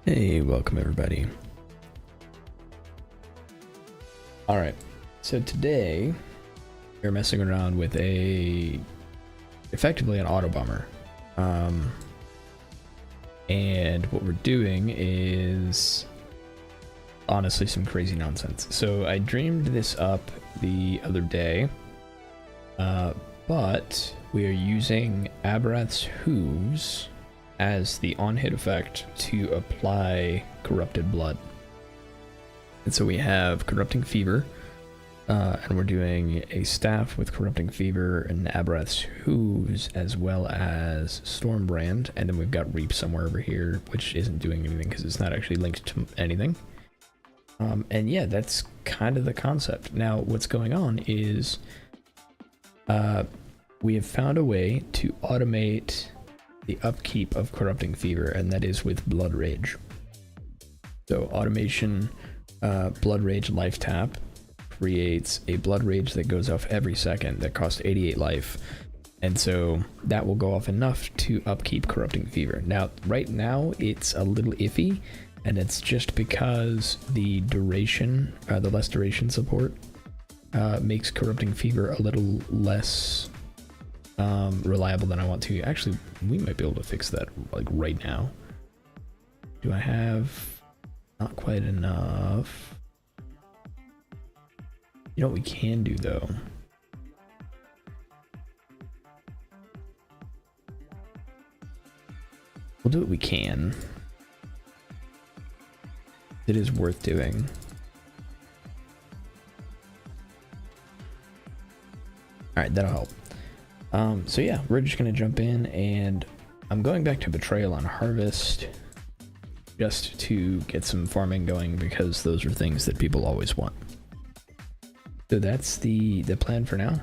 Hey, welcome everybody. Alright, so today we're messing around with effectively an Autobomber. And what we're doing is honestly some crazy nonsense. So I dreamed this up the other day, but we are using Abrath's hooves as the on-hit effect to apply corrupted blood. And so we have Corrupting Fever, and we're doing a staff with Corrupting Fever and Abrath's hooves, as well as Stormbrand, and then we've got Reap somewhere over here, which isn't doing anything because it's not actually linked to anything. And yeah, that's kind of the concept. Now, what's going on is we have found a way to automate the upkeep of Corrupting Fever, and that is with Blood Rage. So automation, Blood Rage life tap creates a Blood Rage that goes off every second that costs 88 life, and so that will go off enough to upkeep Corrupting Fever. Now, right now it's a little iffy, and it's just because the duration, the less duration support, makes Corrupting Fever a little less reliable than I want to. Actually, we might be able to fix that like right now. Do I have not quite enough? You know what we can do though? We'll do what we can. It is worth doing. Alright, that'll help. So yeah, we're just gonna jump in, and I'm going back to Betrayal on Harvest just to get some farming going, because those are things that people always want. So that's the plan for now.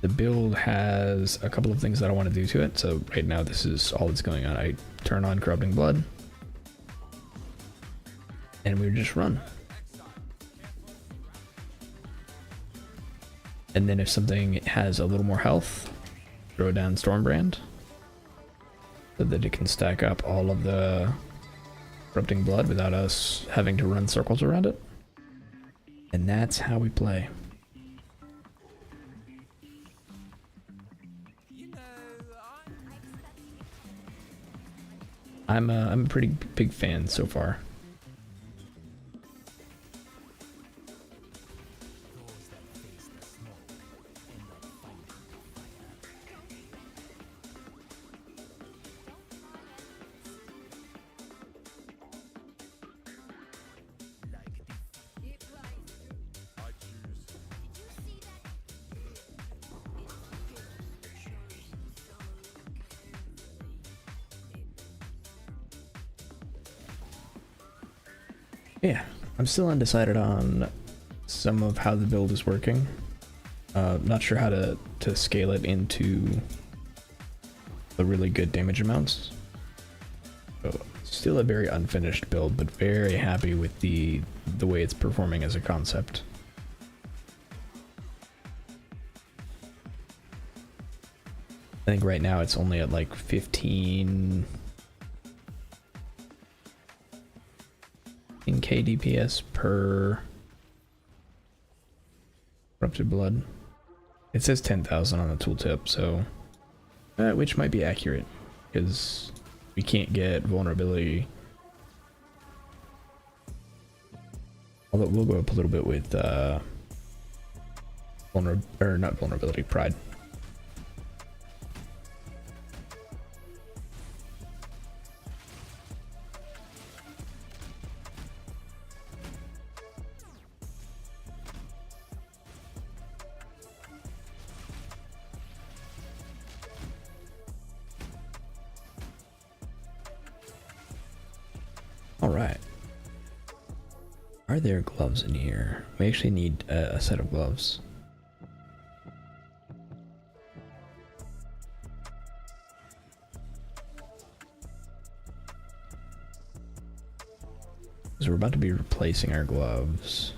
The build has a couple of things that I want to do to it, so right now this is all that's going on. I turn on Corrupting Blood, and we just run. And then if something has a little more health, throw down Stormbrand so that it can stack up all of the Corrupting Blood without us having to run circles around it. And that's how we play. I'm a pretty big fan so far. Yeah, I'm still undecided on some of how the build is working. Not sure how to scale it into the really good damage amounts. So, still a very unfinished build, but very happy with the way it's performing as a concept. I think right now it's only at like 15k DPS per Corrupted Blood. It says 10,000 on the tooltip, so which might be accurate because we can't get vulnerability. Although we'll go up a little bit with not vulnerability, pride. Alright. Are there gloves in here? We actually need a set of gloves. So we're about to be replacing our gloves.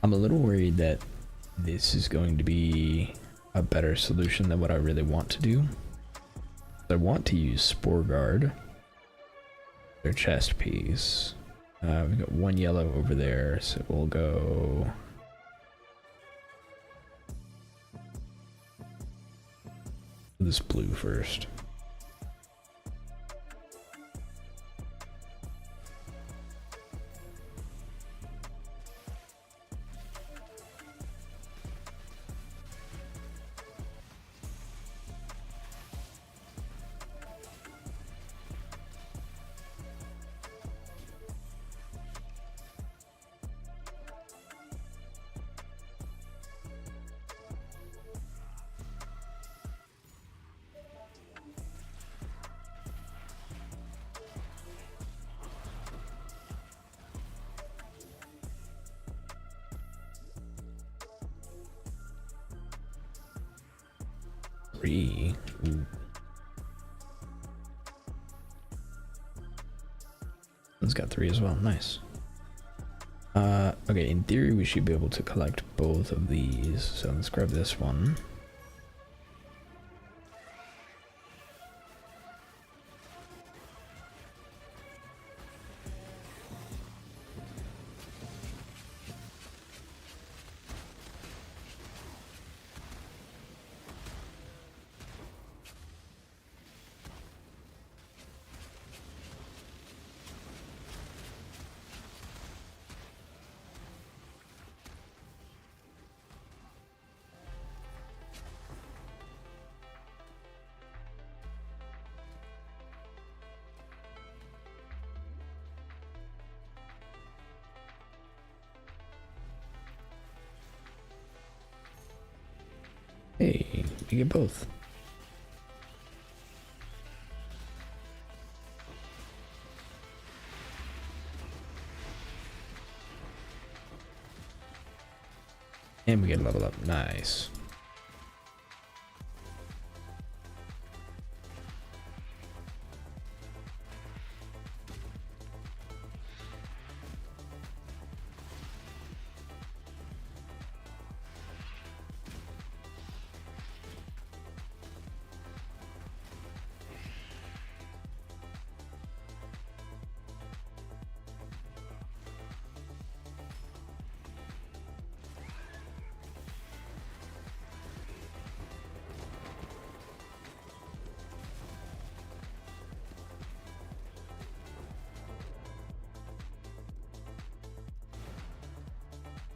I'm a little worried that this is going to be a better solution than what I really want to do. I want to use Spore Guard, their chest piece. We've got one yellow over there, so we'll go this blue first. Ooh. It's got 3 as well. Nice. Okay, in theory we should be able to collect both of these. So let's grab this one. Hey, we get both. And we get a level up. Nice.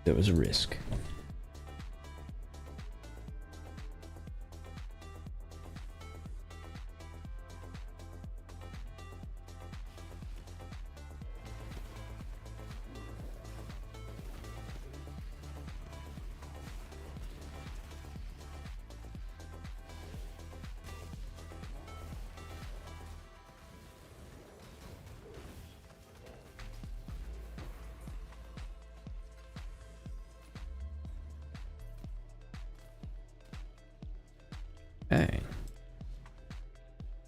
That was a risk. Okay.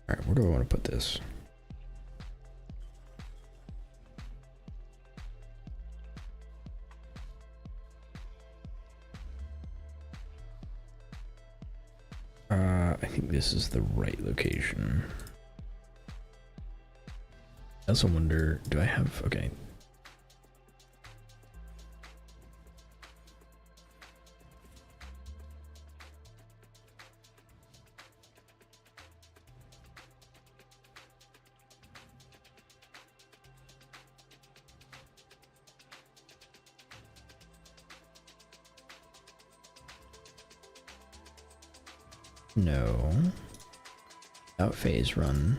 Alright, where do I want to put this? I think this is the right location. I also wonder, do I have, okay. No. Out phase run.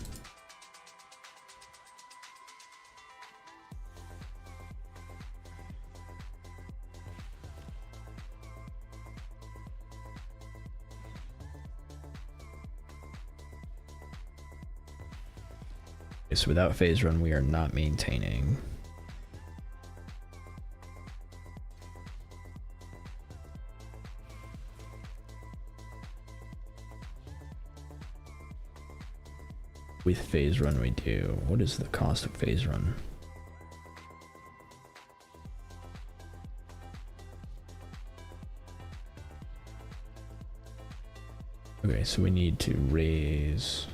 Okay, so without phase run, we are not maintaining. With phase run we do. What is the cost of phase run? Okay, so we need to raise.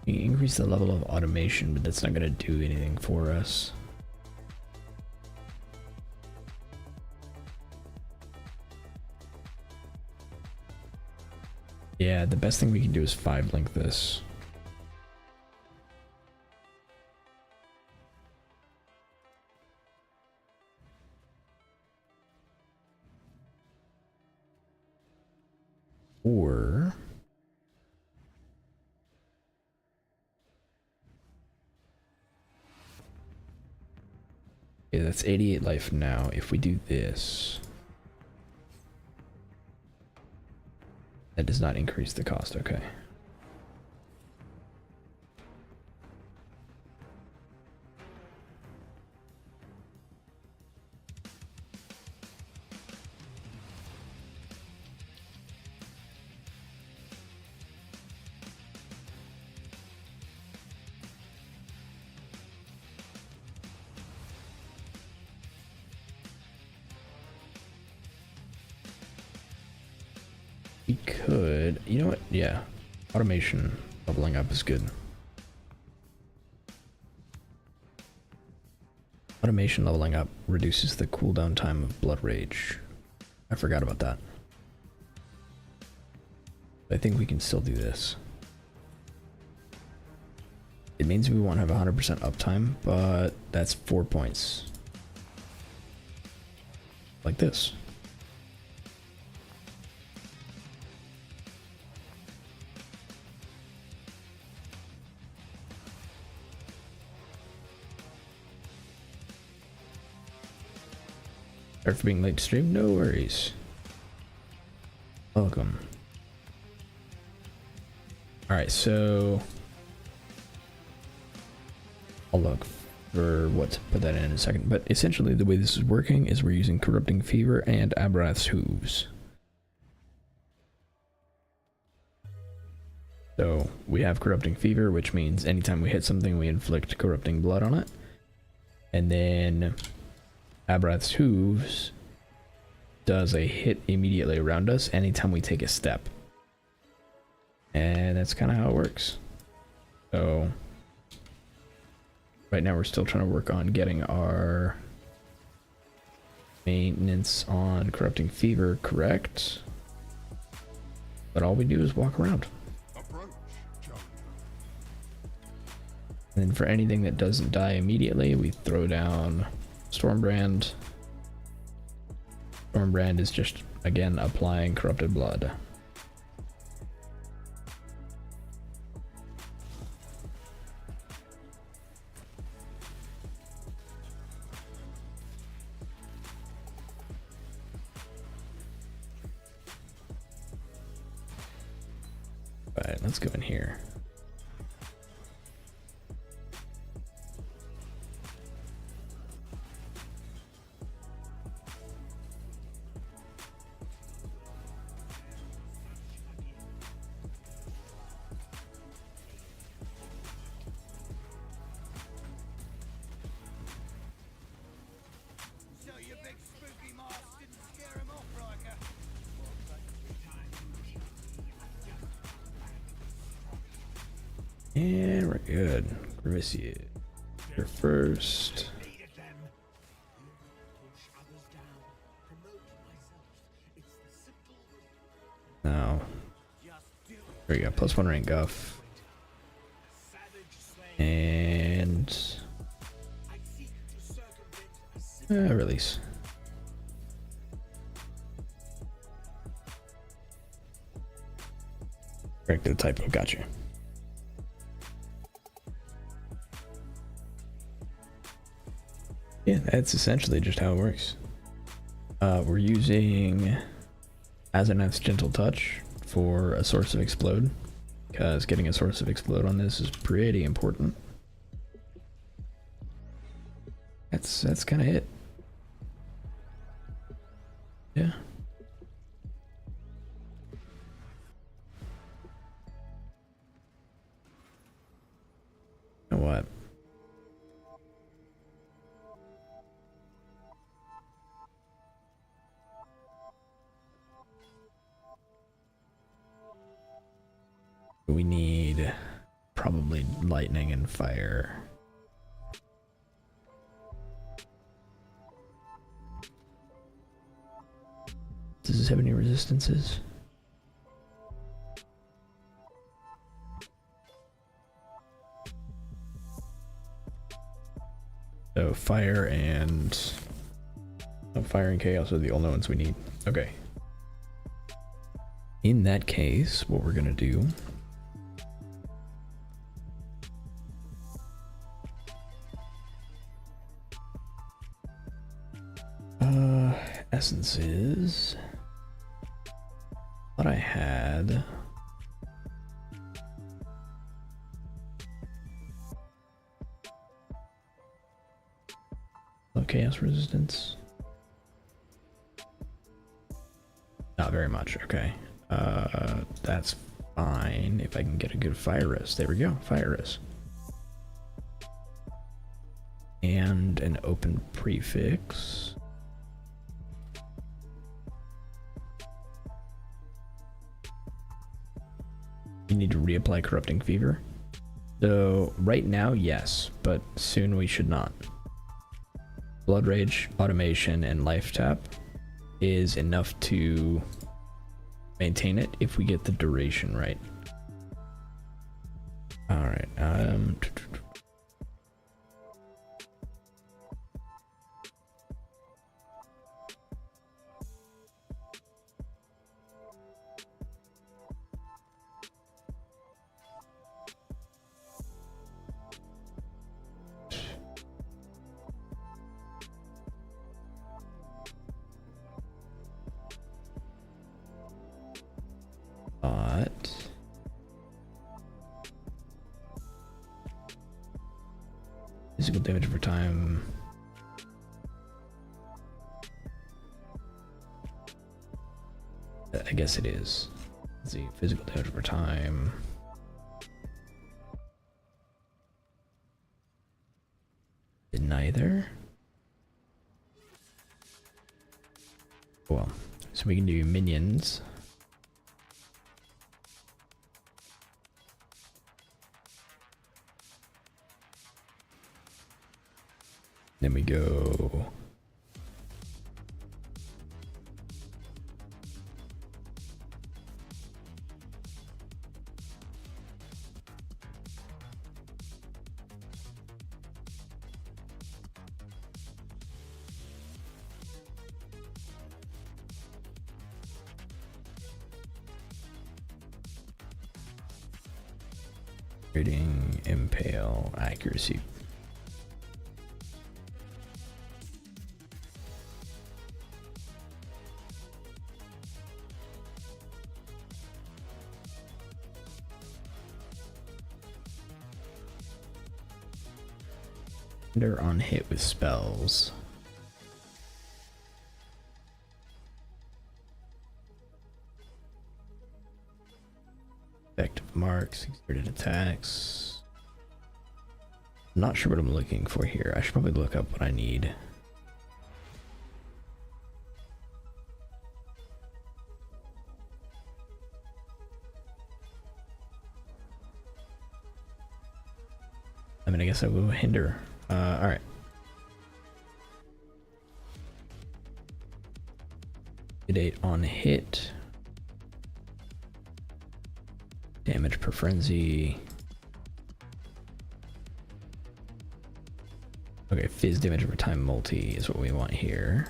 We increase the level of automation, but that's not going to do anything for us. Yeah, the best thing we can do is 5-link this. Or yeah, that's 88 life now. If we do this, that does not increase the cost. Okay. We could, you know what? Yeah, automation leveling up is good. Automation leveling up reduces the cooldown time of Blood Rage. I forgot about that. I think we can still do this. It means we won't have 100% uptime, but that's 4 points. Like this. Sorry for being late to stream, no worries. Welcome. Alright, so I'll look for what to put that in a second, but essentially the way this is working is we're using Corrupting Fever and Abrath's Hooves. So we have Corrupting Fever, which means anytime we hit something we inflict Corrupting Blood on it. And then Abrath's Hooves does a hit immediately around us anytime we take a step. And that's kind of how it works. So right now we're still trying to work on getting our maintenance on Corrupting Fever correct. But all we do is walk around. And then for anything that doesn't die immediately, we throw down Stormbrand. Stormbrand is just, again, applying Corrupted Blood. Alright, let's go in here. And we're good. Gravicia, you're first. Now, there we go. +1 rank Guff. And release. Corrected typo. Gotcha. Yeah, that's essentially just how it works. We're using Azanath's Gentle Touch for a source of explode, because getting a source of explode on this is pretty important. That's kind of it. Yeah. You know what? We need probably lightning and fire. Does this have any resistances? So fire and chaos are the only ones we need. Okay. In that case, what we're gonna do essences. Thought I had low chaos resistance. Not very much. Okay. That's fine if I can get a good fire risk. There we go. Fire risk. And an open prefix. You need to reapply corrupting fever. So right now, yes, but soon we should not. Blood Rage, automation, and life tap is enough to maintain it if we get the duration right. All right. Physical damage over time. I guess it is. Let's see, physical damage over time. Neither. Well, so we can do minions. Then we go rating, impale, accuracy. They're on hit with spells. Effective marks, exerted attacks. I'm not sure what I'm looking for here. I should probably look up what I need. I mean, I guess I will hinder. Alright. Sedate on hit. Damage per frenzy. Okay, fizz damage over time multi is what we want here.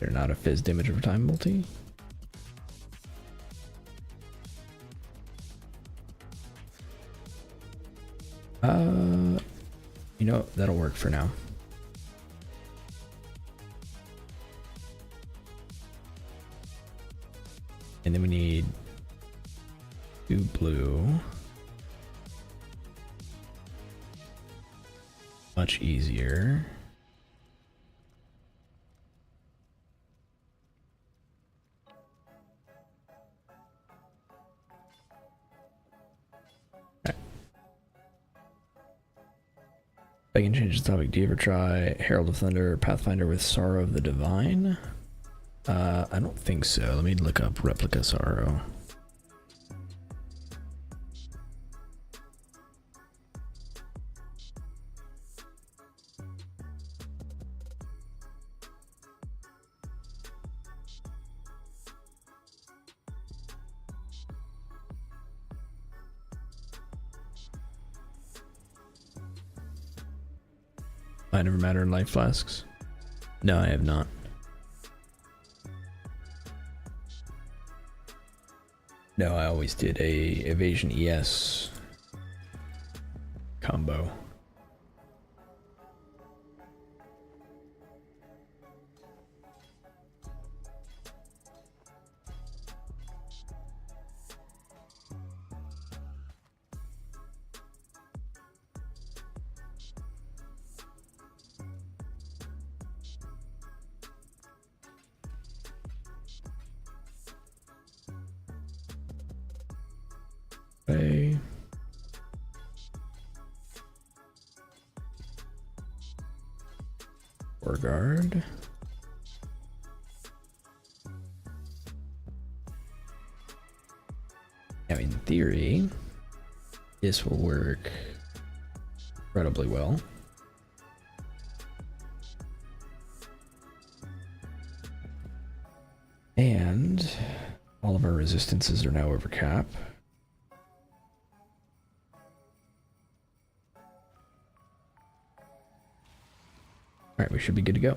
They're not a fizz damage over time multi. You know, that'll work for now. And then we need 2 blue. Much easier. Okay. I can change the topic. Do you ever try Herald of Thunder or Pathfinder with Sorrow of the Divine? I don't think so. Let me look up Replica Sorrow. Mind over matter and life flasks? No, I have not. No, I always did a evasion ES combo. Okay. War guard. Now, in theory, this will work incredibly well. And all of our resistances are now over cap. Alright, we should be good to go.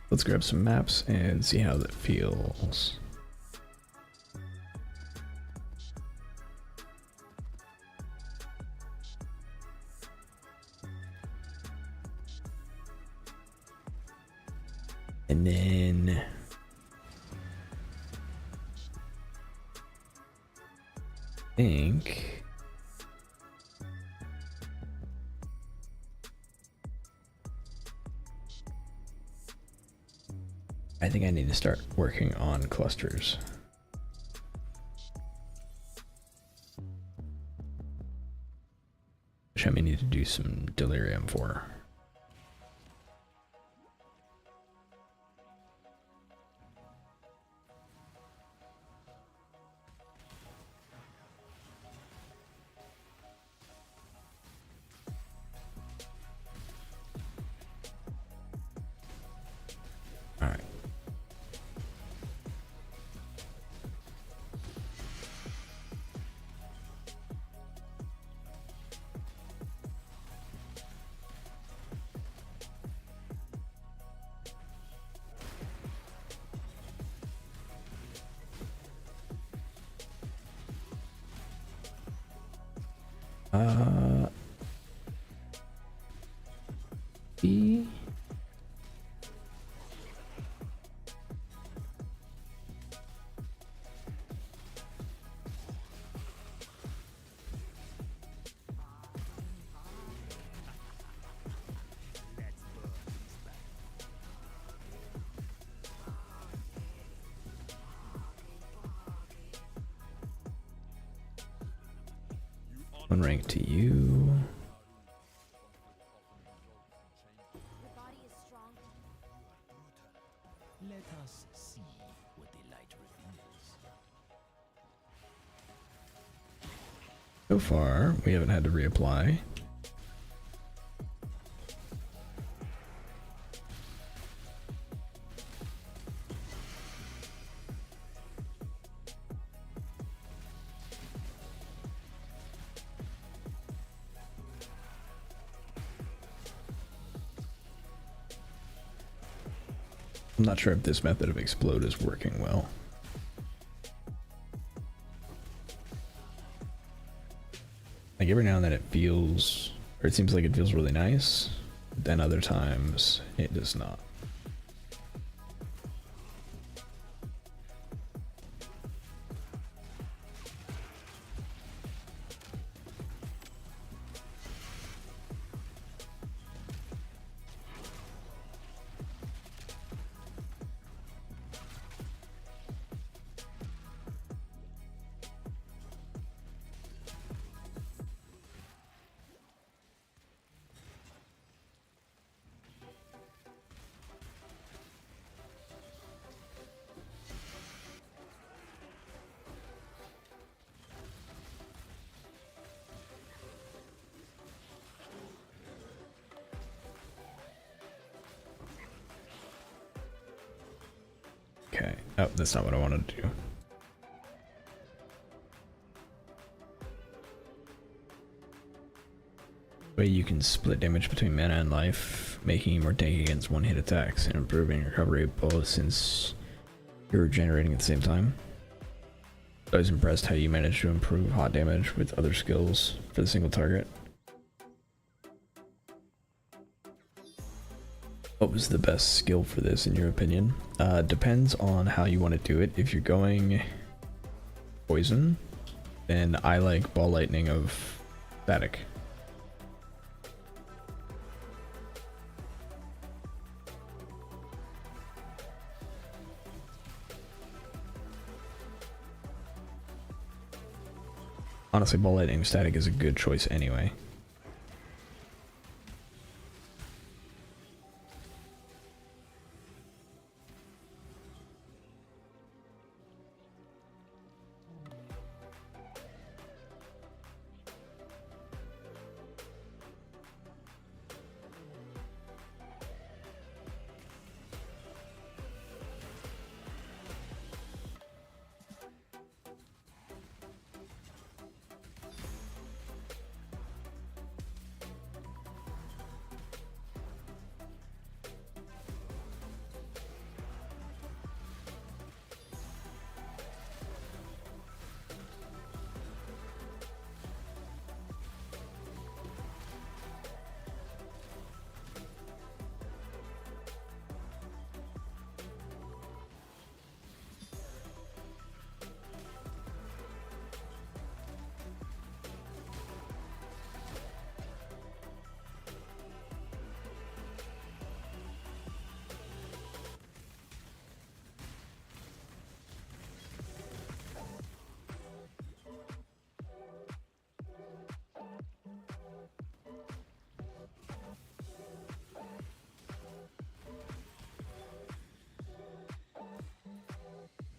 Let's grab some maps and see how that feels. And then I think I need to start working on clusters. Which I may need to do some delirium for. Alright. B. One rank to you. Let us see what the light reveals. So far, we haven't had to reapply. I'm not sure if this method of explode is working well. Like every now and then it feels, or it seems like it feels really nice, but then other times it does not. Okay. Oh, that's not what I wanted to do. Way you can split damage between mana and life, making you more tanky against one-hit attacks and improving recovery both since you're regenerating at the same time. I was impressed how you managed to improve hot damage with other skills for the single target. What was the best skill for this in your opinion? Depends on how you want to do it. If you're going poison, then I like ball lightning of static. Honestly, ball lightning static is a good choice anyway.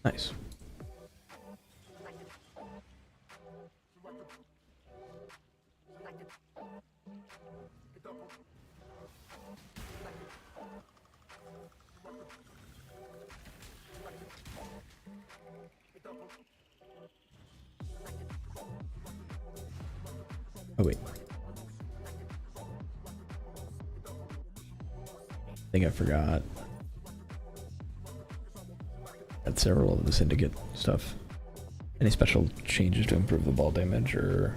Nice. Oh wait. I think I forgot. Had several of the syndicate stuff. Any special changes to improve the ball damage or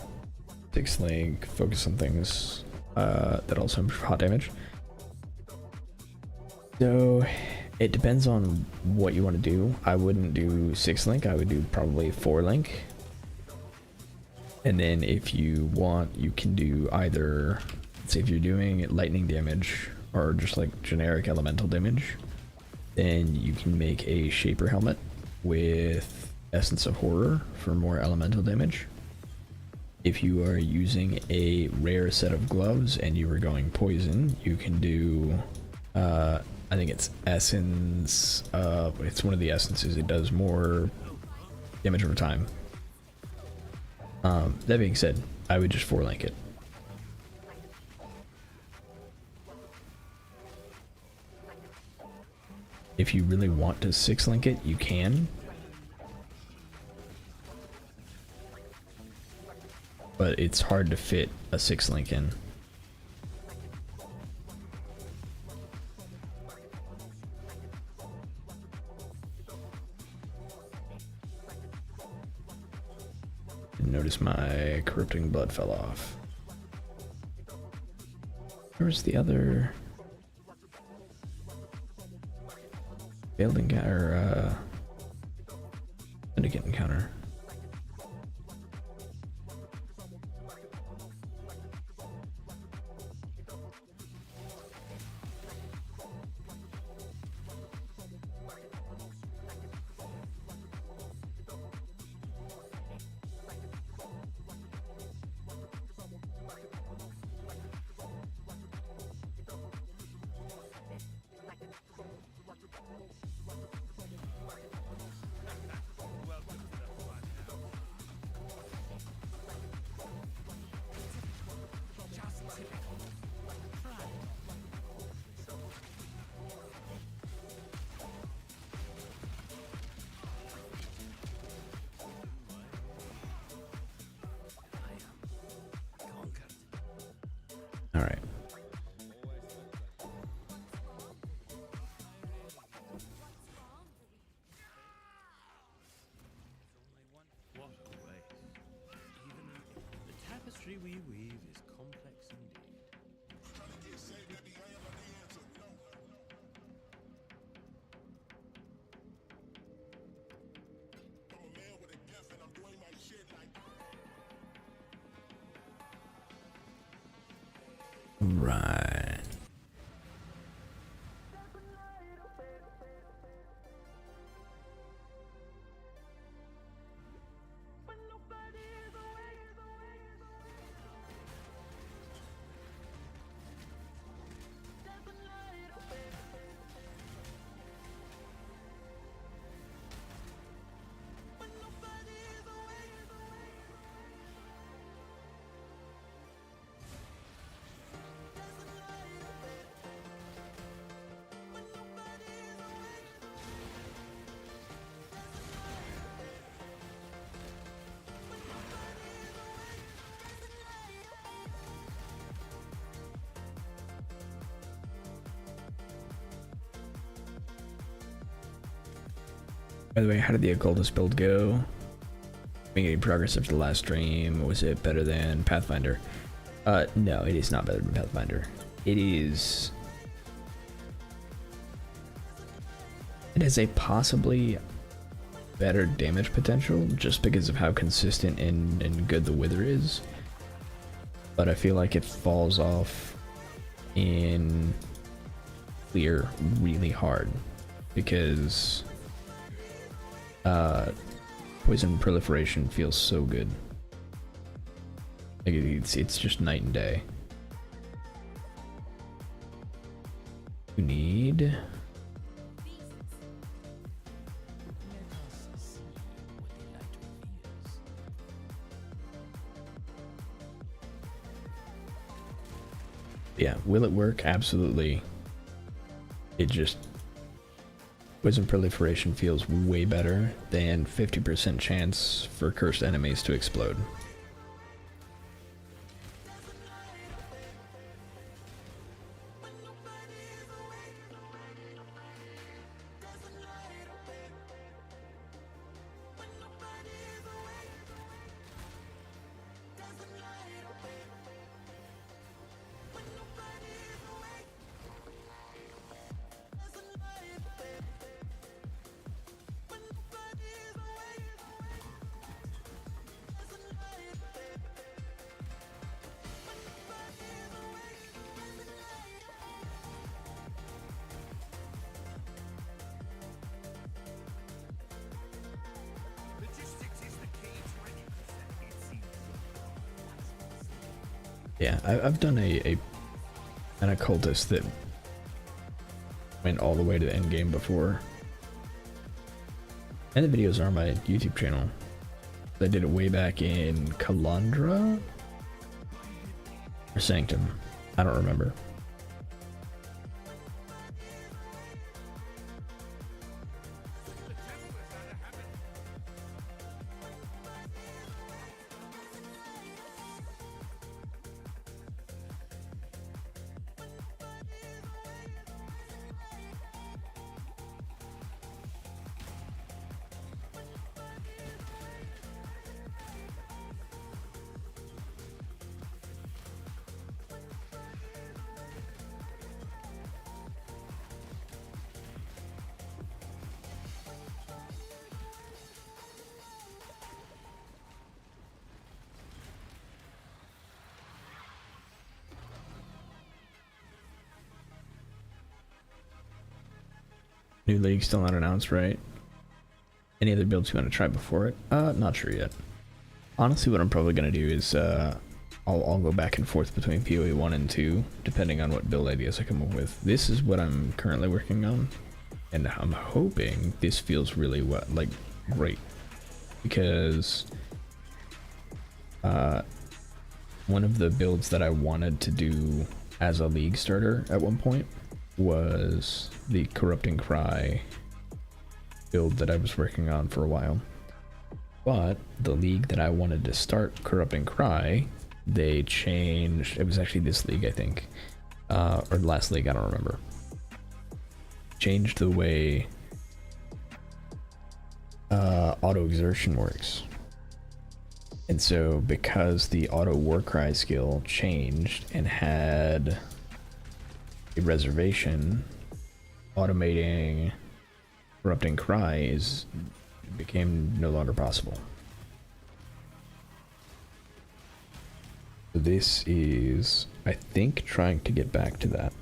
six link, focus on things that also improve hot damage? So it depends on what you want to do. I wouldn't do 6 link, I would do probably 4 link. And then if you want, you can do either, let's say if you're doing lightning damage or just like generic elemental damage, then you can make a Shaper helmet with Essence of Horror for more elemental damage. If you are using a rare set of gloves and you are going poison, you can do, I think it's Essence, it's one of the essences, it does more damage over time. That being said, I would just 4-link it. If you really want to 6-link it, you can. But it's hard to fit a 6-link in. Notice my corrupting blood fell off. Where's the other failed encounter, syndicate encounter? All right. What a waste. Even the tapestry we weave is complex indeed. Right. By the way, how did the occultist build go? Been getting progress after the last stream. Was it better than Pathfinder? No, it is not better than Pathfinder. It has a possibly better damage potential just because of how consistent and good the Wither is. But I feel like it falls off in clear really hard because poison proliferation feels so good. Like it's just night and day. You need yeah, will it work? Absolutely. It just poison proliferation feels way better than 50% chance for cursed enemies to explode. Yeah, I've done an occultist that went all the way to the end game before. And the videos are on my YouTube channel. I did it way back in Kalandra or Sanctum. I don't remember. New league still not announced, right? Any other builds you want to try before it? Not sure yet. Honestly, what I'm probably gonna do is I'll go back and forth between PoE 1 and 2, depending on what build ideas I come up with. This is what I'm currently working on, and I'm hoping this feels really great, because one of the builds that I wanted to do as a league starter at one point was the Corrupting Cry build that I was working on for a while. But the league that I wanted to start Corrupting Cry they changed. It was actually this league, I think, or last league. I don't remember. Changed the way auto exertion works. And so because the auto Warcry skill changed and had a reservation, automating corrupting cry became no longer possible. So this is, I think, trying to get back to that.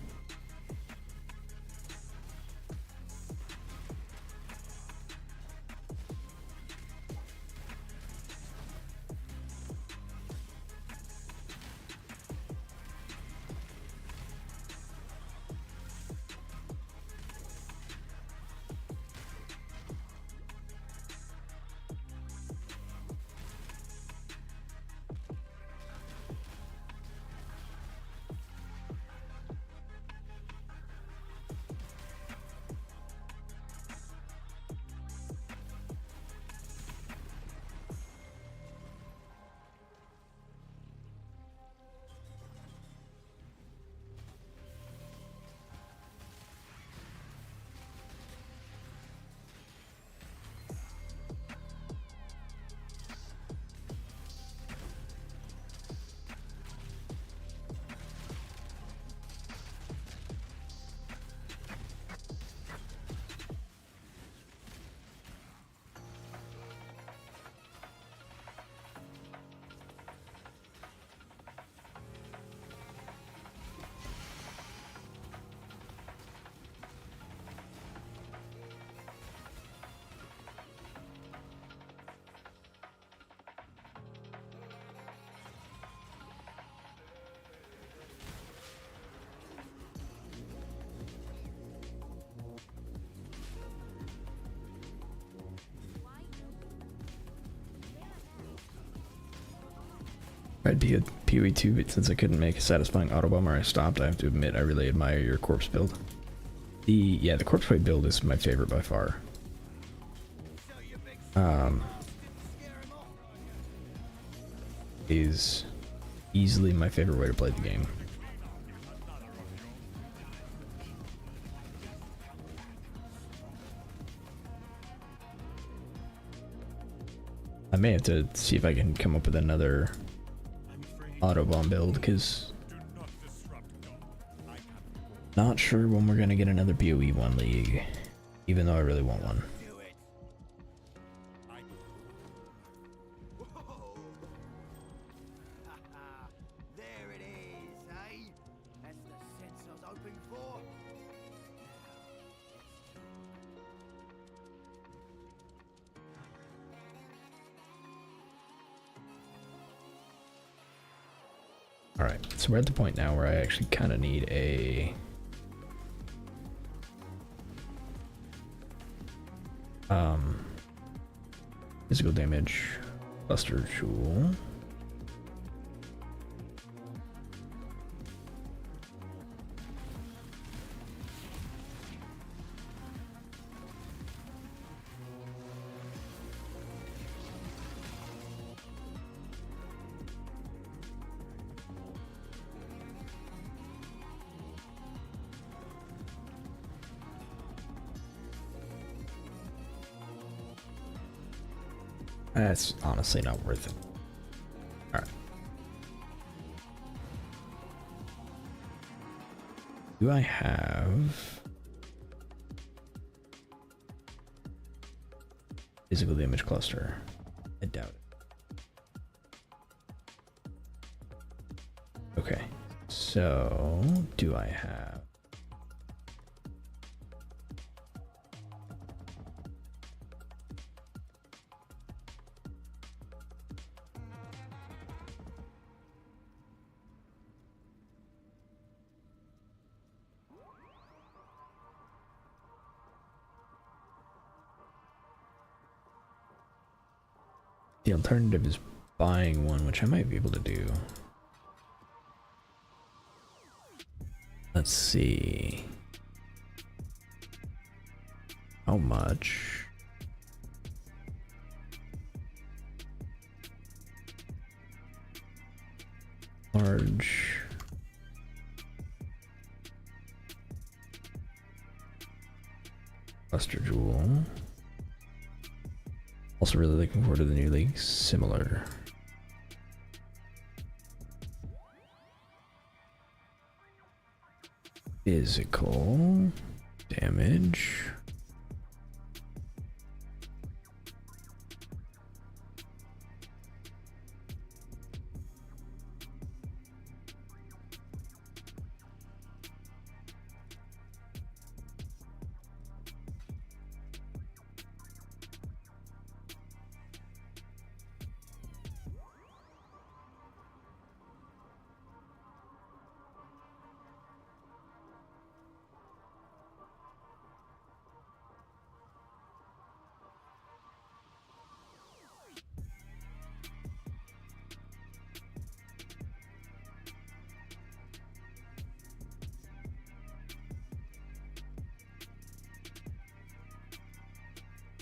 I'd be a PoE 2, but since I couldn't make a satisfying Autobomber, I stopped. I have to admit, I really admire your corpse build. The corpse fight build is my favorite by far. Is easily my favorite way to play the game. I may have to see if I can come up with another Autobomb build, because not sure when we're gonna get another PoE 1 league, even though I really want one. There it is, eh? That's the sense I was hoping for. Alright, so we're at the point now where I actually kind of need a physical damage cluster tool. That's honestly not worth it. Alright. Do I have physical damage cluster? I doubt it. Okay. So, do I have the alternative is buying one, which I might be able to do. Let's see. How much? large. Cluster Jewel. Also really looking forward to the new league. Similar. Physical damage.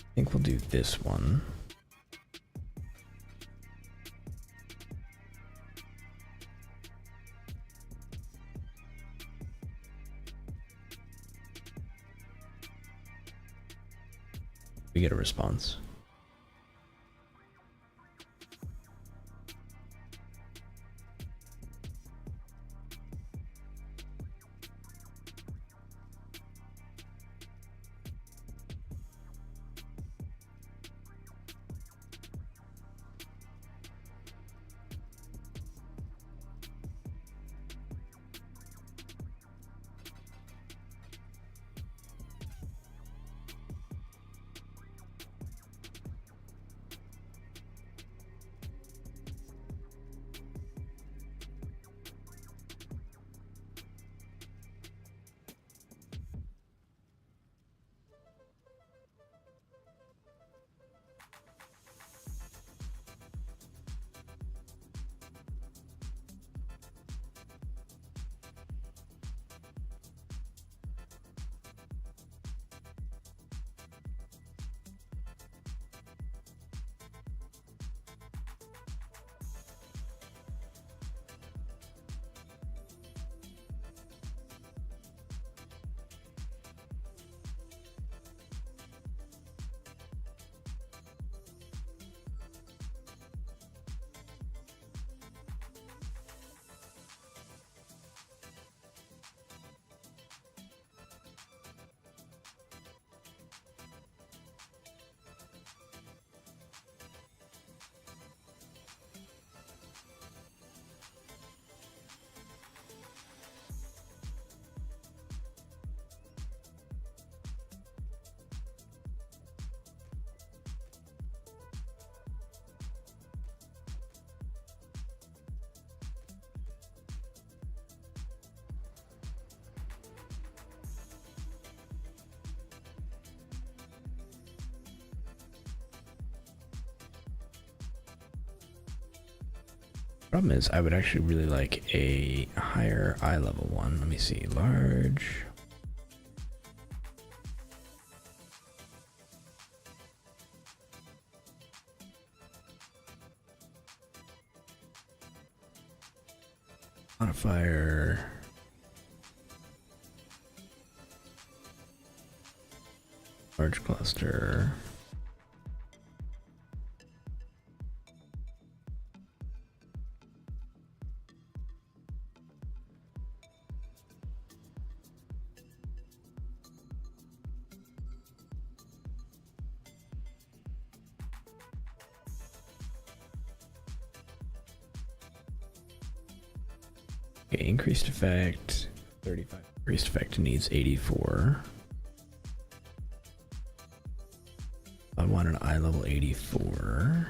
I think we'll do this one. We get a response. Problem is, I would actually really like a higher eye level one. Let me see. Large. Modifier. Large cluster. Okay, increased effect, 35. Increased effect needs 84. I want an eye level 84.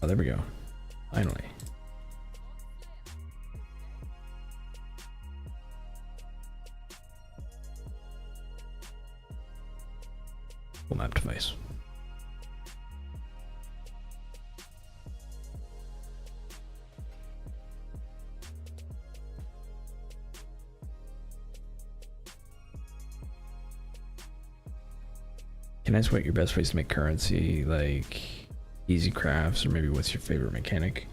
Oh, there we go. Finally. Full map device. Can I ask what your best ways to make currency, like easy crafts, or maybe what's your favorite mechanic?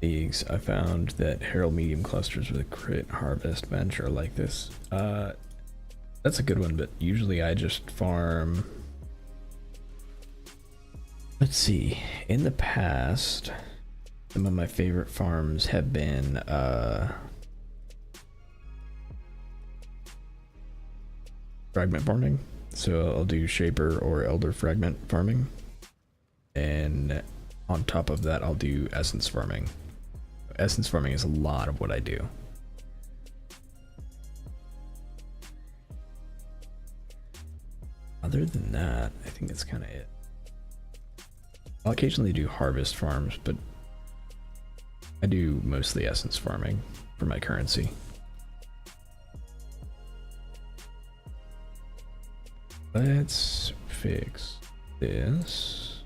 Leagues, I found that Herald medium clusters with a crit harvest bench are like this. That's a good one, but usually I just farm. Let's see. In the past, some of my favorite farms have been fragment farming. So I'll do Shaper or Elder fragment farming. And on top of that, I'll do essence farming. Essence farming is a lot of what I do. Other than that, I think that's kind of it. I'll occasionally do harvest farms, but I do mostly essence farming for my currency. Let's fix this.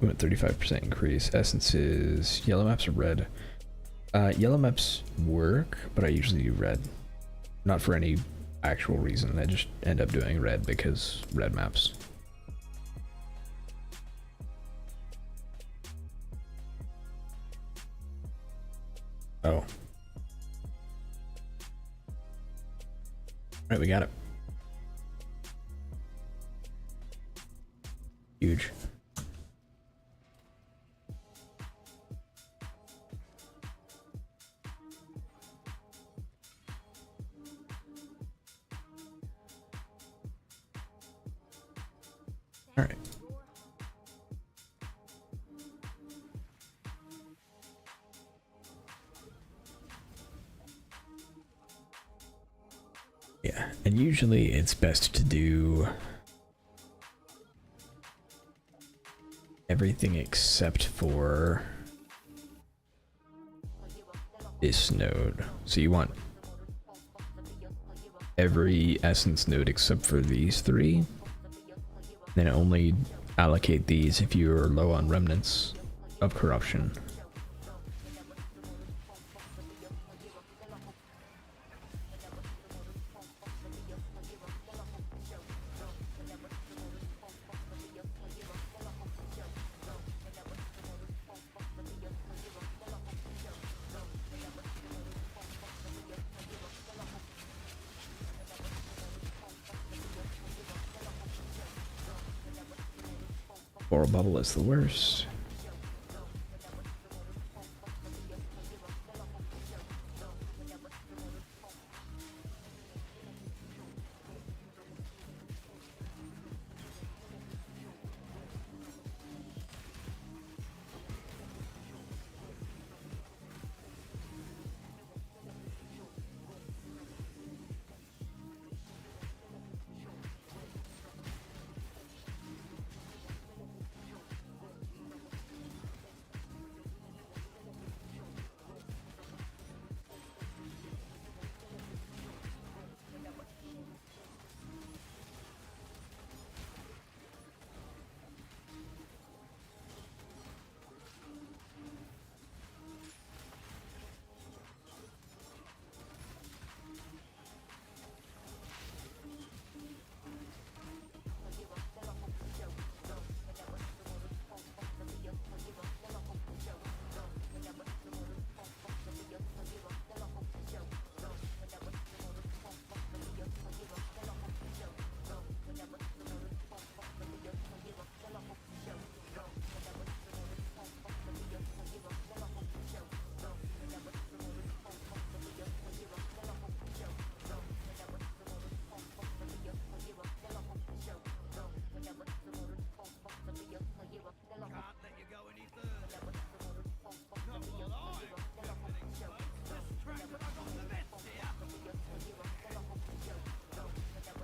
We went 35% increase. Essences, yellow maps or red? Yellow maps work, but I usually do red. Not for any actual reason. I just end up doing red because red maps. Oh. Alright, we got it. Huge. All right. Yeah, and usually it's best to do everything except for this node. So you want every essence node except for these three. Then only allocate these if you're low on remnants of corruption. Coral bubble is the worst.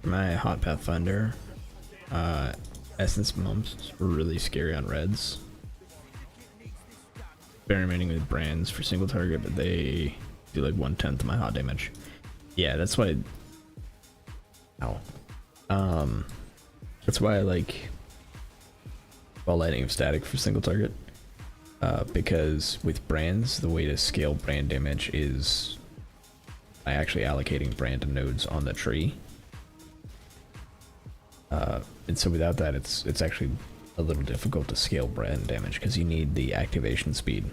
My hot pathfinder, essence mumps were really scary on reds. Experimenting with brands for single target, but they do like 1/10 of my hot damage. Yeah, that's why. Ow. That's why I like ball lightning of static for single target. Because with brands, the way to scale brand damage is by actually allocating brand nodes on the tree. And so without that, it's actually a little difficult to scale brand damage because you need the activation speed.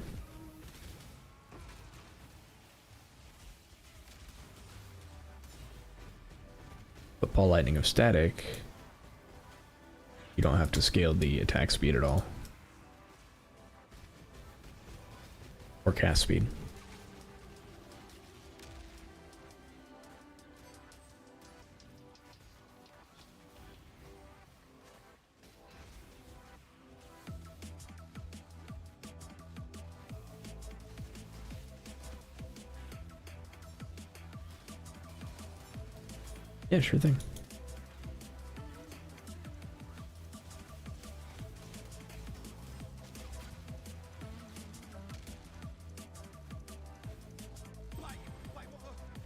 But ball lightning of static, you don't have to scale the attack speed at all. Or cast speed. Yeah, sure thing.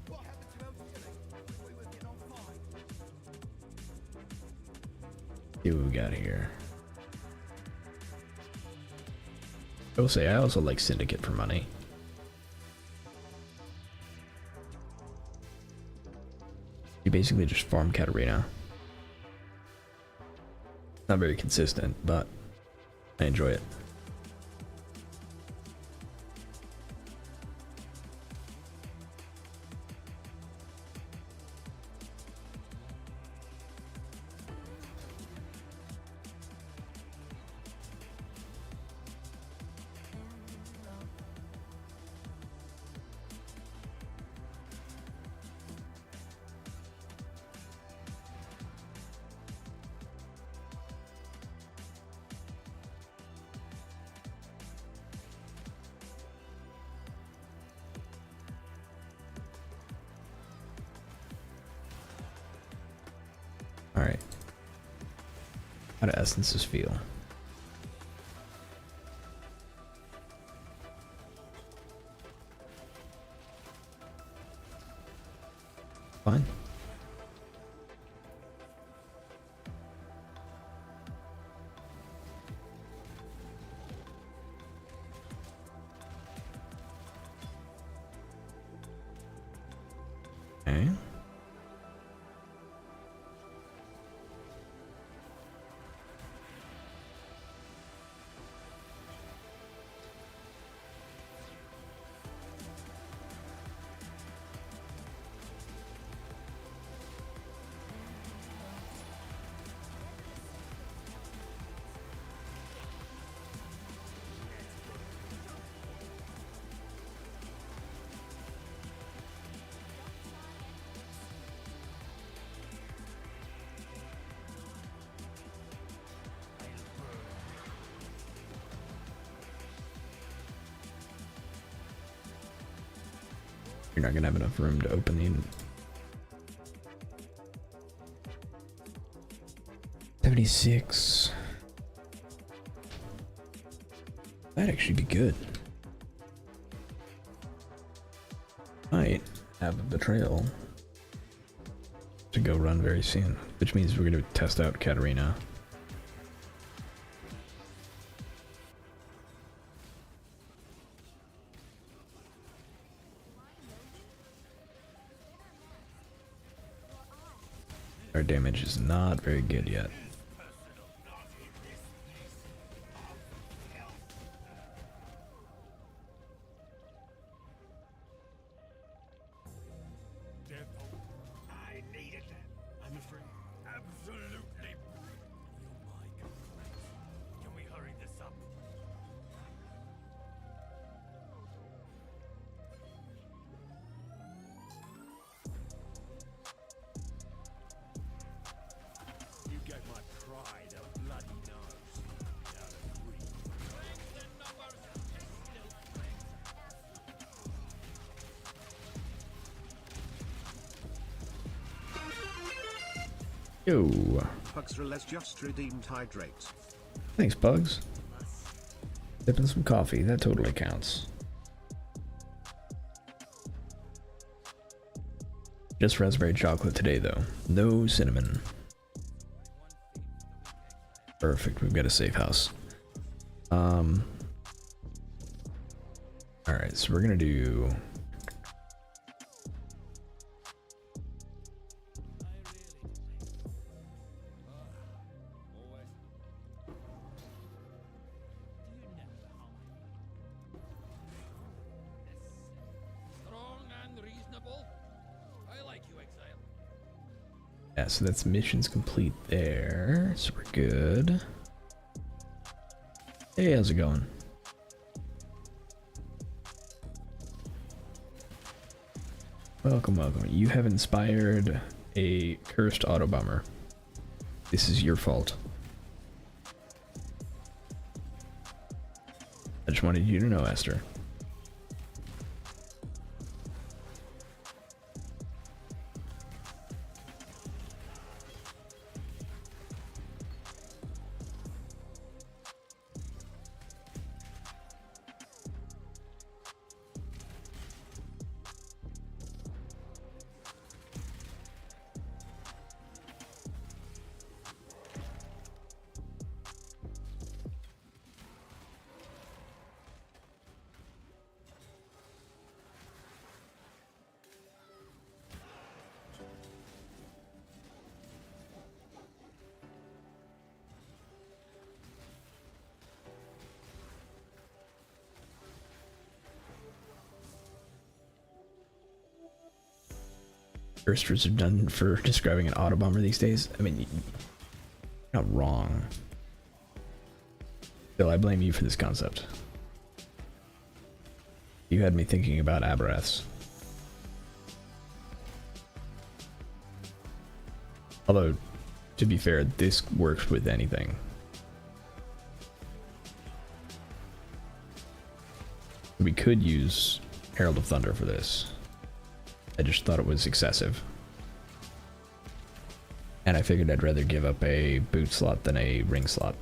What happened to Elf? We were getting on fine. See what we got here. I will say I also like Syndicate for money. You basically just farm Katarina. Not very consistent, but I enjoy it. Alright. How do essences feel? Fine. Okay. You're not gonna have enough room to open the 76. That'd actually be good. Might have a betrayal to go run very soon, which means we're gonna test out Katarina. Our damage is not very good yet. I needed that. I'm afraid. Absolutely. You're my complaint. Can we hurry this up? You get my Yo. Pugs just redeemed hydrate. Thanks, Bugs. Sipping some coffee. That totally counts. Just raspberry chocolate today, though. No cinnamon. Perfect. We've got a safe house. Alright, so we're gonna do... Strong and reasonable. I like you, Exile. Yeah, so that's missions complete there. So we're good. Hey, how's it going? Welcome, welcome. You have inspired a cursed Autobomber. This is your fault. I just wanted you to know, Esther. Firsters are done for describing an Autobomber these days. I mean, you're not wrong. Still, I blame you for this concept. You had me thinking about Aberraths. Although, to be fair, this works with anything. We could use Herald of Thunder for this. I just thought it was excessive. And I figured I'd rather give up a boot slot than a ring slot.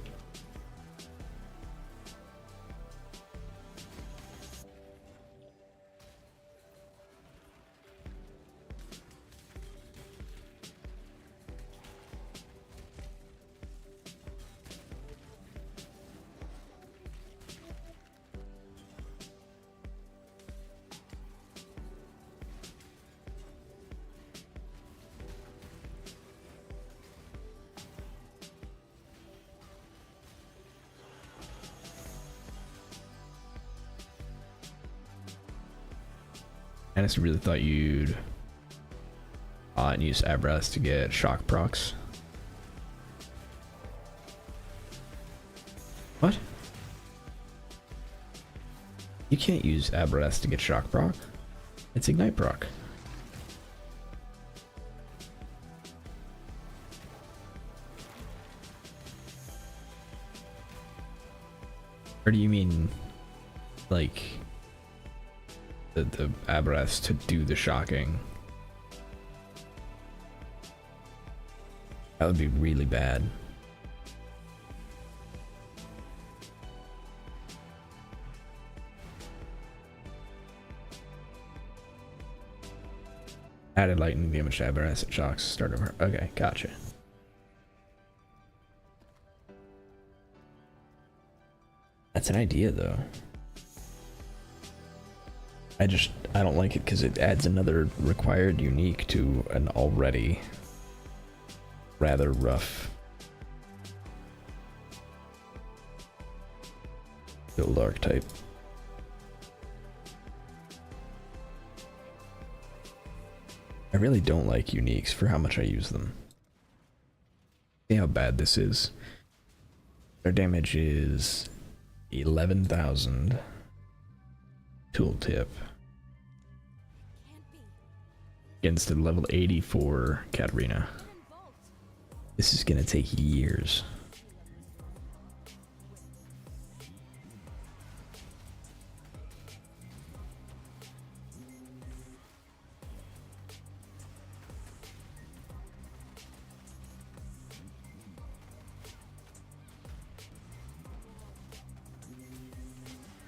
I honestly really thought you'd use Aberraths to get shock procs. What? You can't use Aberraths to get shock proc. It's ignite proc. Or do you mean like the Aberraths to do the shocking? That would be really bad. Added lightning damage to Aberraths at shocks. Start over. Okay, gotcha. That's an idea, though. I don't like it because it adds another required unique to an already rather rough build archetype. I really don't like uniques for how much I use them. See how bad this is. Their damage is 11,000. Tooltip. Against a level 84 Katarina. This is gonna take years.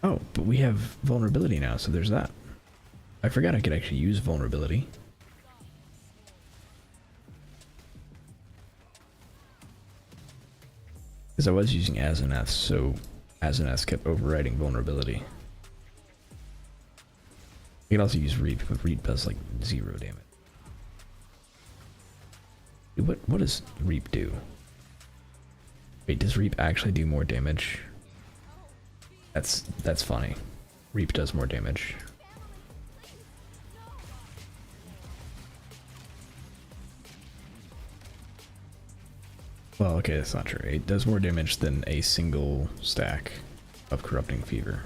Oh, but we have vulnerability now, so there's that. I forgot I could actually use vulnerability. Because I was using Azeneth, so Azeneth kept overriding vulnerability. You can also use Reap, but Reap does like 0 damage. Dude, what does Reap do? Wait, does Reap actually do more damage? That's funny. Reap does more damage. Well, okay, that's not true. It does more damage than a single stack of Corrupting Fever.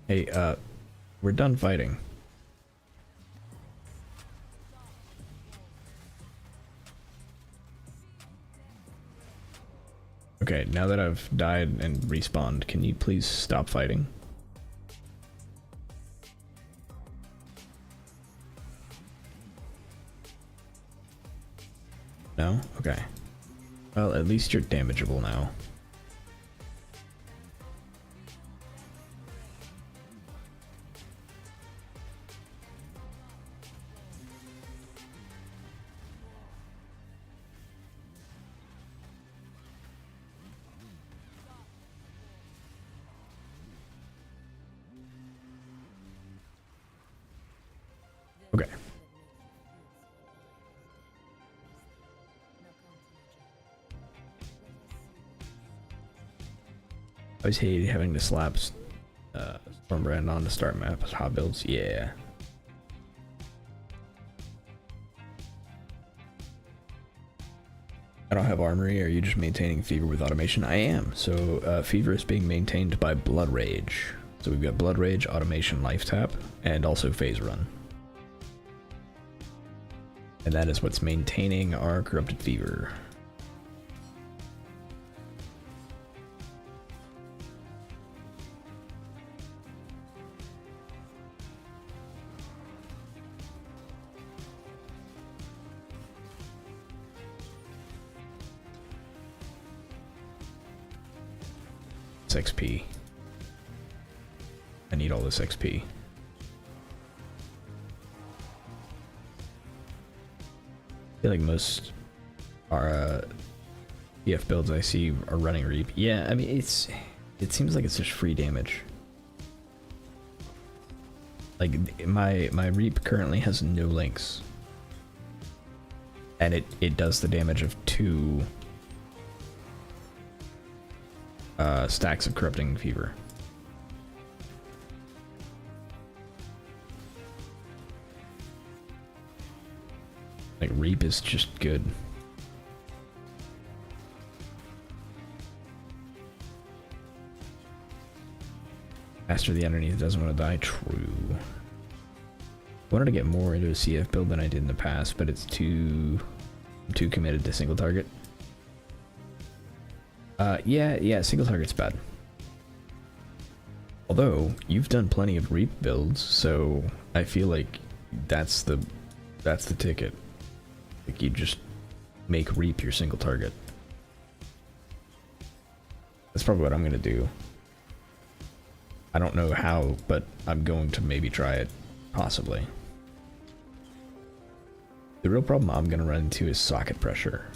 Hey, we're done fighting. Okay, now that I've died and respawned, can you please stop fighting? No? Okay. Well, at least you're damageable now. Okay. I always hated having to slap Stormbrand on to start map hot builds. Yeah. I don't have armory. Are you just maintaining Fever with automation? I am. So Fever is being maintained by Blood Rage. So we've got Blood Rage, automation, life tap, and also phase run. And that is what's maintaining our Corrupted Fever. It's XP. I need all this XP. I feel like most our EF builds I see are running Reap. Yeah, I mean it seems like it's just free damage. Like my Reap currently has no links. And it does the damage of 2 stacks of Corrupting Fever. Like Reap is just good. Master the underneath doesn't want to die. True. I wanted to get more into a CF build than I did in the past, but it's I'm too committed to single target. Yeah, single target's bad. Although you've done plenty of Reap builds, so I feel like that's the ticket. Like you just make Reap your single target. That's probably what I'm gonna do. I don't know how, but I'm going to maybe try it, possibly. The real problem I'm gonna run into is socket pressure.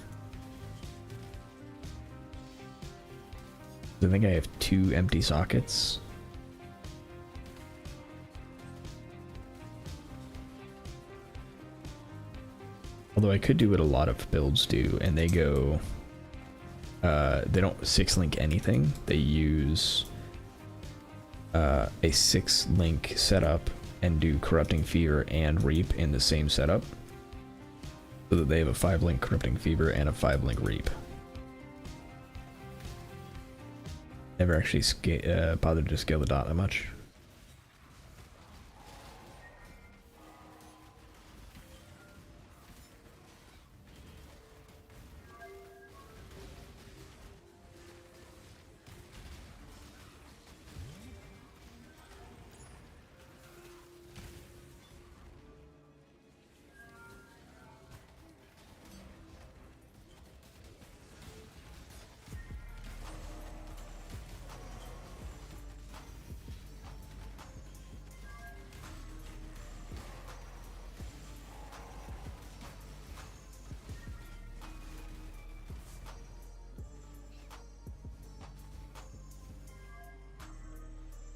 I think I have 2 empty sockets. Although I could do what a lot of builds do, and they go, they don't 6-link anything. They use a 6-link setup and do Corrupting Fever and Reap in the same setup. So that they have a 5-link Corrupting Fever and a 5-link Reap. Never actually bothered to scale the dot that much.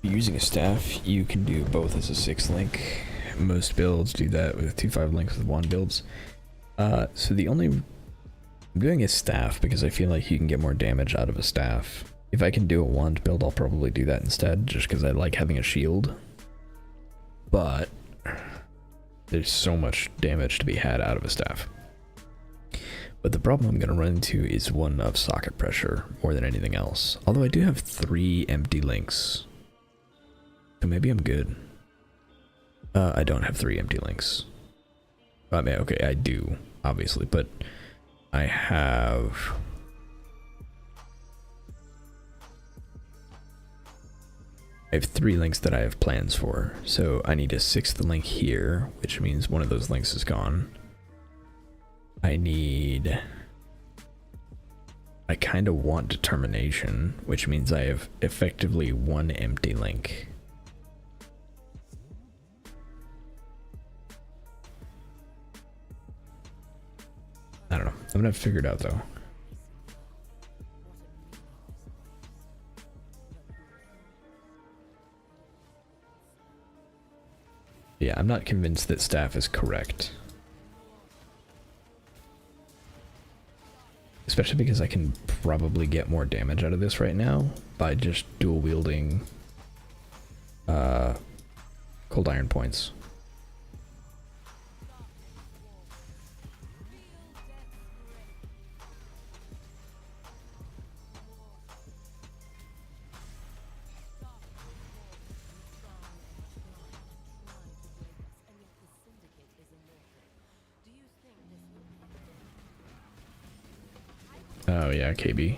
using a staff, you can do both as a 6-link. Most builds do that with 2 5-links with 1 builds. So I'm doing a staff because I feel like you can get more damage out of a staff. If I can do a wand build, I'll probably do that instead, just because I like having a shield. But there's so much damage to be had out of a staff. But the problem I'm going to run into is one of socket pressure more than anything else. Although I do have 3 empty links. So maybe I'm good. I don't have 3 empty links. I mean, okay, I do, obviously, but I have... I have 3 links that I have plans for. So I need a 6th link here, which means one of those links is gone. I kind of want determination, which means I have effectively 1 empty link. I don't know. I'm gonna figure it out though. Yeah, I'm not convinced that staff is correct. Especially because I can probably get more damage out of this right now by just dual wielding cold iron points. Oh yeah, KB.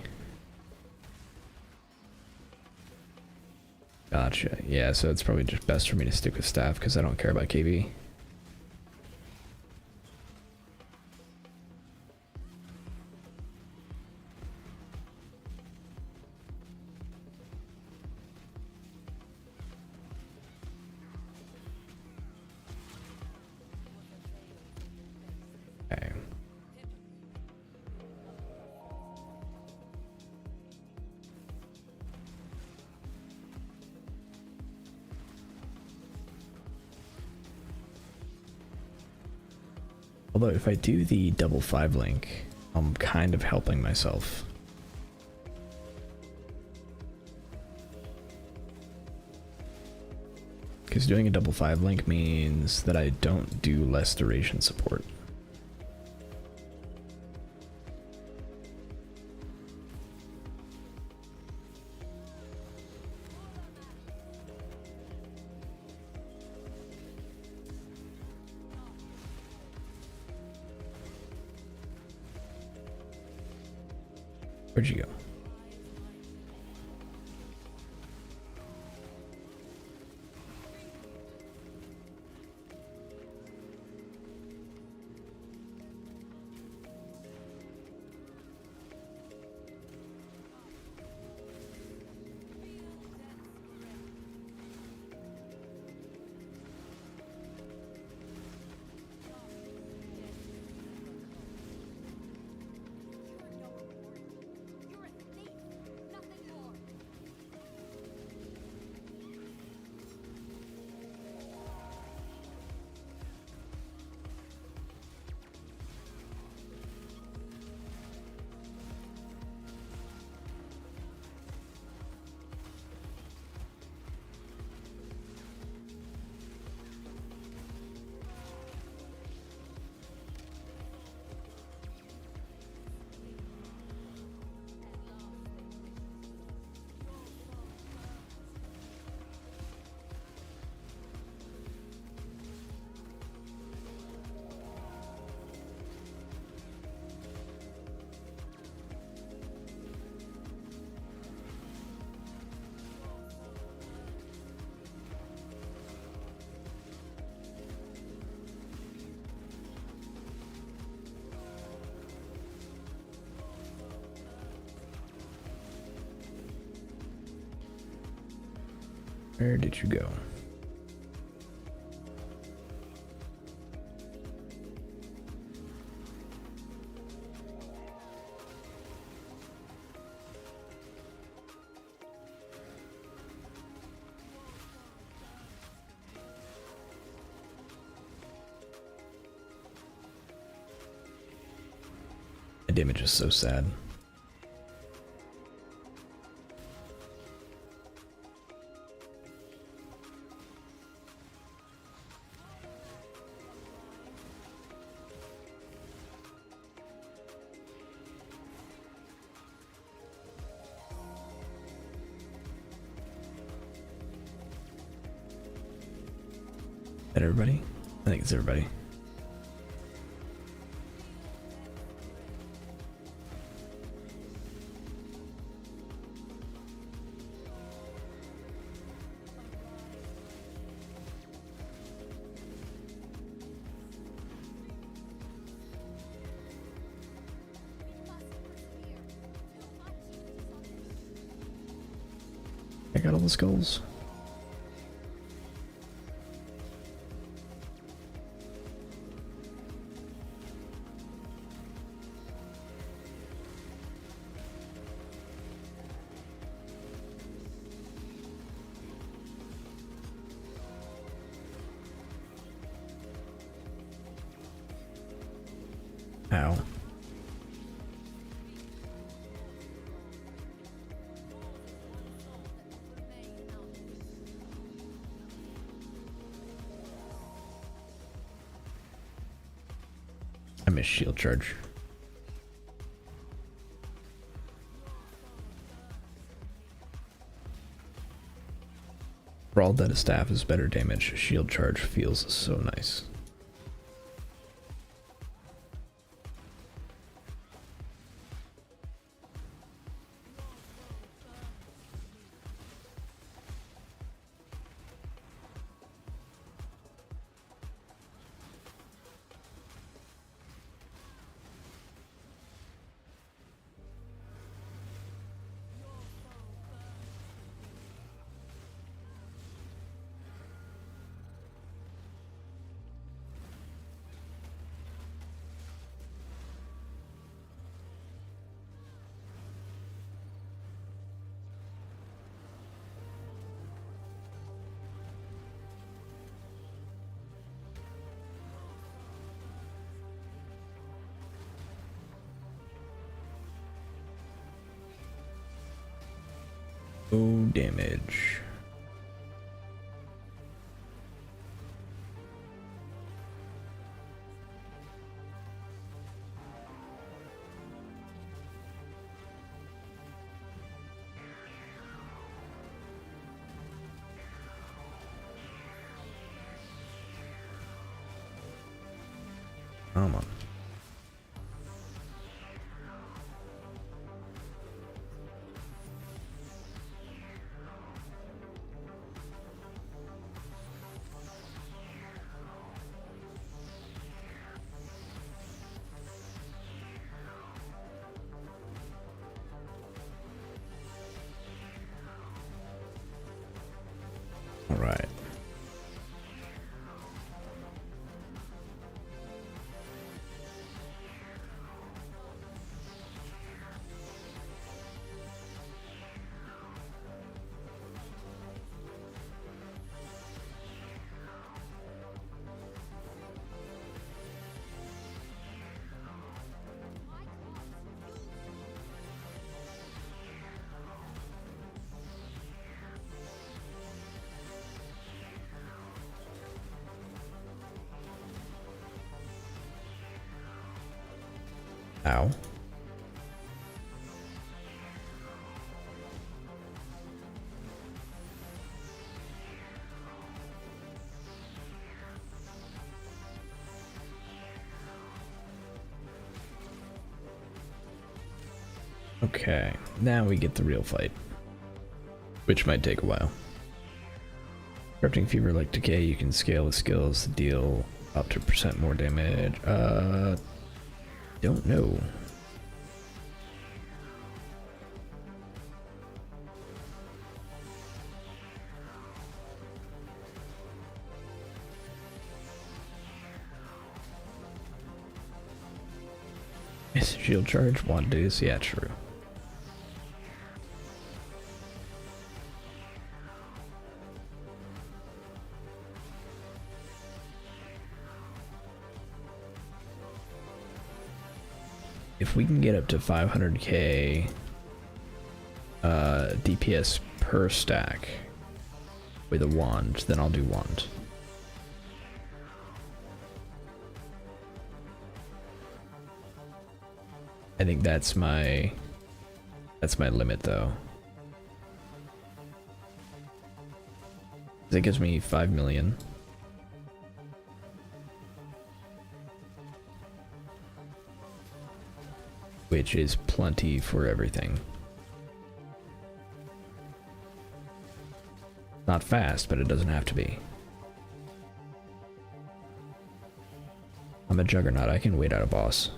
Gotcha. Yeah, so it's probably just best for me to stick with staff because I don't care about KB. Okay. Although if I do the double 5-link, I'm kind of helping myself. Because doing a double 5-link means that I don't do less duration support. Where'd you go? Where did you go? My damage is so sad. That everybody? I think it's everybody. I got all the skulls. Ow. I missed shield charge. For all that a staff is better damage, shield charge feels so nice. No damage. Come on. All right. Ow. Okay, now we get the real fight, which might take a while. Corrupting Fever like Decay, you can scale the skills to deal up to % more damage. Don't know. Is shield charge? Want days? Yeah, true. if we can get up to 500k DPS per stack with a wand, then I'll do wand. I think that's my limit though. That gives me 5 million. Which is plenty for everything. Not fast, but it doesn't have to be. I'm a juggernaut, I can wait out a boss.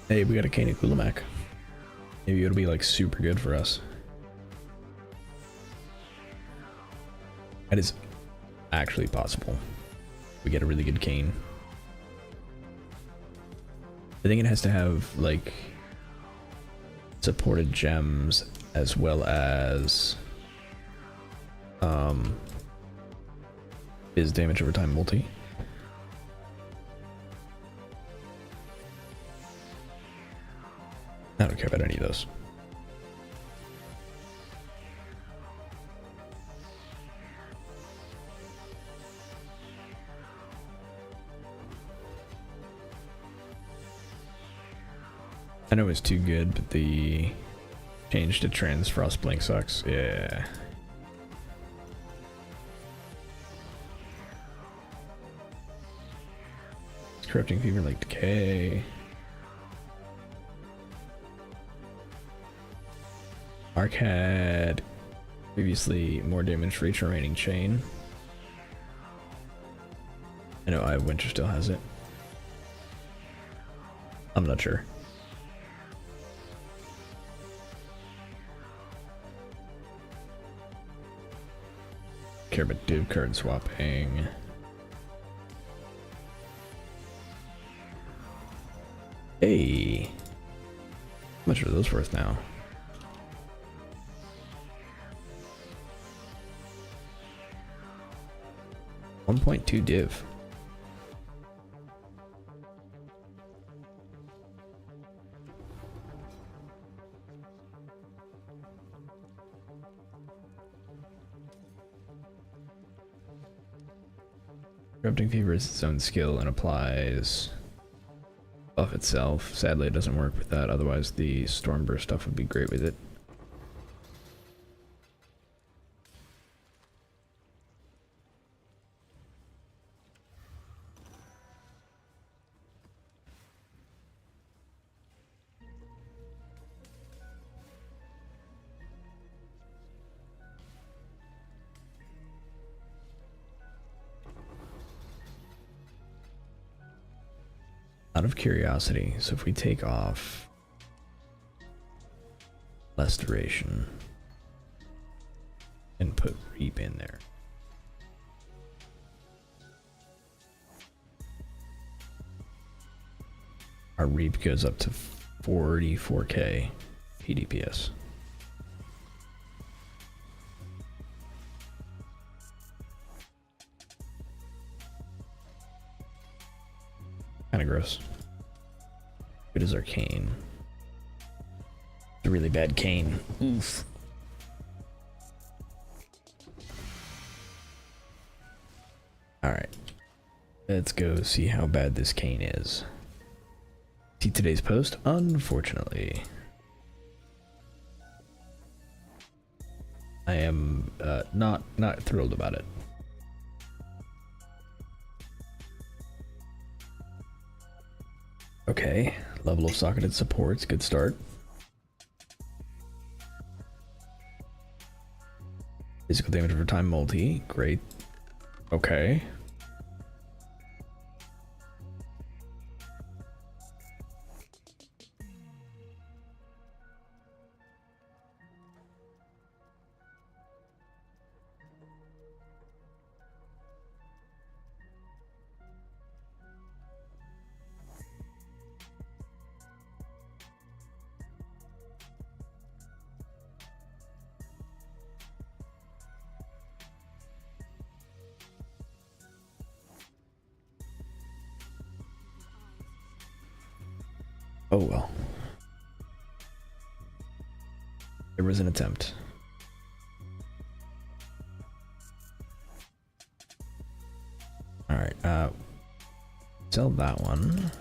Hey, we got a Kane Kulamac. Maybe it'll be like super good for us. That is actually possible. We get a really good Kane. I think it has to have like supported gems as well as is damage over time multi. I don't care about any of those. I know it's too good, but the change to trans frost blink sucks. Yeah. Corrupting fever like decay. Mark had previously more damage for each remaining chain. I know Winter still has it. I'm not sure. Care about div card swapping. Hey, how much are those worth now? $1.2 div. Corrupting fever is its own skill and applies buff itself. Sadly, it doesn't work with that. Otherwise, the Stormburst stuff would be great with it. Out of curiosity, so if we take off less duration and put reap in there, our reap goes up to 44k PDPS. Kind of gross. Good as our cane. A really bad cane. Oof. Alright. Let's go see how bad this cane is. See today's post? Unfortunately. I am not thrilled about it. Okay, level of socketed supports, good start. Physical damage over time multi. Great. Okay. Oh well. There was an attempt. Alright, sell that one.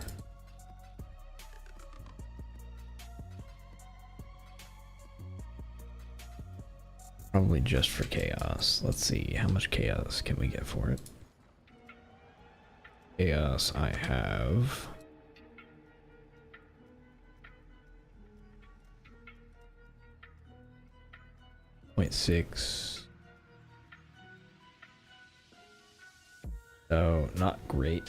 Probably just for chaos. Let's see, how much chaos can we get for it? Chaos, I have 0.6. So not great.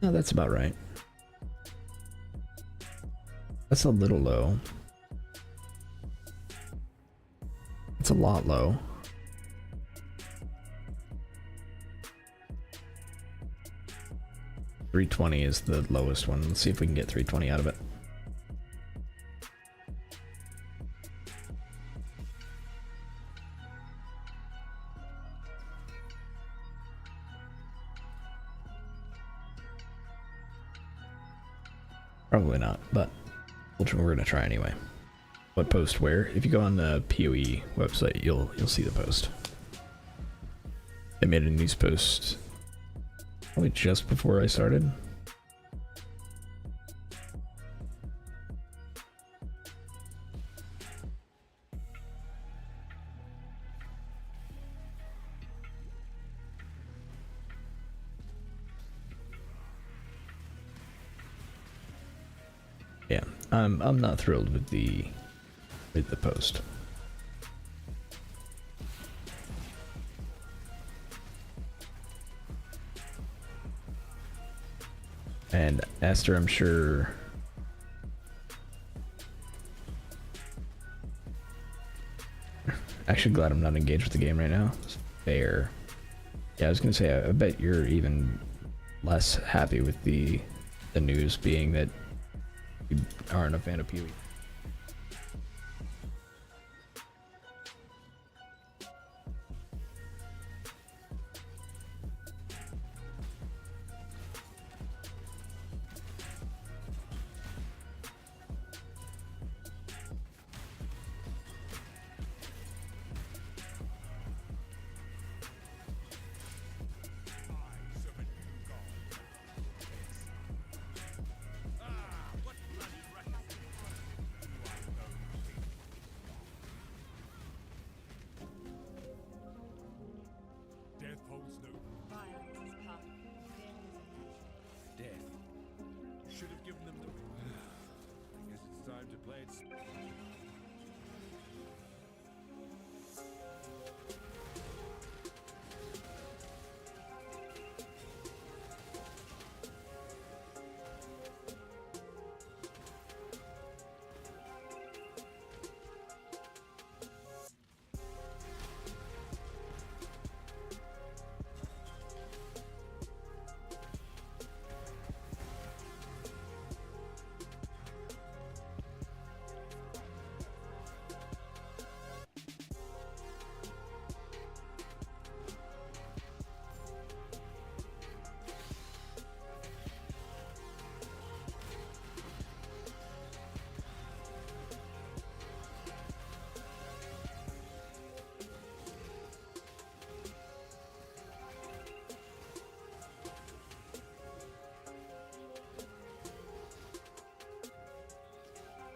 No, that's about right. That's a little low. It's a lot low. $320 is the lowest one. Let's see if we can get $320 out of it. Probably not, but we're gonna try anyway. What post where? If you go on the PoE website, you'll see the post. They made a news post probably just before I started. Yeah, I'm not thrilled with the post. And Esther, I'm sure actually glad I'm not engaged with the game right now. It's fair. Yeah, I was gonna say I bet you're even less happy with the news being that you aren't a fan of PoE. Should have given them the... I guess it's time to play it...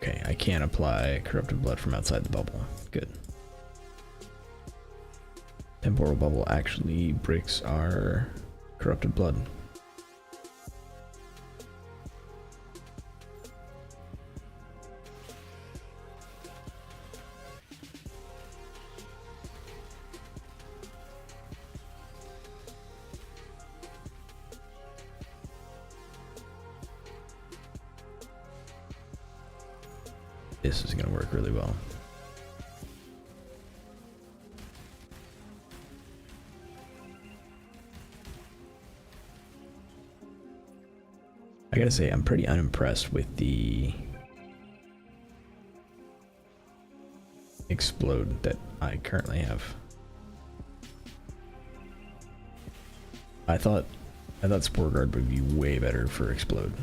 Okay, I can't apply corrupted blood from outside the bubble. Good. Temporal bubble actually breaks our corrupted blood. this is gonna work really well. I gotta say, I'm pretty unimpressed with the explode that I currently have. I thought Spore Guard would be way better for explode.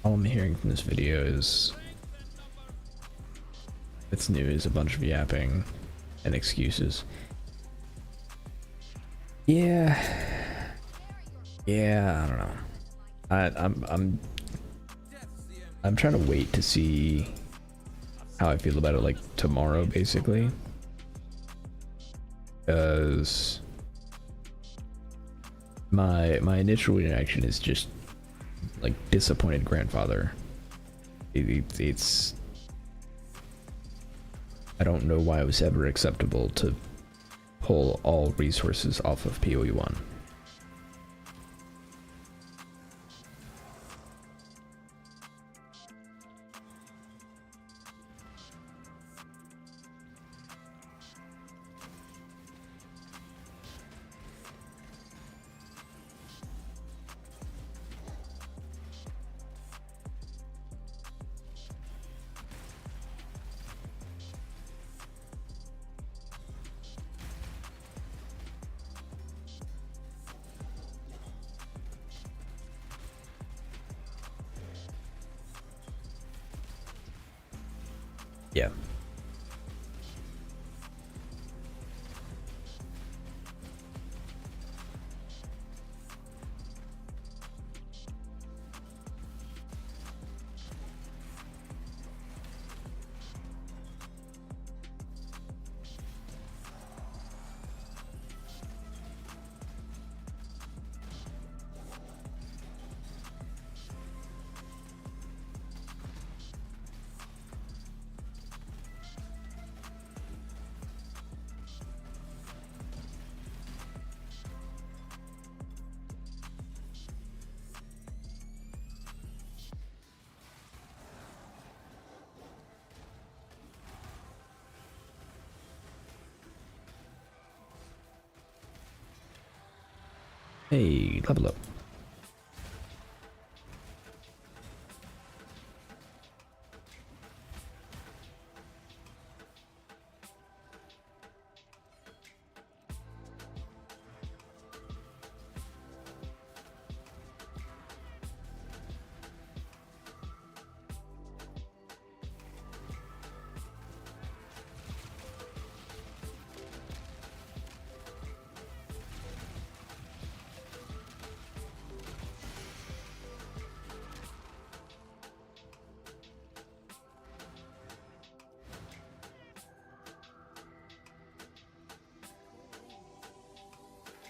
All I'm hearing from this video is it's new is a bunch of yapping and excuses. Yeah, I don't know. I'm trying to wait to see how I feel about it, like tomorrow, basically, because my initial reaction is just like disappointed grandfather. It's I don't know why it was ever acceptable to pull all resources off of PoE1. Yeah. Hey, level up.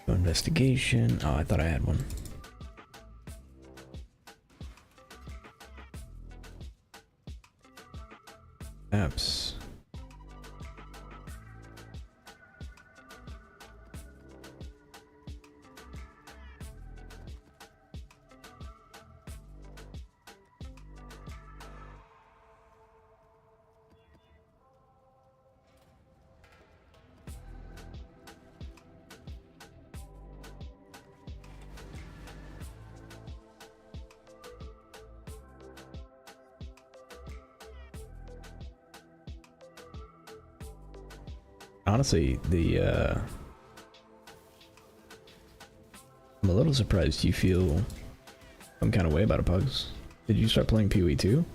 Investigation. Oh, I thought I had one. Apps. Honestly, I'm a little surprised you feel some kind of way about it, Pugs. Did you start playing PoE too?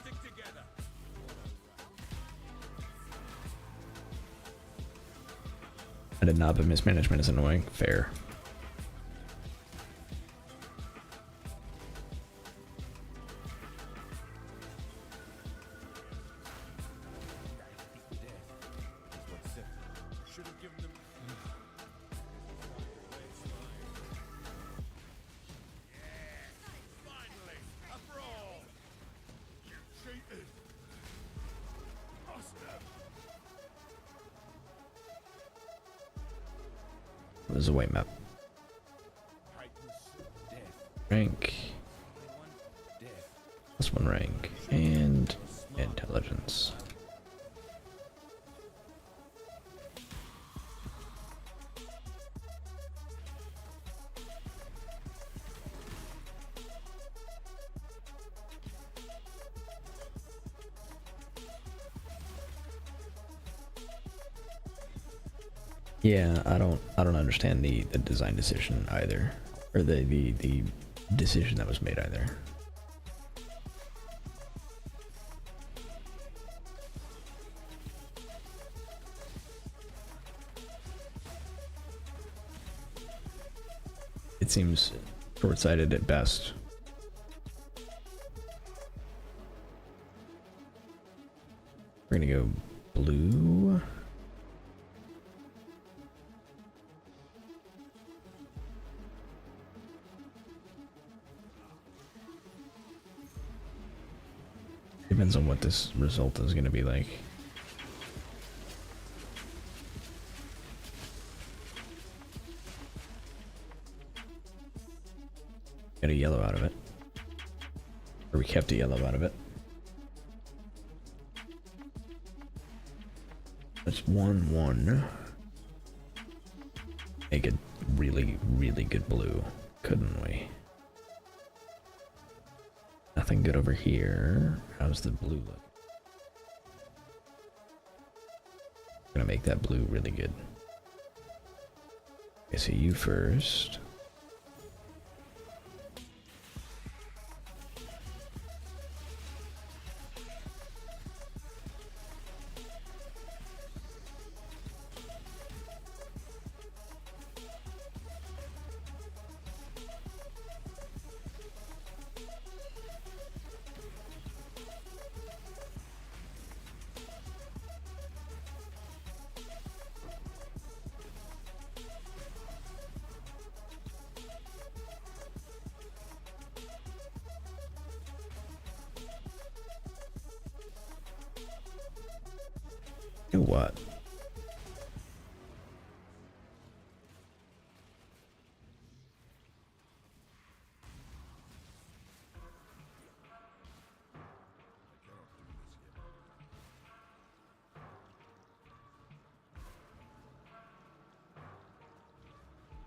Stick together. I did not, but mismanagement is annoying. Fair. Should have given them. Finally, a brawl. You cheated. There's a white map. Rank. Plus 1 rank. And intelligence. Yeah, I don't understand the design decision either, or the decision that was made either. It seems short-sighted at best. We're gonna go blue. Depends on what this result is going to be like. Got a yellow out of it. Or we kept a yellow out of it. That's 1-1. Make it really, really good blue, couldn't we? Nothing good over here. How's the blue look? Gonna make that blue really good. Okay, so you first. Do what?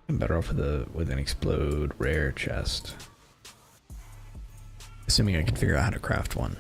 I'm better off with an explode rare chest. Assuming I can figure out how to craft one.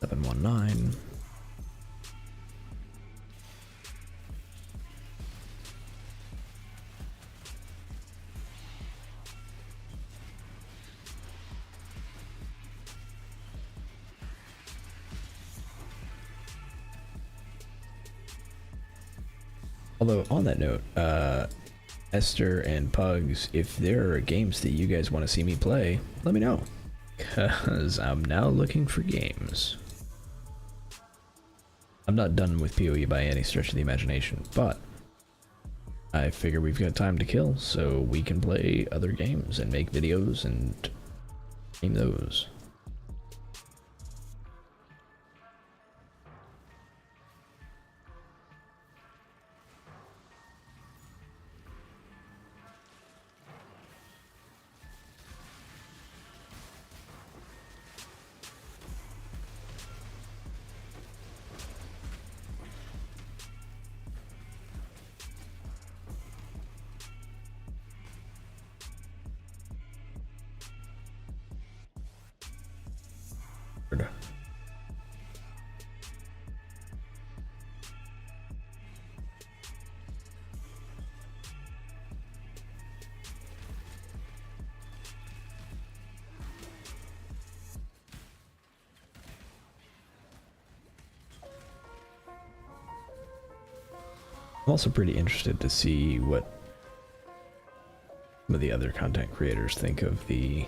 Seven, 1, 9. Although on that note, Esther and Pugs, if there are games that you guys want to see me play, let me know, cause I'm now looking for games. I'm not done with PoE by any stretch of the imagination, but I figure we've got time to kill, so we can play other games and make videos and game those. I'm also pretty interested to see what some of the other content creators think of the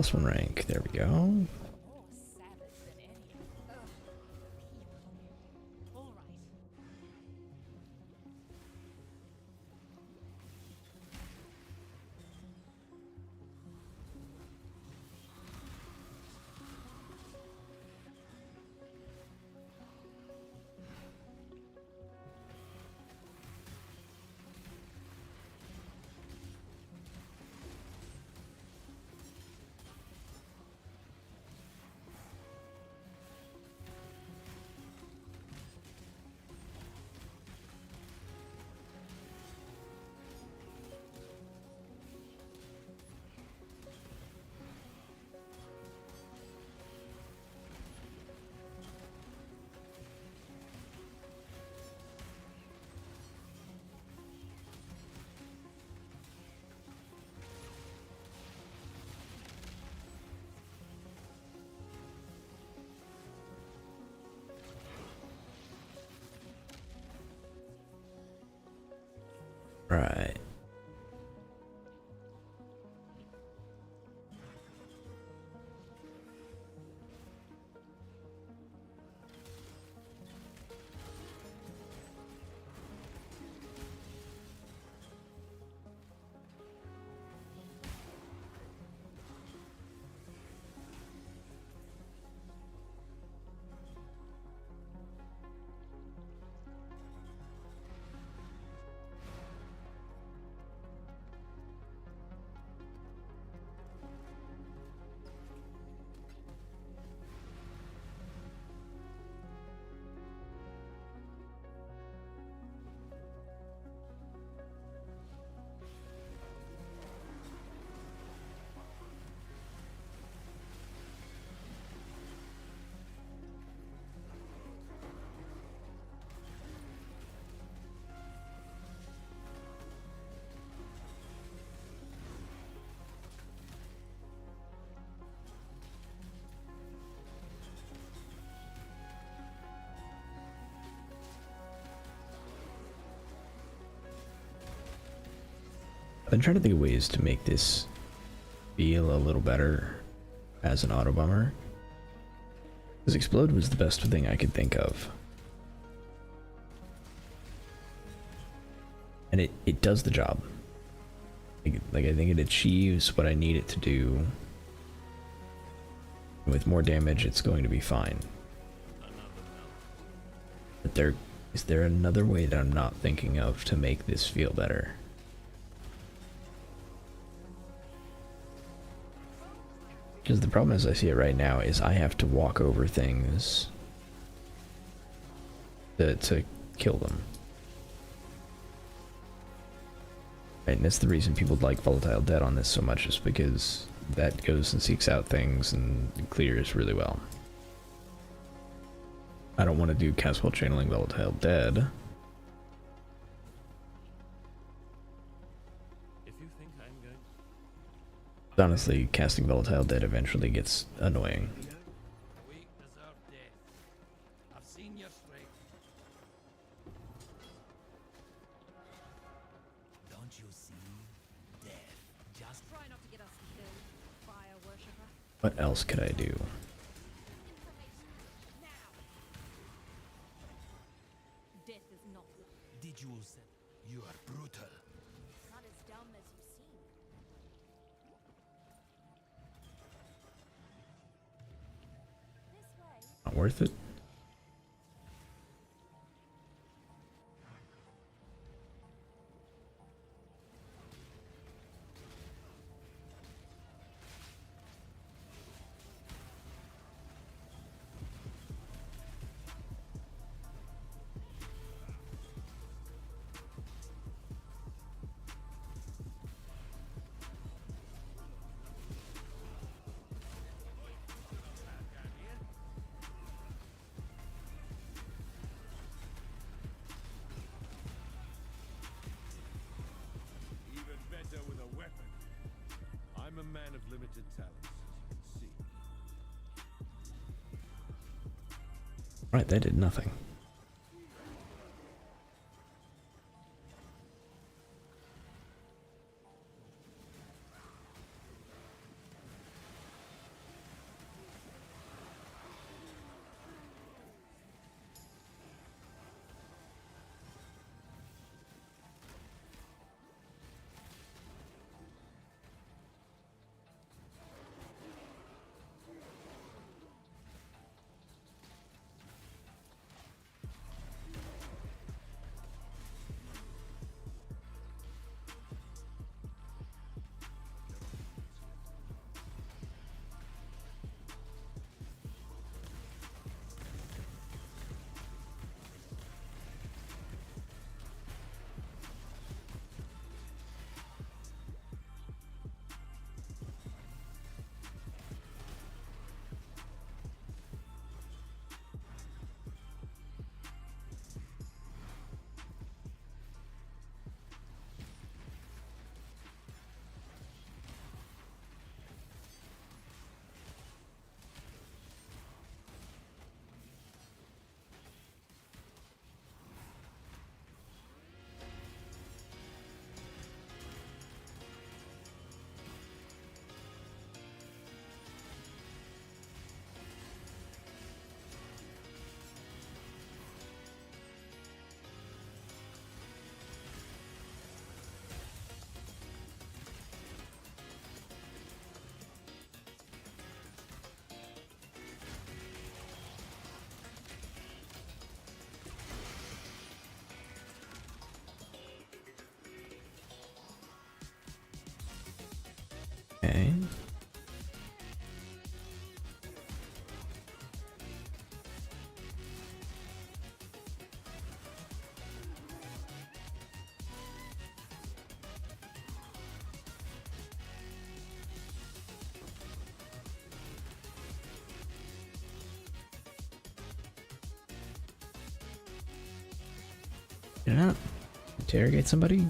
plus one rank. There we go. Right. I've been trying to think of ways to make this feel a little better as an Autobomber. Because Explode was the best thing I could think of. And it does the job. Like I think it achieves what I need it to do. With more damage, it's going to be fine. But is there another way that I'm not thinking of to make this feel better? Because the problem as I see it right now is I have to walk over things to kill them. Right, and that's the reason people like Volatile Dead on this so much, is because that goes and seeks out things and clears really well. I don't want to do Caswell channeling Volatile Dead. If you think I'm good, Honestly, casting Volatile Dead eventually gets annoying. we deserve death. I've seen your strength. Don't you see? Death. Just Try not to get us killed, fire worshipper. What else could I do? Death is not did you say you are brutal? not as dumb as you seem. This way. Not worth it? Even better with a weapon. I'm a man of limited talents, as you can see. Right, that did nothing. Okay. Did I not interrogate somebody?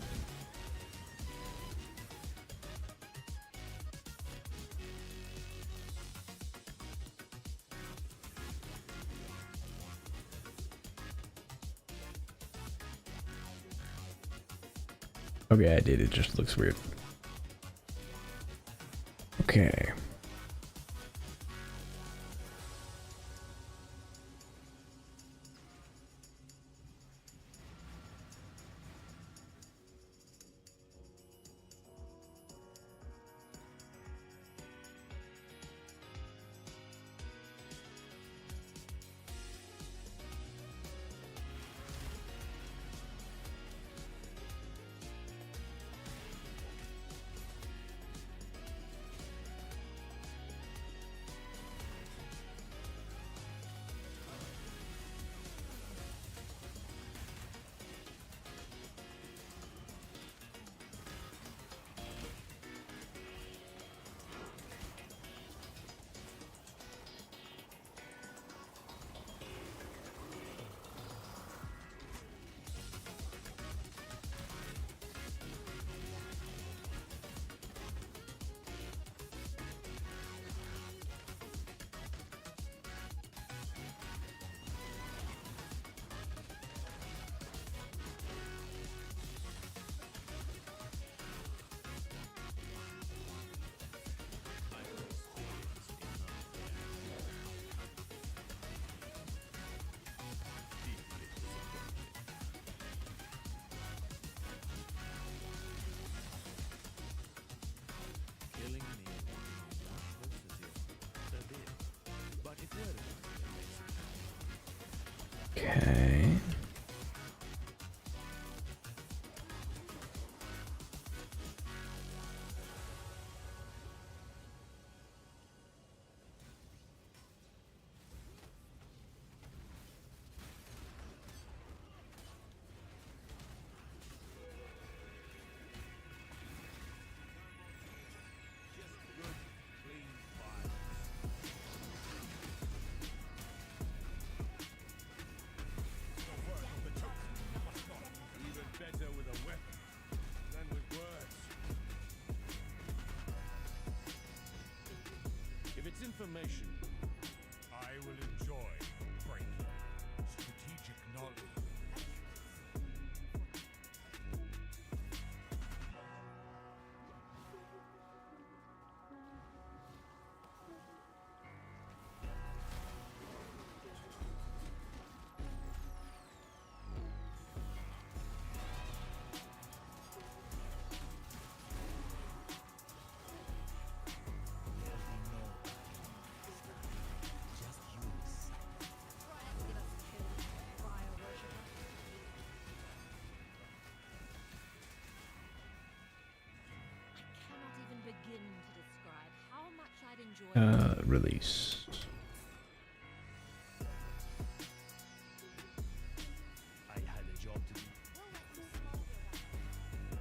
Okay, I did. It just looks weird. Okay. Okay. Even better with a weapon than with words. If it's information, I will enjoy breaking strategic knowledge. Give us killed, fire worshipper. I cannot even begin to describe how much I'd enjoy Release. I had a job to do. We'll let you smolder up.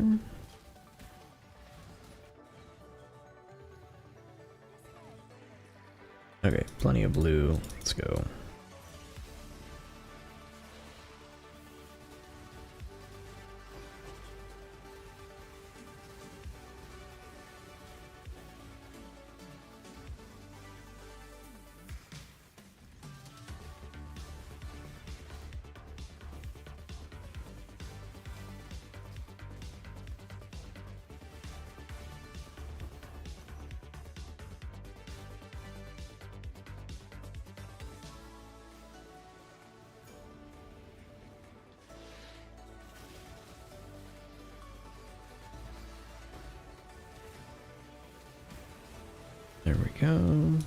here. Okay, plenty of blue. Let's go. There we go.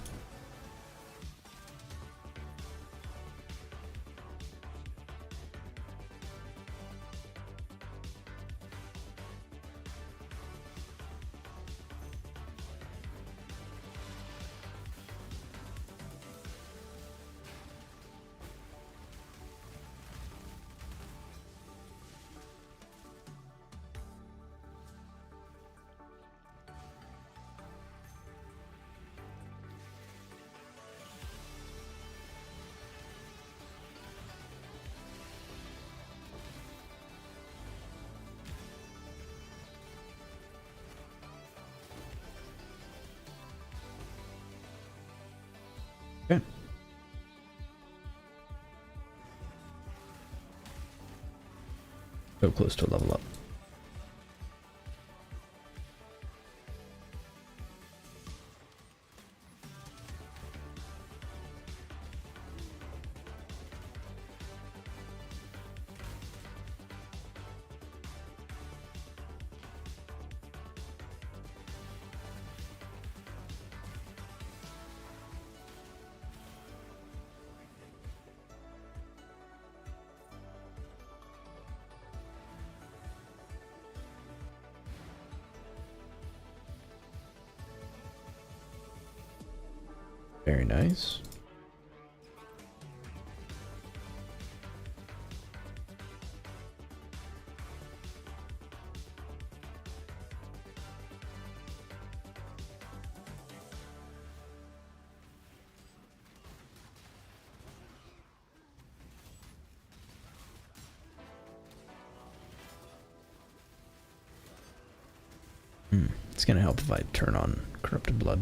Okay. So close to level up. Very nice. It's gonna help if I turn on Corrupted Blood.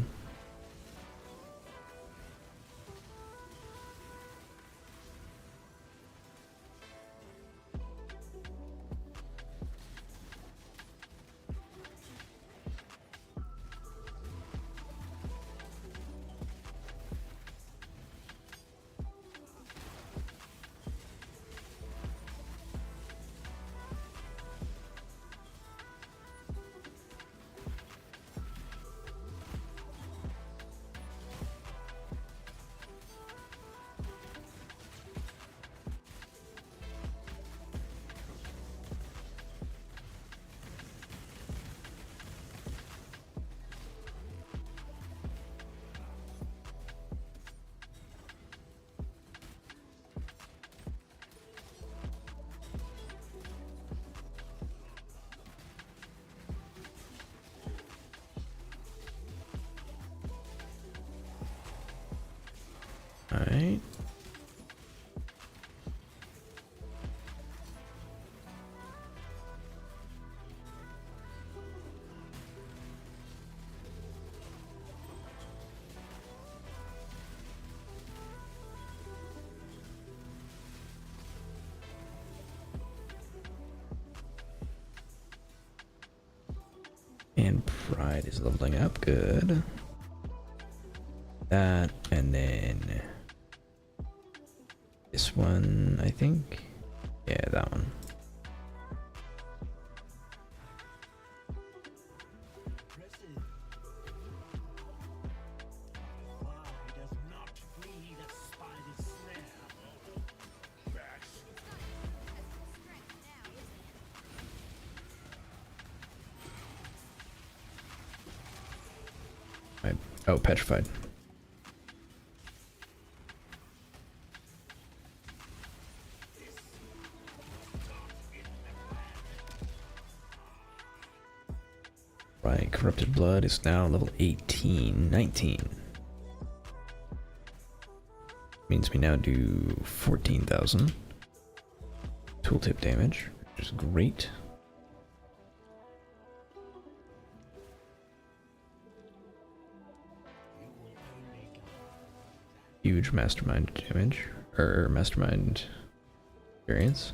Alright. And Pride is leveling up, good. That, and then this one, I think. Yeah, that one. Impressive. Fly does not flee the spider's snare. Bash. Oh, petrified. Right, Corrupted Blood is now level 18, 19. Means we now do 14,000 tooltip damage, which is great. Huge mastermind damage, or mastermind experience.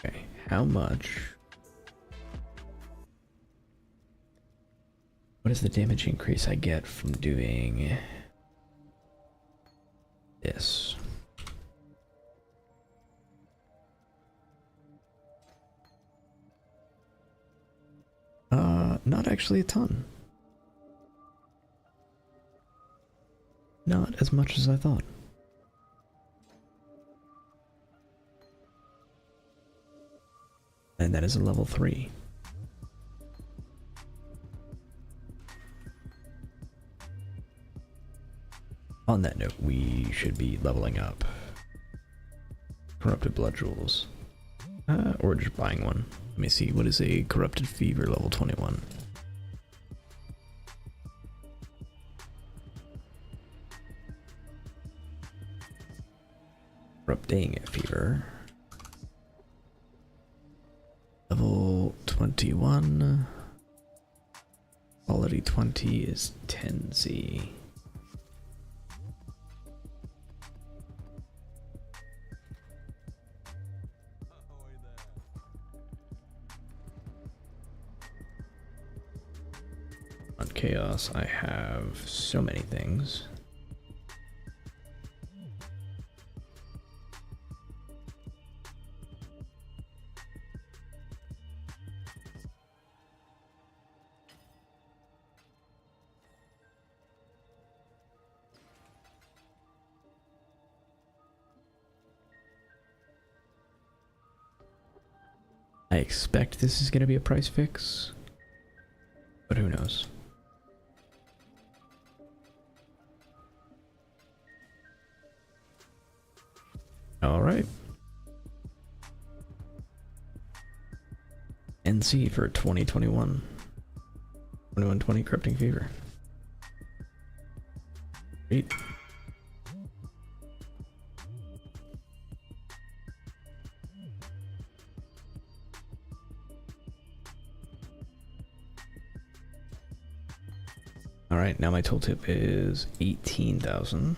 Okay, how much? What is the damage increase I get from doing this? Not actually a ton. Not as much as I thought. And that is a level 3. On that note, we should be leveling up Corrupted Blood Jewels. Or just buying one. Let me see, what is a Corrupted Fever level 21? Corrupting Fever. Level 21. Quality 20 is 10Z. On Chaos, I have so many things. I expect this is going to be a price fix, but who knows? All right. NC for 2021. 2120 Corrupting Fever. Great. All right, now my tooltip is 18,000.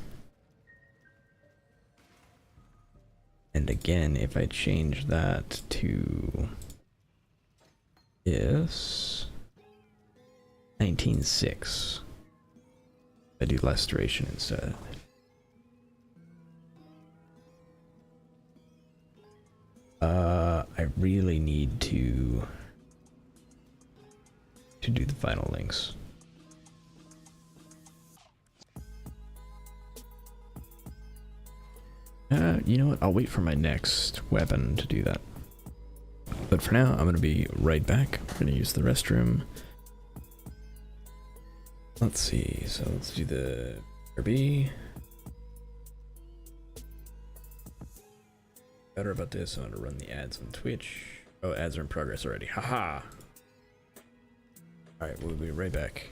And again, if I change that to this 19.6, I do less duration instead. I really need to do the final links. You know what? I'll wait for my next weapon to do that. But for now, I'm gonna be right back. We're gonna use the restroom. Let's see. So let's do the RB. Better about this. I'm gonna run the ads on Twitch. Oh, ads are in progress already. Haha. All right, we'll be right back.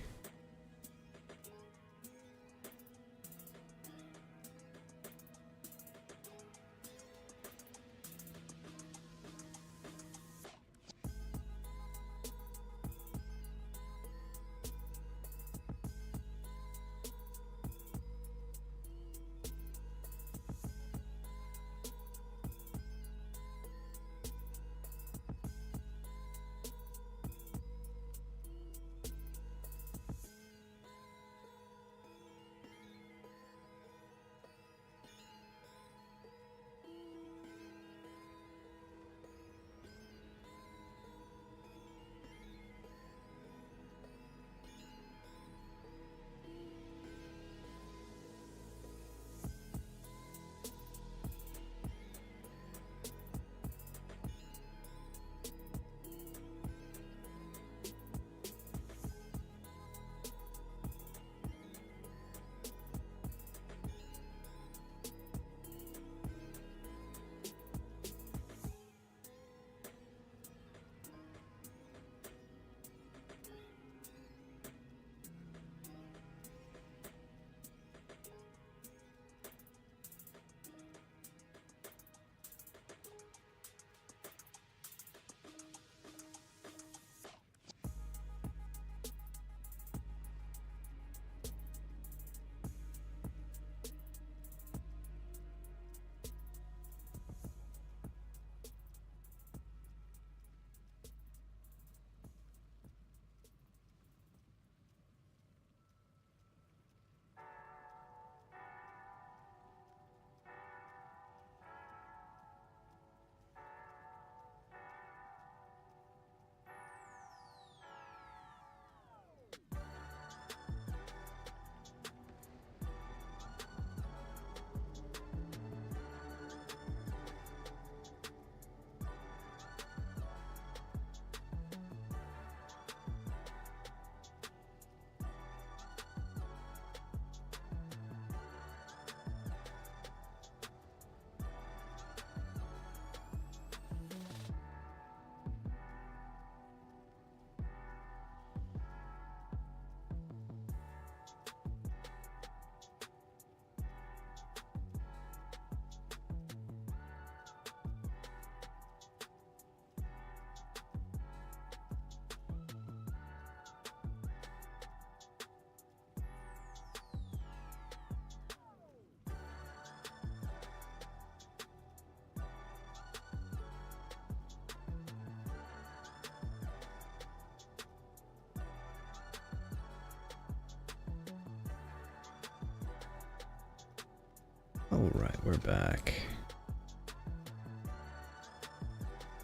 we're back.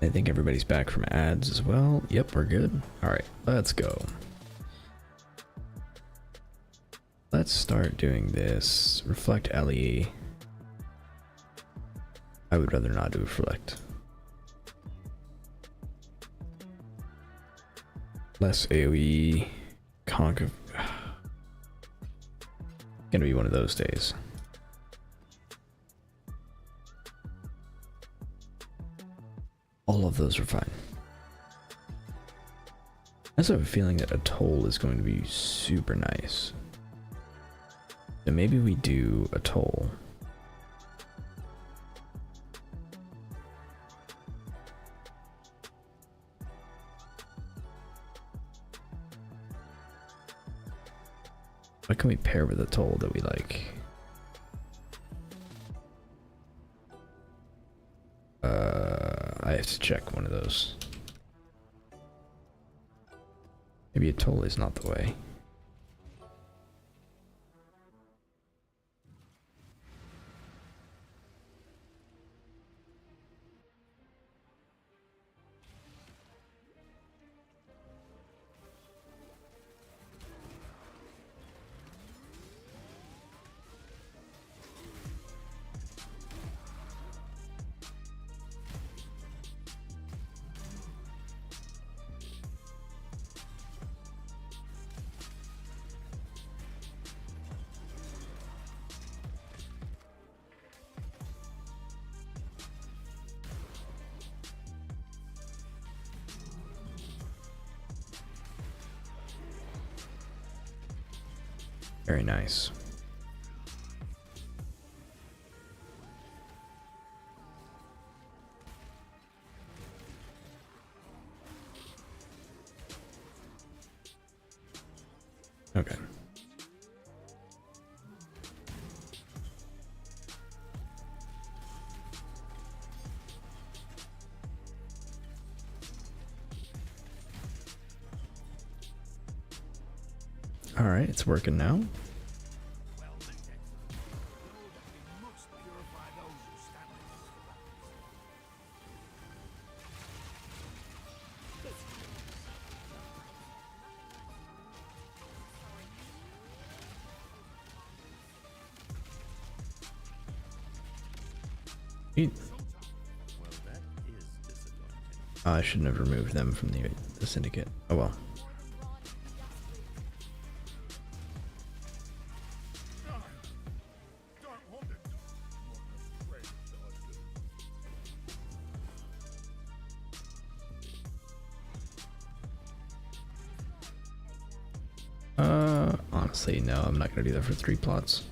I think everybody's back from ads as well. Yep, we're good. Alright, let's go. Let's start doing this. Reflect LE. I would rather not do reflect. Less AoE. Conk of... Gonna be one of those days. All of those are fine. I also have a feeling that a toll is going to be super nice. So maybe we do a toll. What can we pair with a toll that we like? I have to check one of those. Maybe a toll is not the way. Very nice. Okay. All right, it's working now. I shouldn't have removed them from the syndicate. Oh well. Honestly, no, I'm not gonna do that for 3 plots.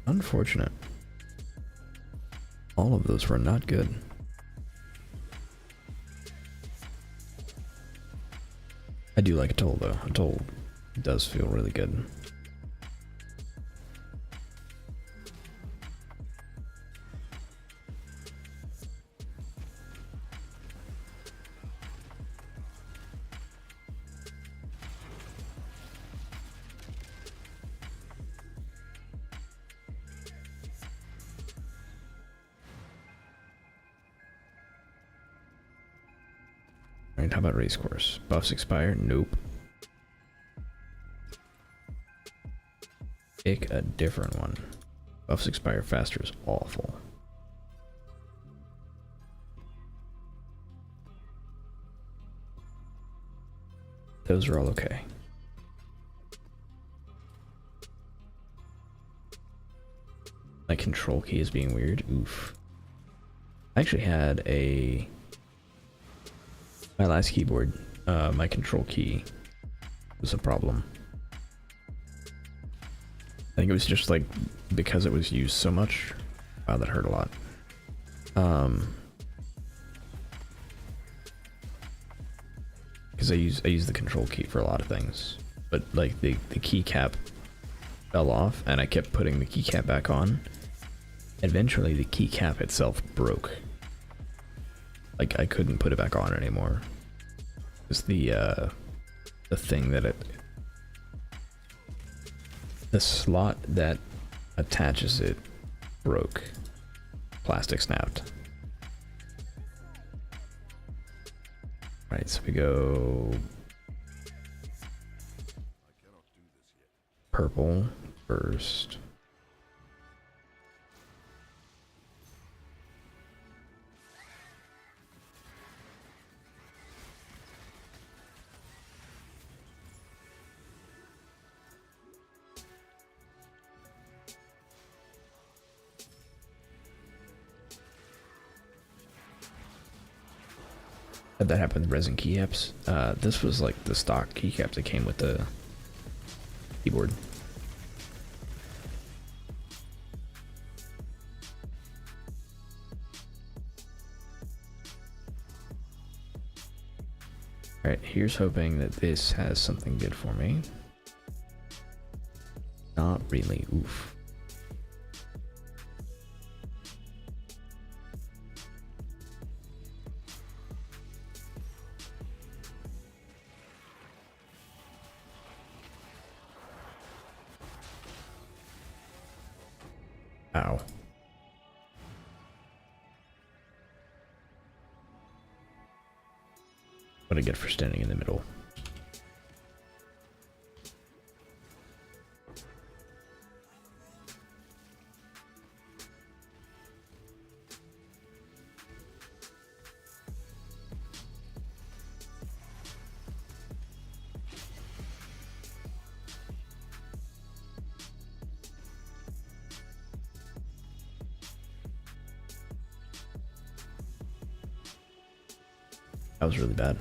Unfortunate. All of those were not good. I do like a toll though. A toll does feel really good. Alright, how about race course? Buffs expire? Nope. pick a different one. Buffs expire faster is awful. Those are all okay. My control key is being weird. Oof. I actually had my last keyboard, my control key was a problem. I think it was just like because it was used so much. Wow, that hurt a lot. Because I use the control key for a lot of things, but like the keycap fell off, and I kept putting the keycap back on. Eventually, the keycap itself broke. Like I couldn't put it back on anymore. It's the thing that the slot that attaches it broke. Plastic snapped. Right, so we go purple first. Had that happen with resin keycaps. This was like the stock keycaps that came with the keyboard. Alright, here's hoping that this has something good for me. Not really. Oof. Ow. What I get for standing in the middle. That was really bad.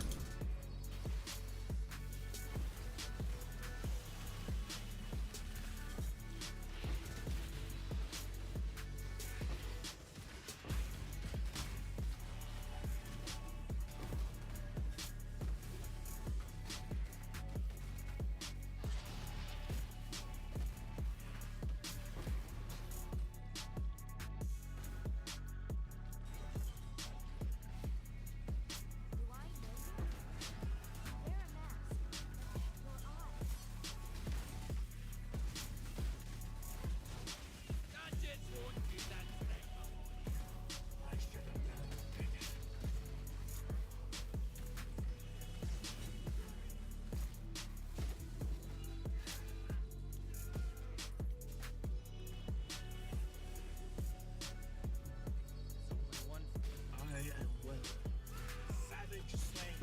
I am well. Savage slain.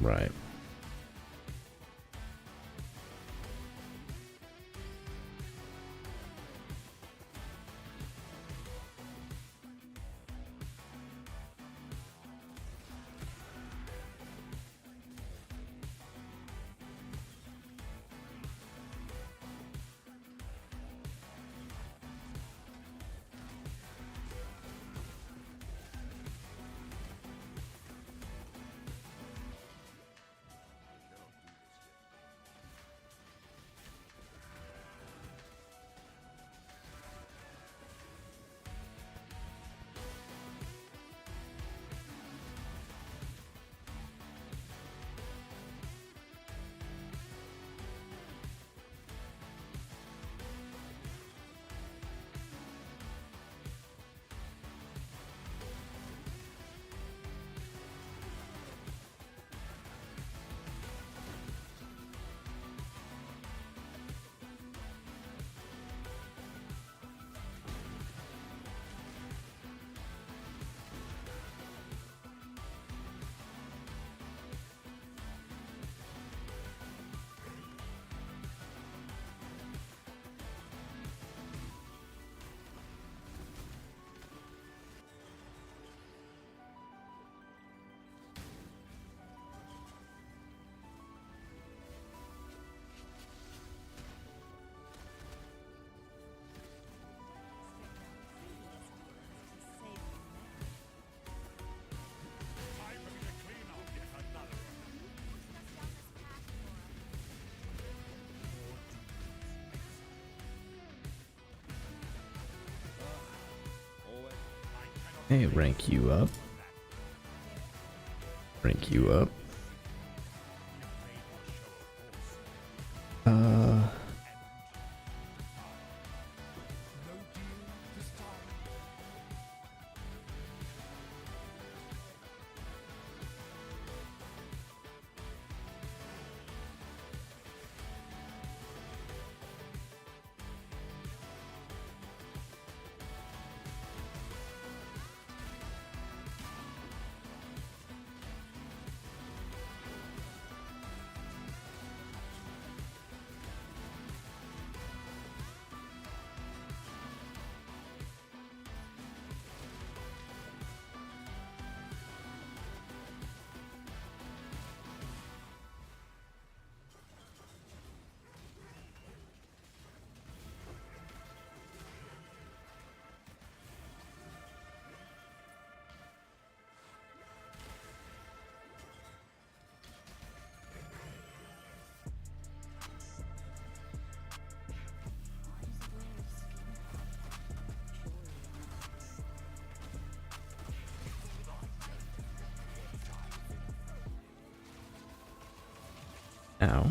Right. Hey, rank you up. Rank you up. Ow.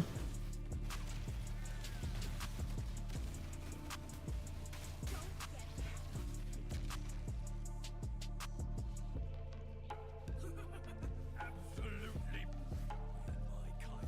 Absolutely. My kind.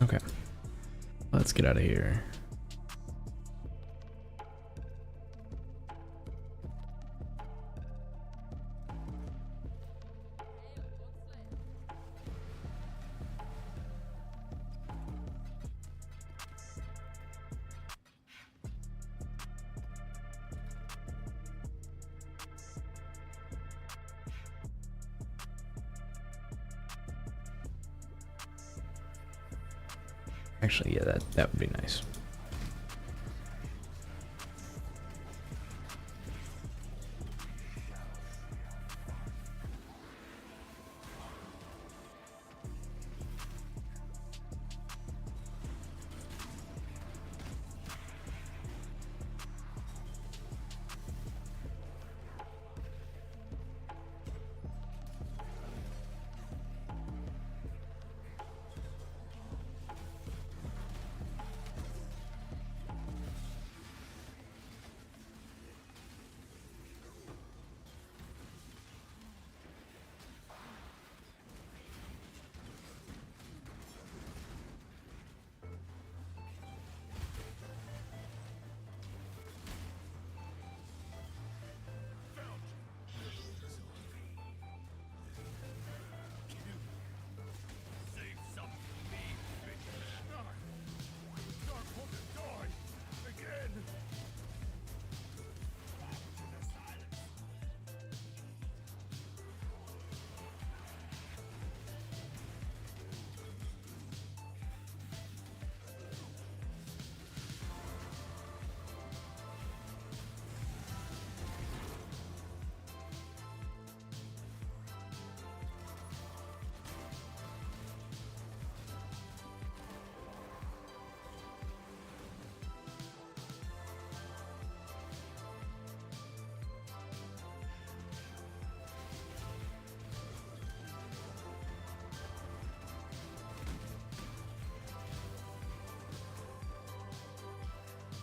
Okay. Let's get out of here. Actually, yeah, that would be nice. Save some for me, bitch. Dark want to die again. Back to the silence.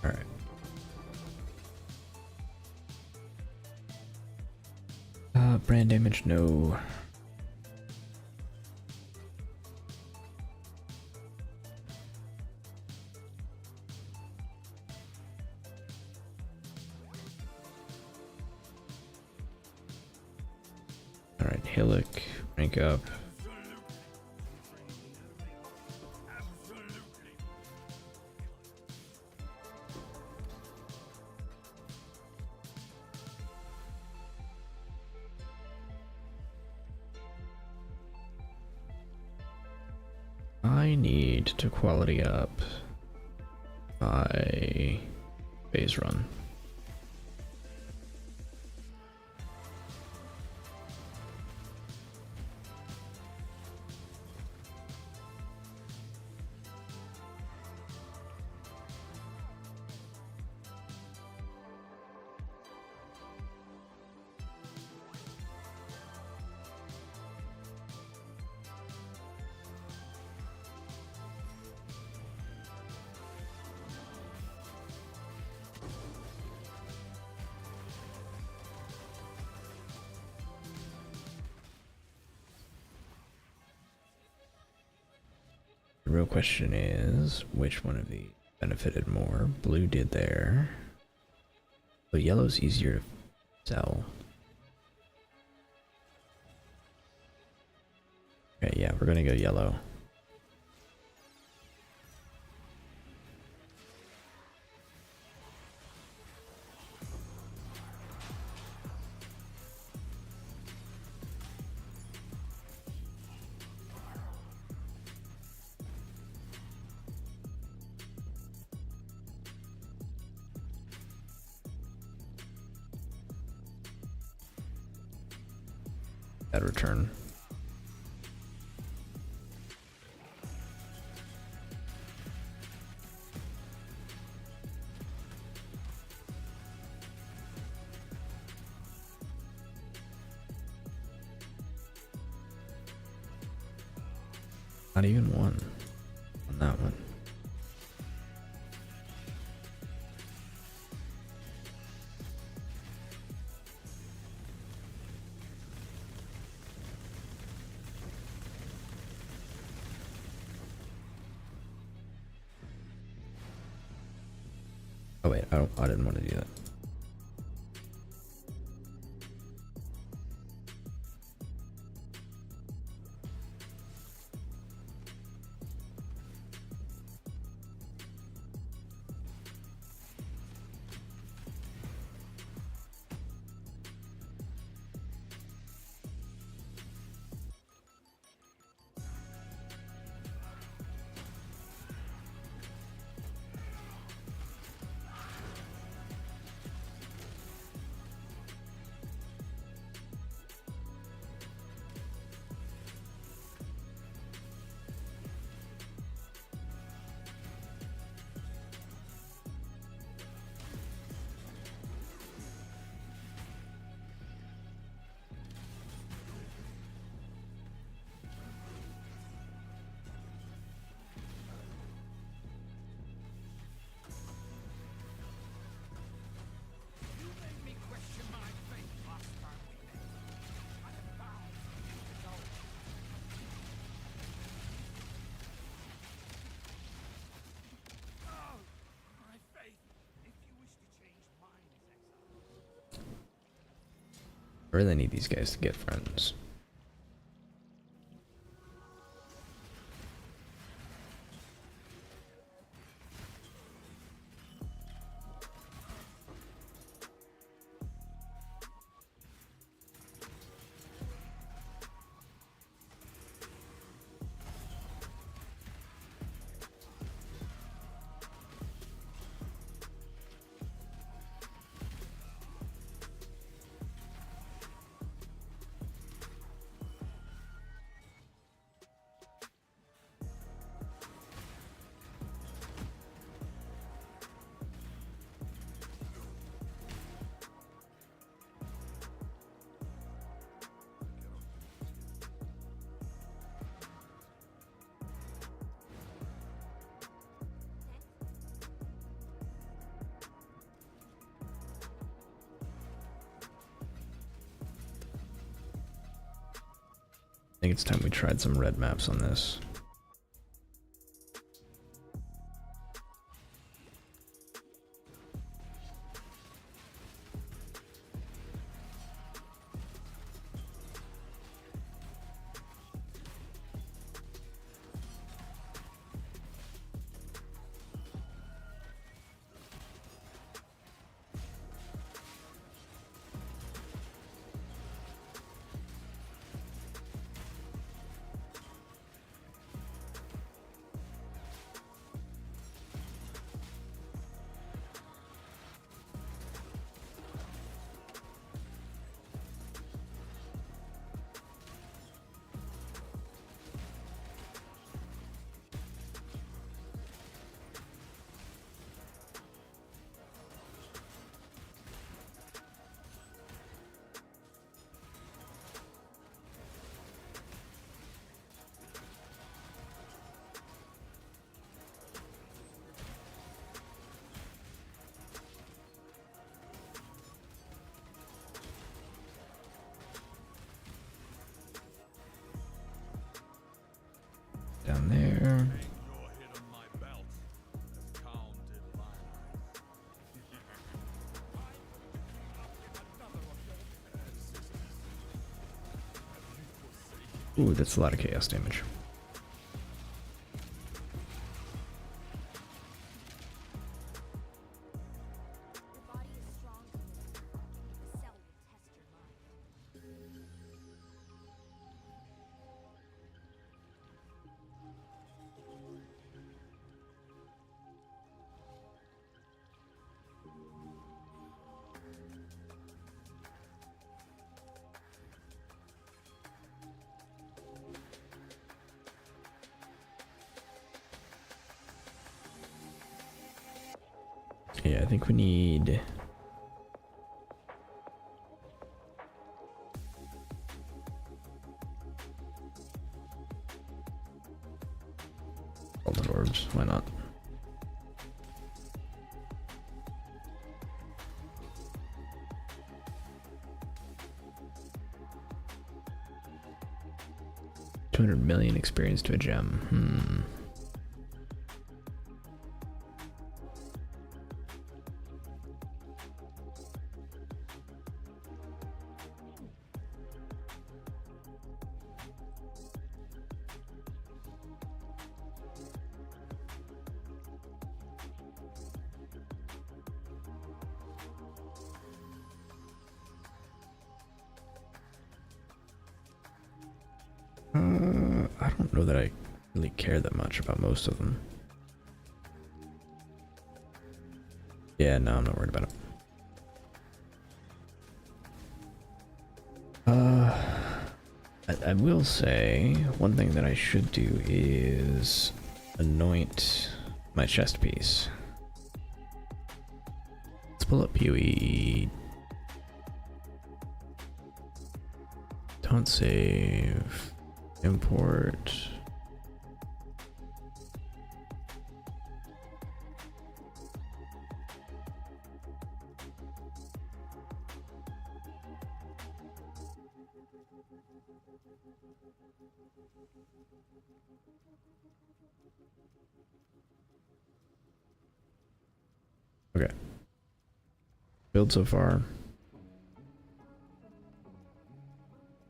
All right. Brand damage, no. All right, Hillock, rank up. I need to quality up my phase run. The real question is, which one of these benefited more? Blue did there. But yellow's easier to sell. Okay, yeah, we're gonna go yellow. That return. Not even one on that one. Oh wait, I didn't want to do that. You made me question my faith last time we met. I am bound to go. Oh, my faith. If you wish to change minds, Exile. I really need these guys to get friends. I think it's time we tried some red maps on this. Ooh, that's a lot of chaos damage. Your body is strong to this. Excel will test your mind. Yeah, I think we need... golden orbs, why not? $200 million experience to a gem. I don't know that I really care that much about most of them. Yeah, no, I'm not worried about it. I will say one thing that I should do is anoint my chest piece. Let's pull up PoE. Don't save. Import. Okay. Build so far.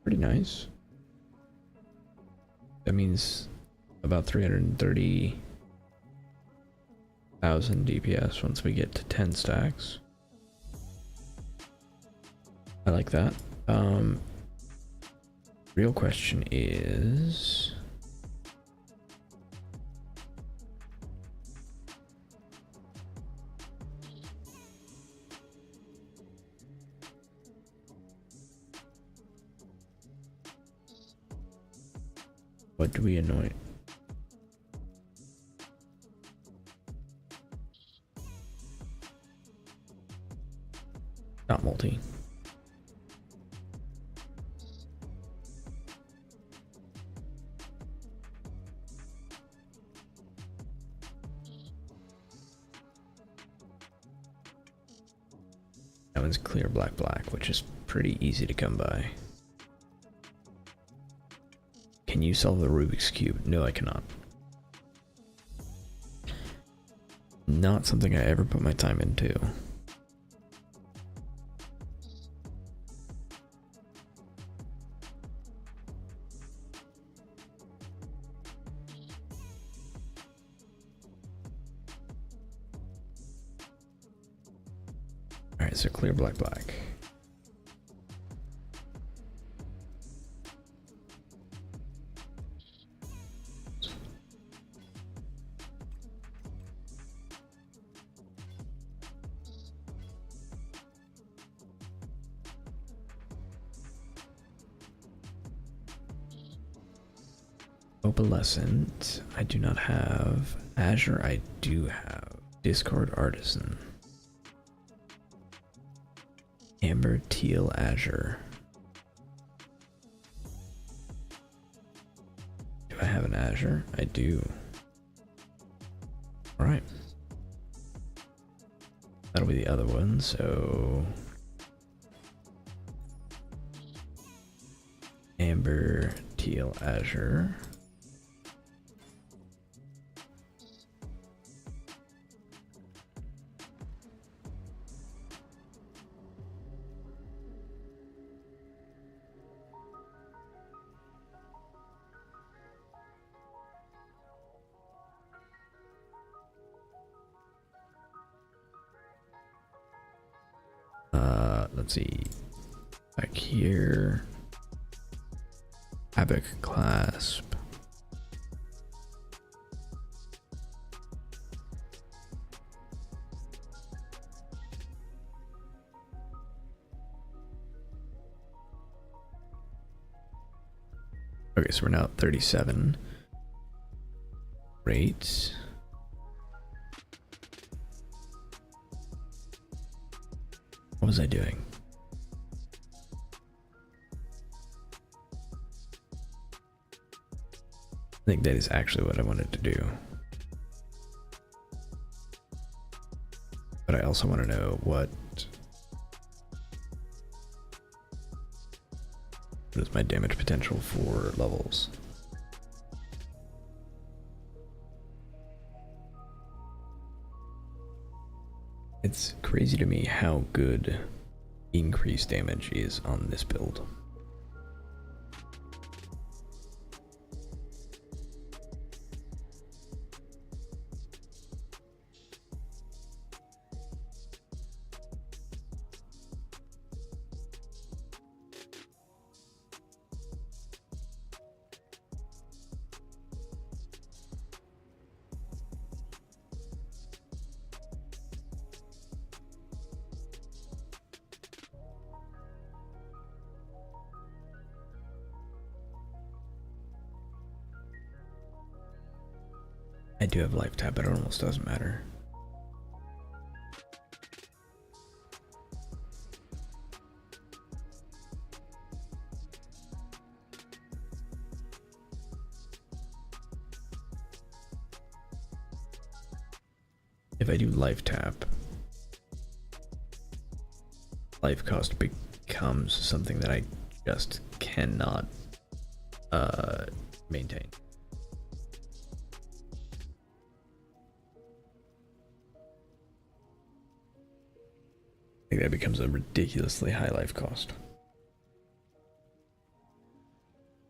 Pretty nice. That means about 330,000 DPS once we get to 10 stacks. I like that. Real question is... what do we anoint? Not multi. That one's clear black, which is pretty easy to come by. Can you solve the Rubik's Cube? No, I cannot. Not something I ever put my time into. Alright, so clear black. Opalescent, I do not have. Azure, I do have. Discord Artisan. Amber, Teal, Azure. Do I have an Azure? I do. Alright. That'll be the other one, so... Amber, Teal, Azure. let's see. Back here. Havoc clasp. Okay, so we're now at 37. Great. What was I doing? I think that is actually what I wanted to do. But I also want to know what is my damage potential for levels. It's crazy to me how good increased damage is on this build. I do have life tap, but it almost doesn't matter. If I do life tap, life cost becomes something that I just cannot maintain. I think that becomes a ridiculously high life cost.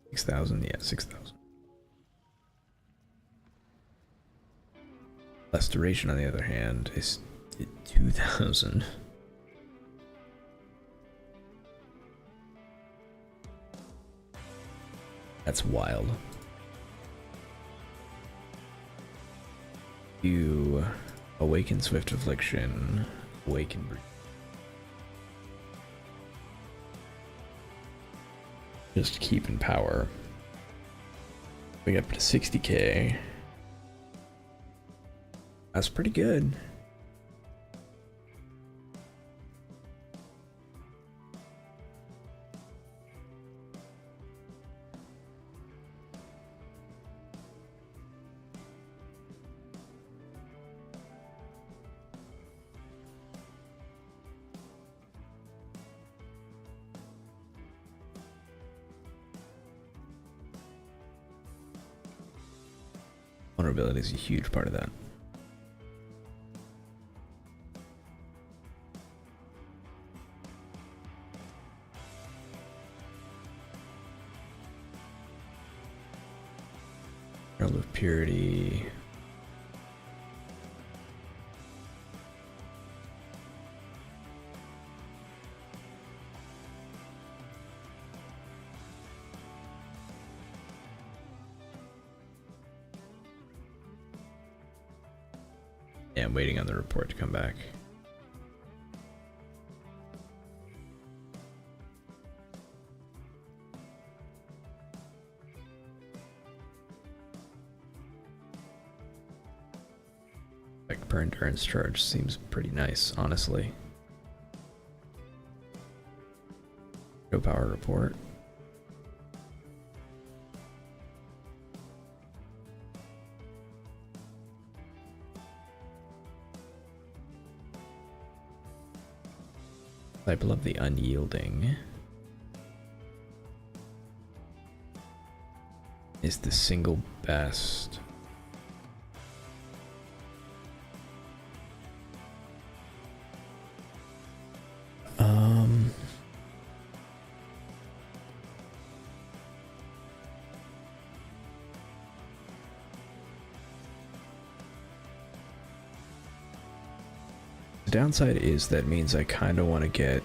6,000, yeah, 6,000. Less duration, on the other hand, is 2,000. That's wild. You awaken Swift Affliction, awaken Breeze. Just keep in power. We get up to 60k. That's pretty good. Vulnerability is a huge part of that. Herald of Purity. Yeah, I'm waiting on the report to come back. Like per endurance charge seems pretty nice, honestly. No power report. Disciple of the Unyielding is the single best. The downside is that means I kind of want to get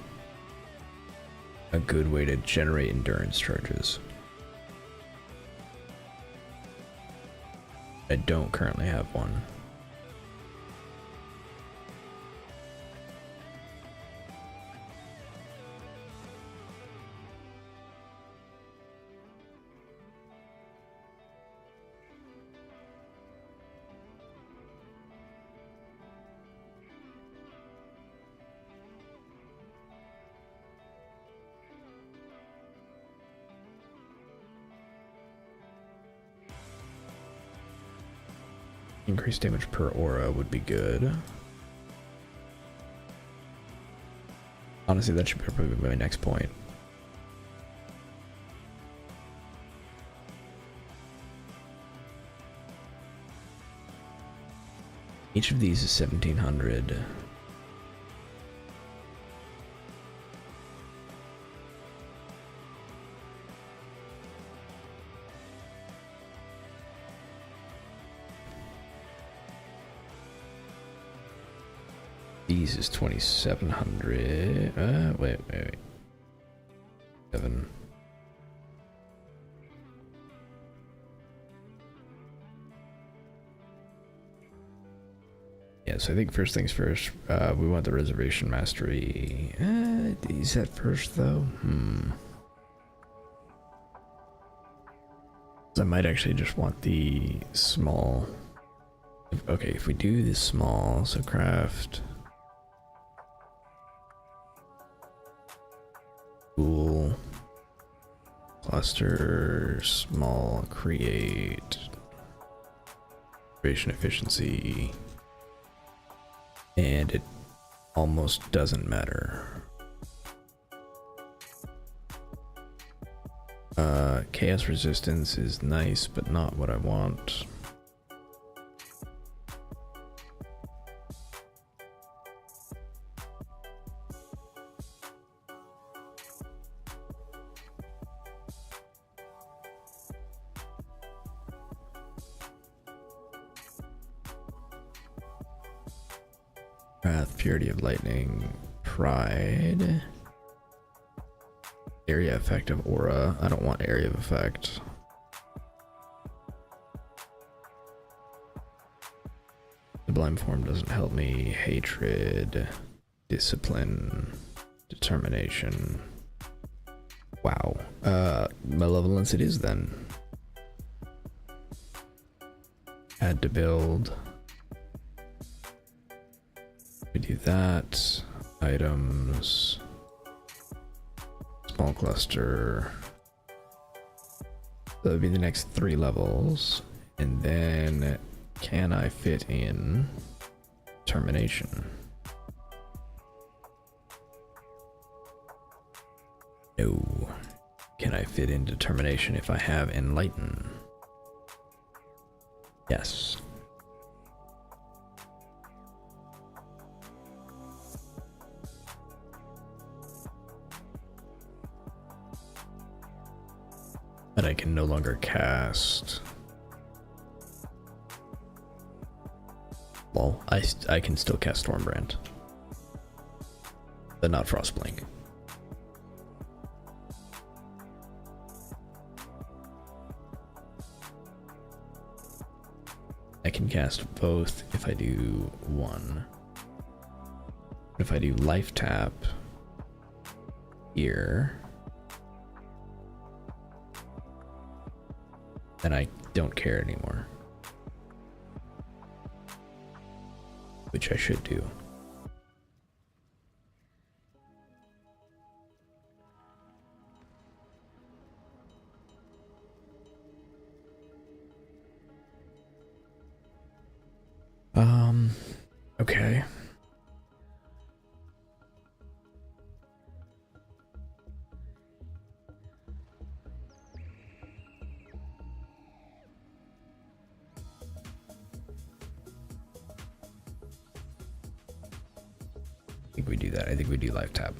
a good way to generate endurance charges. I don't currently have one. Increased damage per aura would be good. Honestly, that should probably be my next point. Each of these is 1700. These is 2700. Wait. 7. Yeah, so I think first things first, we want the reservation mastery. Is that first though? I might actually just want the small. Okay, if we do this small, so craft. Cool. Cluster, small, create. Creation efficiency. And it almost doesn't matter. Chaos resistance is nice, but not what I want. Purity of lightning, pride, area effect of aura. I don't want area of effect. Sublime form doesn't help me. Hatred, discipline, determination. Wow. Malevolence it is then. Add to build. We do that. Items. Small cluster. That would be the next 3 levels. And then can I fit in termination? No. Can I fit in determination if I have enlighten? Yes. But I can no longer cast. Well, I can still cast Stormbrand, but not Frostblink. I can cast both if I do one. But if I do life tap here, then I don't care anymore. Which I should do. Okay. I think we do that. I think we do life tap.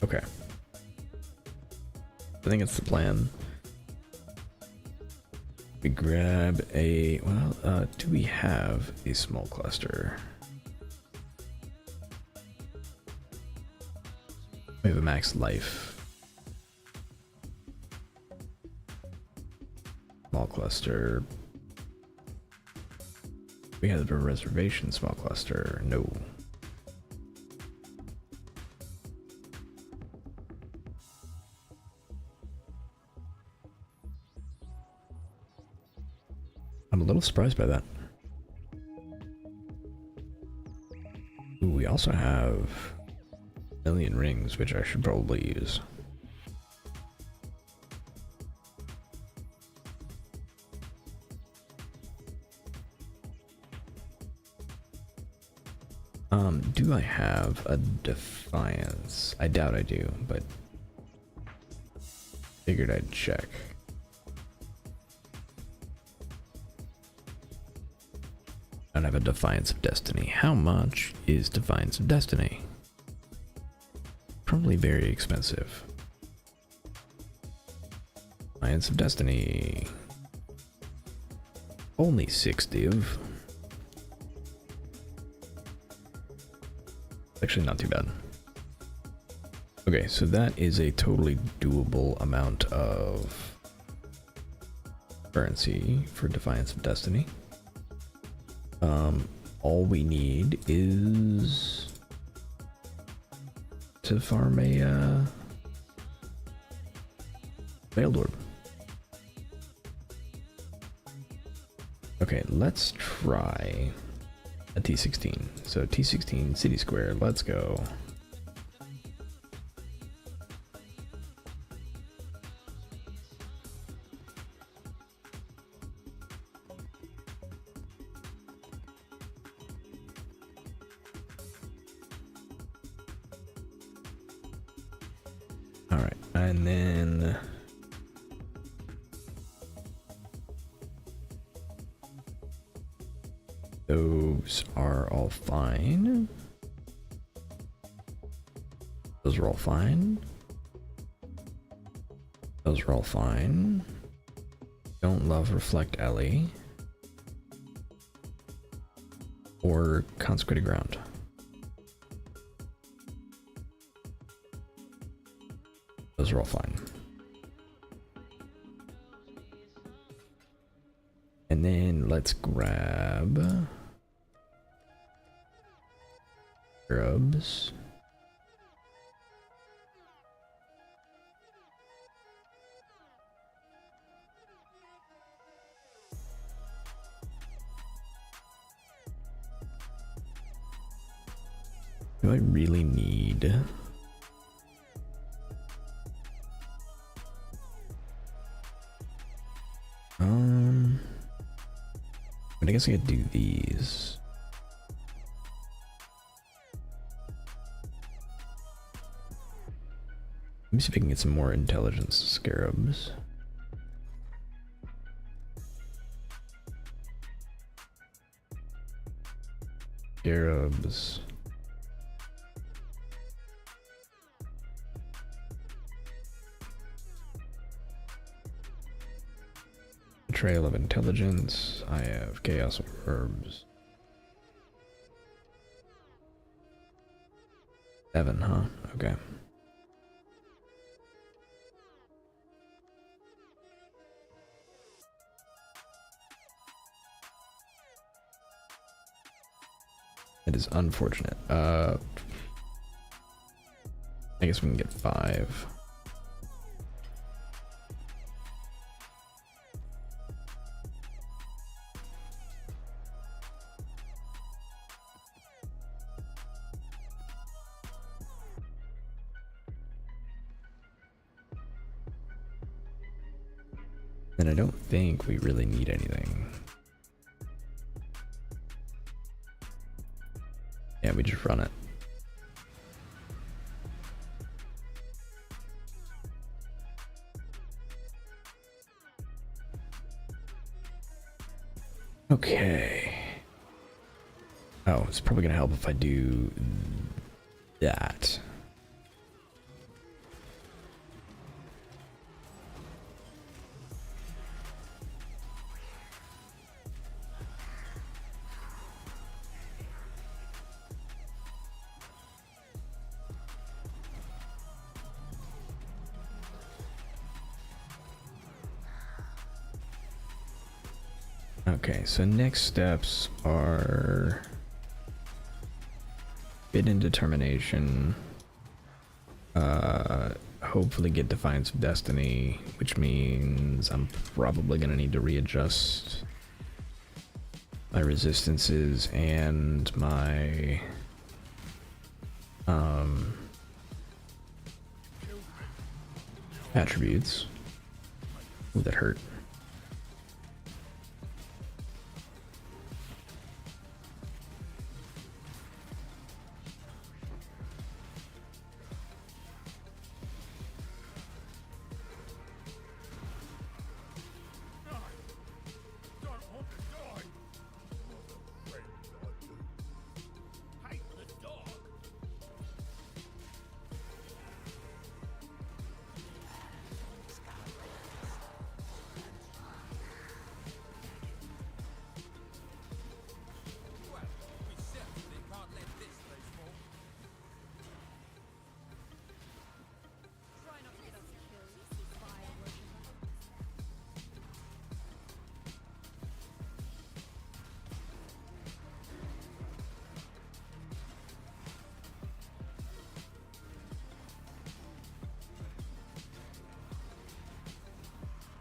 Okay. I think it's the plan. We grab a, well, do we have a small cluster? We have a max life. Small cluster. We have a reservation small cluster. No. I'm a little surprised by that. Ooh, we also have a million rings, which I should probably use. Do I have a Defiance? I doubt I do, but figured I'd check. I don't have a Defiance of Destiny. How much is Defiance of Destiny? Probably very expensive. Defiance of Destiny. Only 6 div. Actually not too bad. Okay, so that is a totally doable amount of currency for Defiance of Destiny. All we need is to farm a Veiled Orb. Okay, let's try a T16. So T16 City Square, let's go. All right, and then those are all fine. Those are all fine. Those are all fine. Don't love Reflect Ellie or Consecrated Ground. Those are all fine. And then let's grab Grubs. Do I really need but I guess I could do these. Let me see if I can get some more intelligence scarabs. Scarabs. Trail of Intelligence. I have Chaos Herbs. 7, huh? Okay. It is unfortunate. I guess we can get 5. And I don't think we really need anything. Yeah, we just run it. Okay. Oh, it's probably gonna help if I do that. Okay, so next steps are bid and determination. Hopefully get Defiance of Destiny, which means I'm probably gonna need to readjust my resistances and my attributes. Ooh, that hurt. Don't want to die. Mother friend, I do. Hate the dog. Well, we certainly can't let this place fall. Try not to get us killed by a worshiper.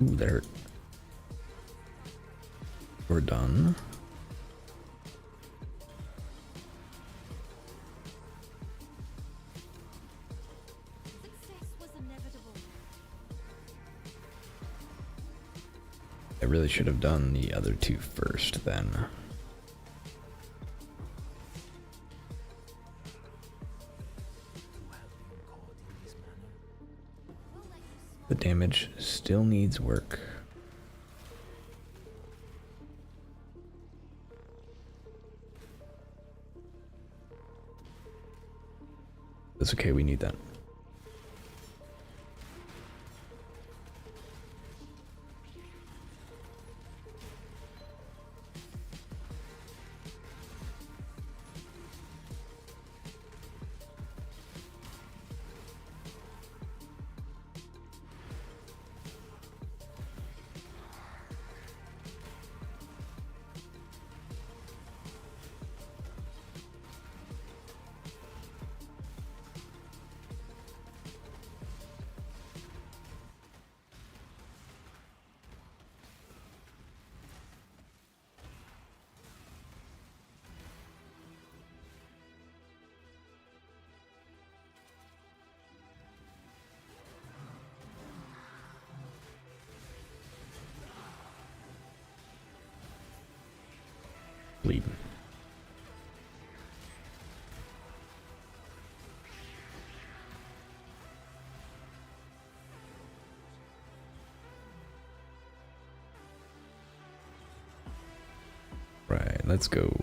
Ooh, that hurt. We're done. Success was inevitable. I really should have done the other two first then. The damage still needs work. That's okay, we need that. Bleeding. Right, let's go.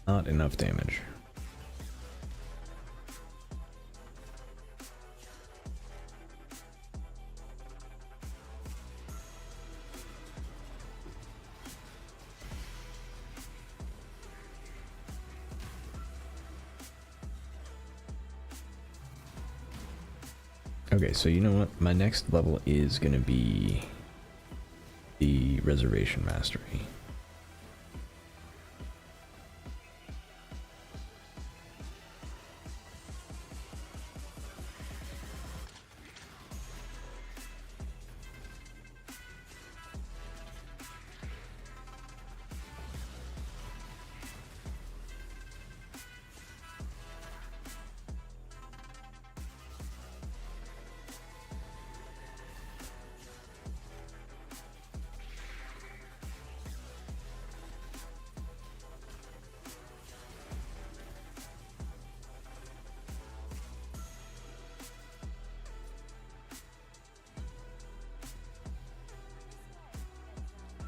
Not enough damage. Okay, so you know what? My next level is gonna be the Reservation Mastery.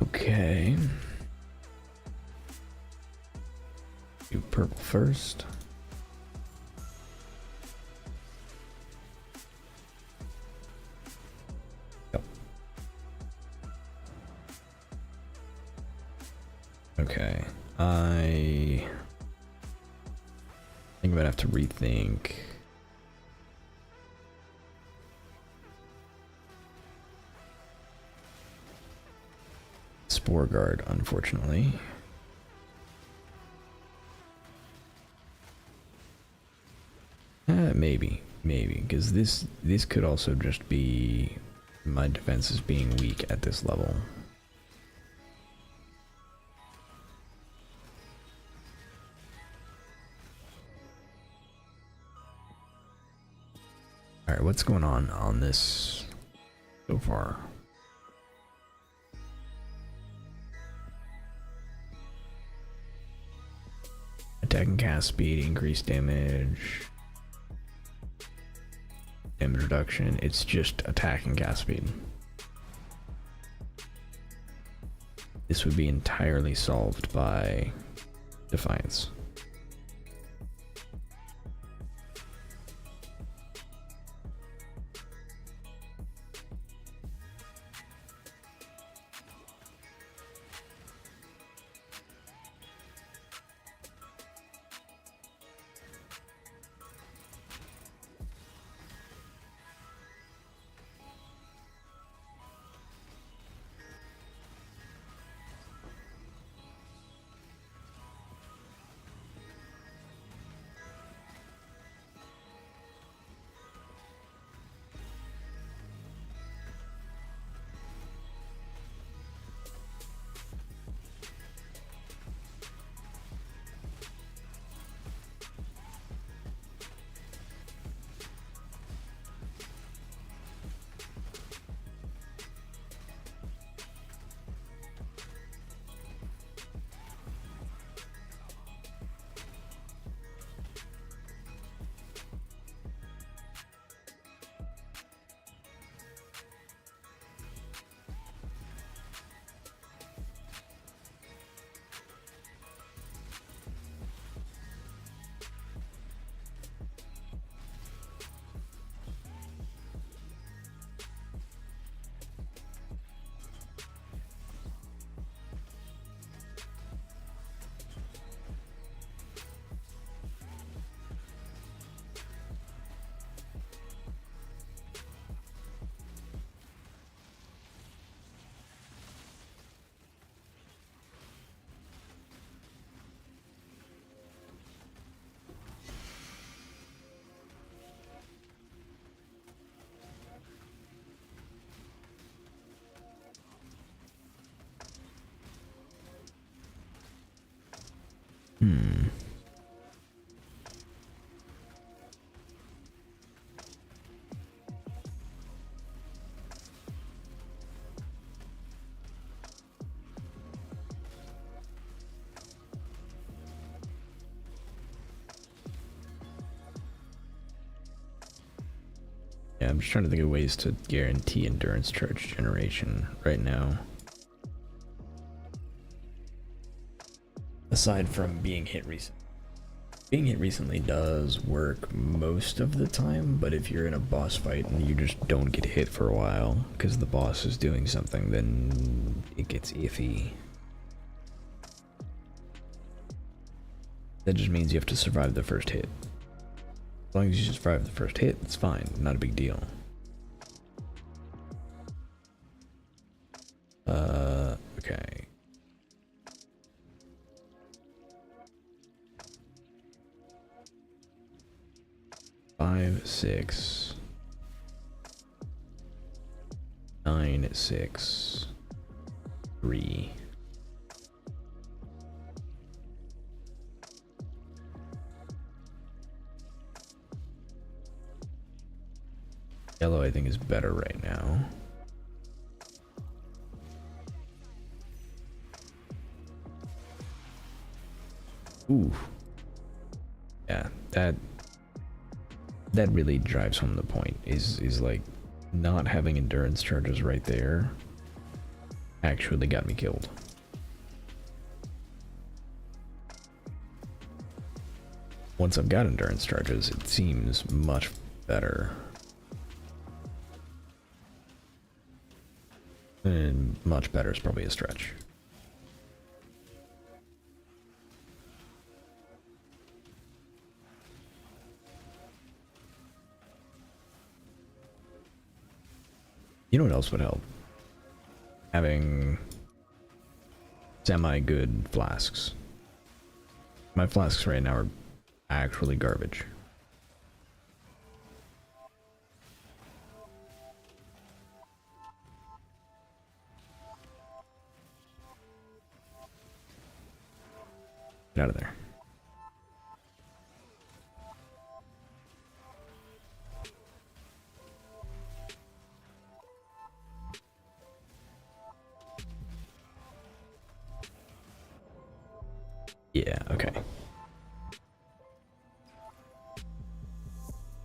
Okay. purple first. Yep. Okay, I think I'm gonna have to rethink. Spore Guard, unfortunately. Maybe, because this could also just be my defenses being weak at this level. All right, what's going on this so far? Attack and cast speed, increased damage. Damage reduction, it's just attack and cast speed. This would be entirely solved by Defiance. Yeah, I'm just trying to think of ways to guarantee endurance charge generation right now. Aside from being hit recently. Being hit recently does work most of the time, but if you're in a boss fight and you just don't get hit for a while because the boss is doing something, then it gets iffy. That just means you have to survive the first hit. As long as you survive the first hit, it's fine, not a big deal. Okay. Five, 6, 9, 6, 3. Yellow, I think, is better right now. Ooh. Yeah, that really drives home the point, is like not having endurance charges right there actually got me killed. once I've got endurance charges, it seems much better. And much better is probably a stretch. You know what else would help? Having semi-good flasks. My flasks right now are actually garbage. Get out of there. Yeah, okay.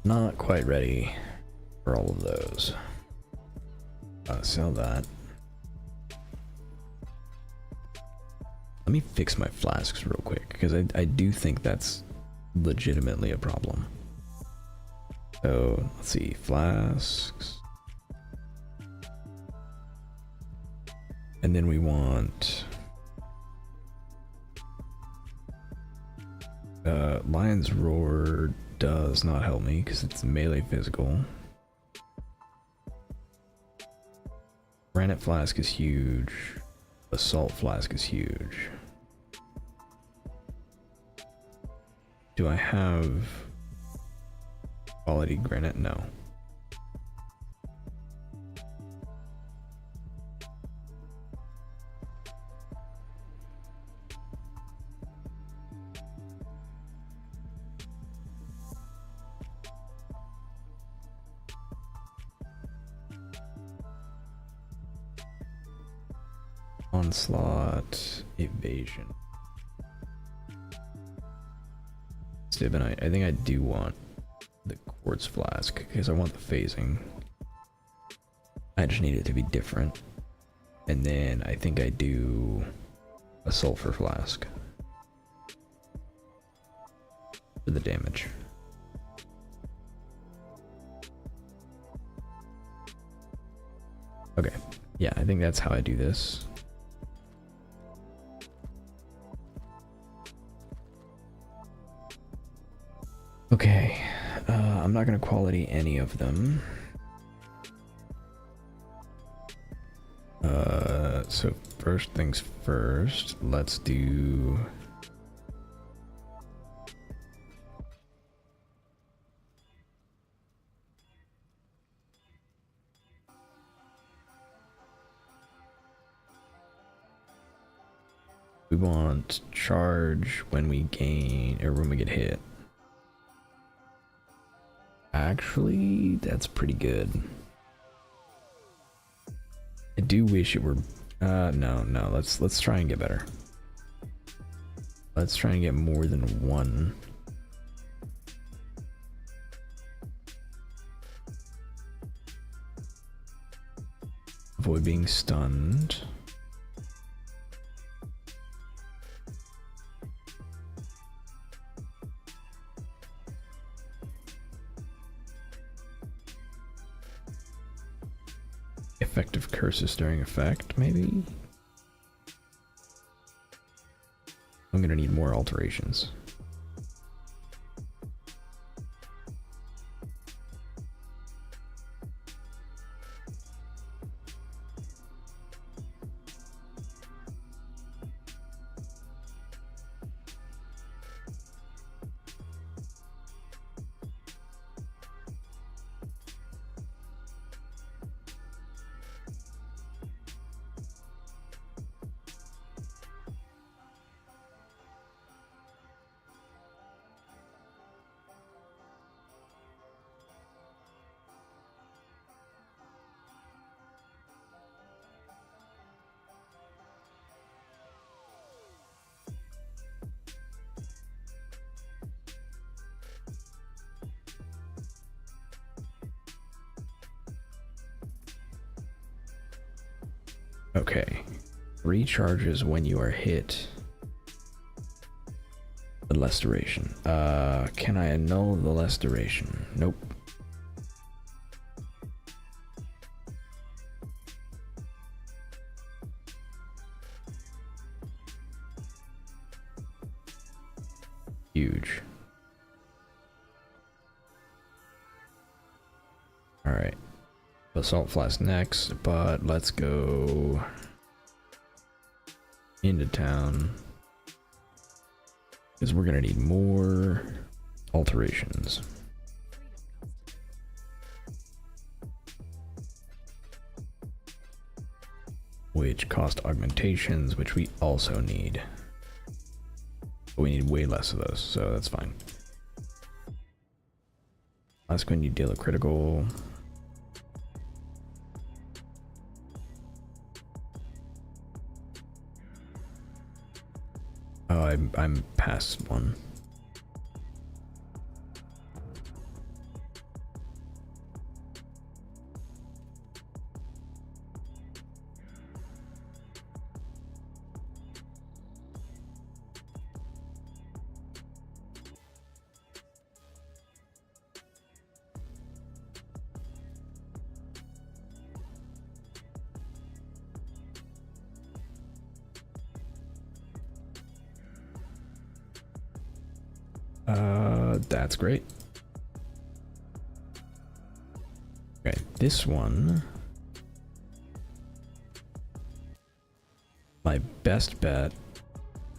Not quite ready for all of those. Sell that. Let me fix my flasks real quick, because I do think that's legitimately a problem. So, let's see, flasks. And then we want... Lion's Roar does not help me, because it's melee physical. Granite Flask is huge. Assault Flask is huge. Do I have quality granite? No. Onslaught, evasion. Stibin, I think I do want the quartz flask because I want the phasing. I just need it to be different. And then I think I do a sulfur flask for the damage. Okay, yeah, I think that's how I do this. Okay, I'm not going to quality any of them. So first things first, let's do... We want charge when we gain, or when we get hit. Actually, that's pretty good. I do wish it were, no, let's try and get better. Let's try and get more than one. Avoid being stunned. Effective curses during effect, maybe? I'm gonna need more alterations. Okay, recharges when you are hit, The less duration. Can I annul the less duration? Nope. Huge. Alright. Assault flask next, but let's go into town. Because we're gonna need more alterations. Which cost augmentations, which we also need. But we need way less of those, so that's fine. Last when you deal a critical. Oh, I'm past one. That's great. Okay, this one. My best bet,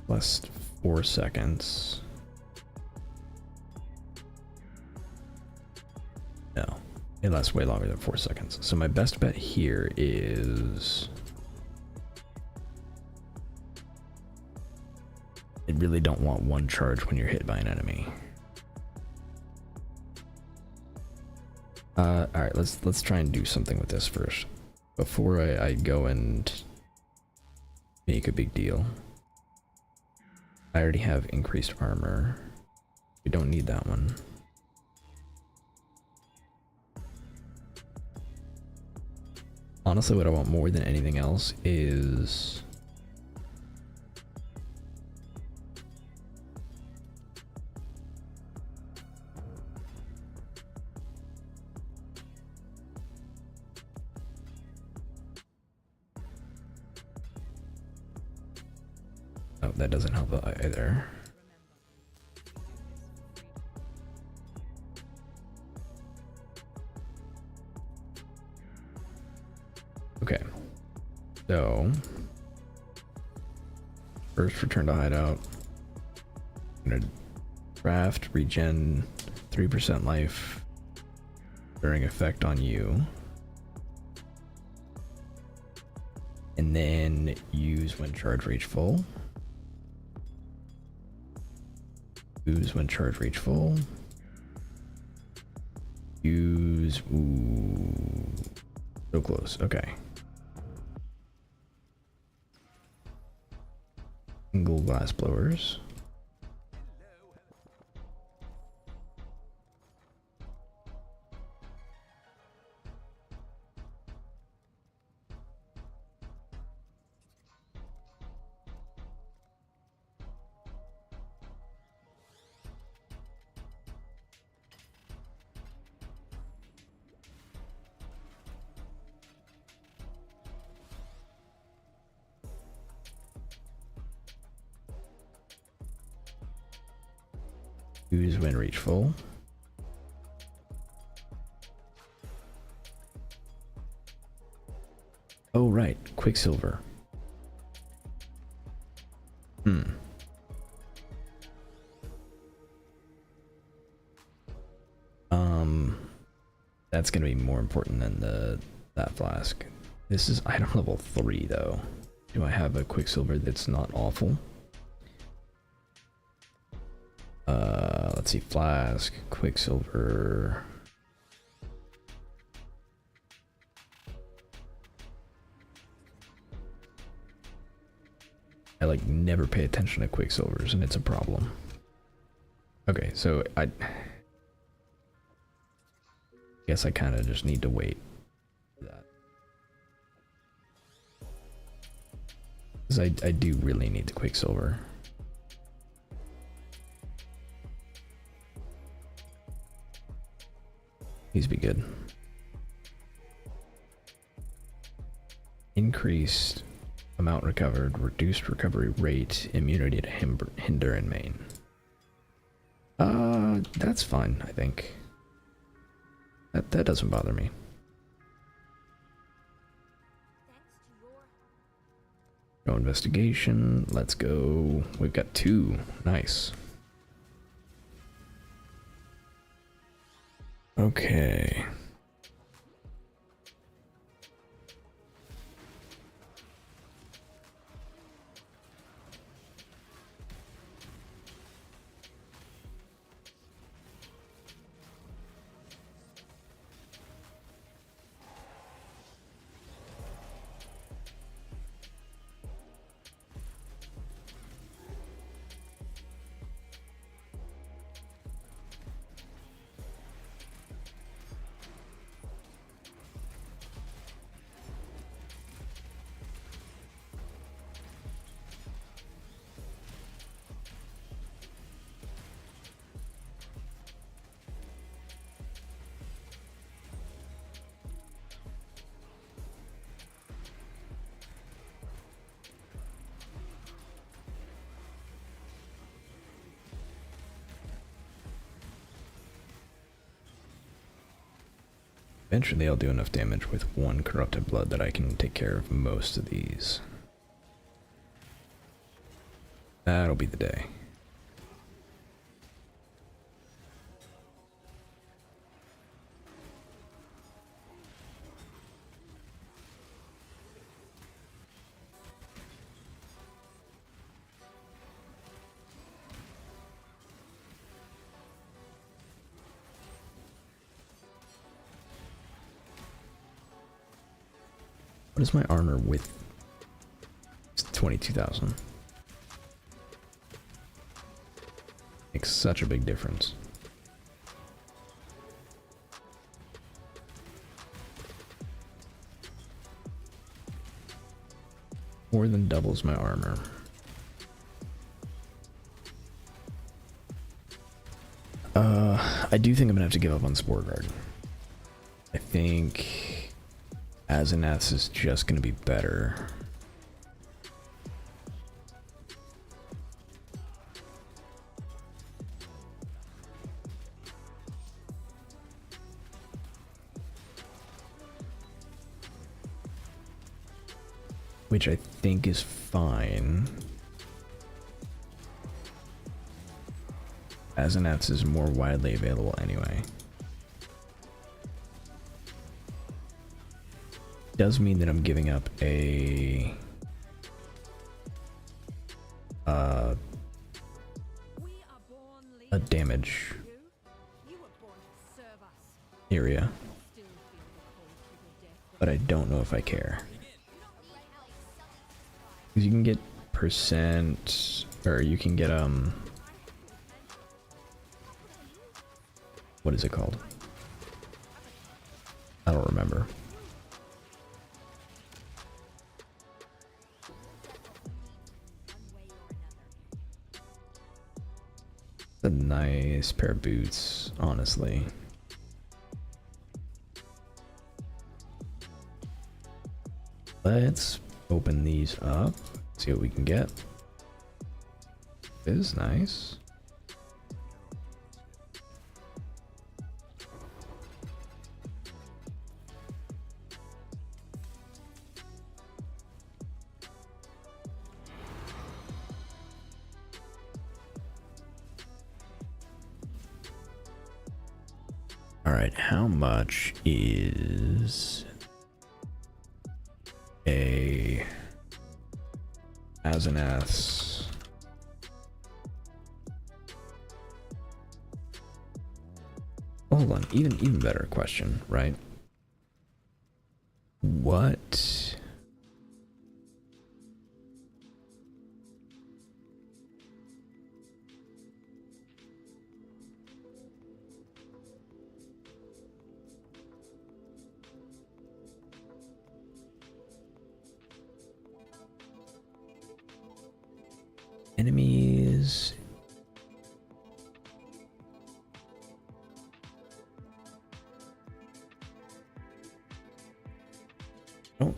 plus 4 seconds. No, it lasts way longer than 4 seconds. So my best bet here is... I really don't want one charge when you're hit by an enemy. Alright, let's try and do something with this first. Before I go and make a big deal. I already have increased armor. We don't need that one. Honestly, what I want more than anything else is... Oh, that doesn't help either. Okay, so first return to hideout. I'm gonna draft regen 3% life during effect on you, and then use when charge reach full. Use when charge reach full. Use, ooh, so close. Okay. Single glass blowers. Use when reach full. Oh right, Quicksilver. That's gonna be more important than that flask. This is item level 3 though. Do I have a Quicksilver that's not awful? Let's see, flask, Quicksilver. I like never pay attention to Quicksilvers and it's a problem. Okay, so I guess I kind of just need to wait for that. Because I do really need the Quicksilver. These be good. Increased amount recovered, reduced recovery rate, immunity to hinder and main. That's fine, I think. That doesn't bother me. No investigation. Let's go. We've got 2. Nice. Okay. Eventually I'll do enough damage with 1 corrupted blood that I can take care of most of these. That'll be the day. What is my armor with? It's 22,000. Makes such a big difference. More than doubles my armor. I do think I'm gonna have to give up on Spore Guard. I think Asenath's is just gonna be better. Which I think is fine. Asenath's is more widely available anyway. Does mean that I'm giving up a damage area, but I don't know if I care. Because you can get percent, or you can get what is it called? I don't remember. A nice pair of boots, honestly. Let's open these up, see what we can get. This is nice. Alright, how much is a Asenath's? Hold on, even better question, right? What enemies?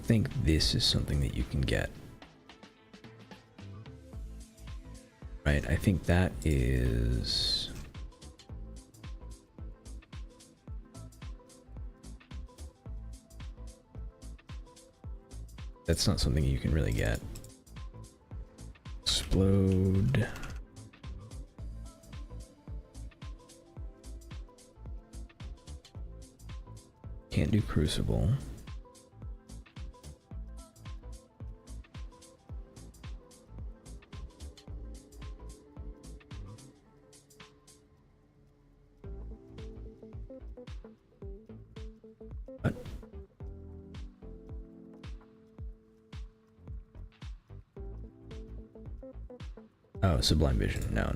think this is something that you can get. Right, I think that is... That's not something you can really get. Explode. Can't do Crucible. What? Oh, Sublime Vision. No.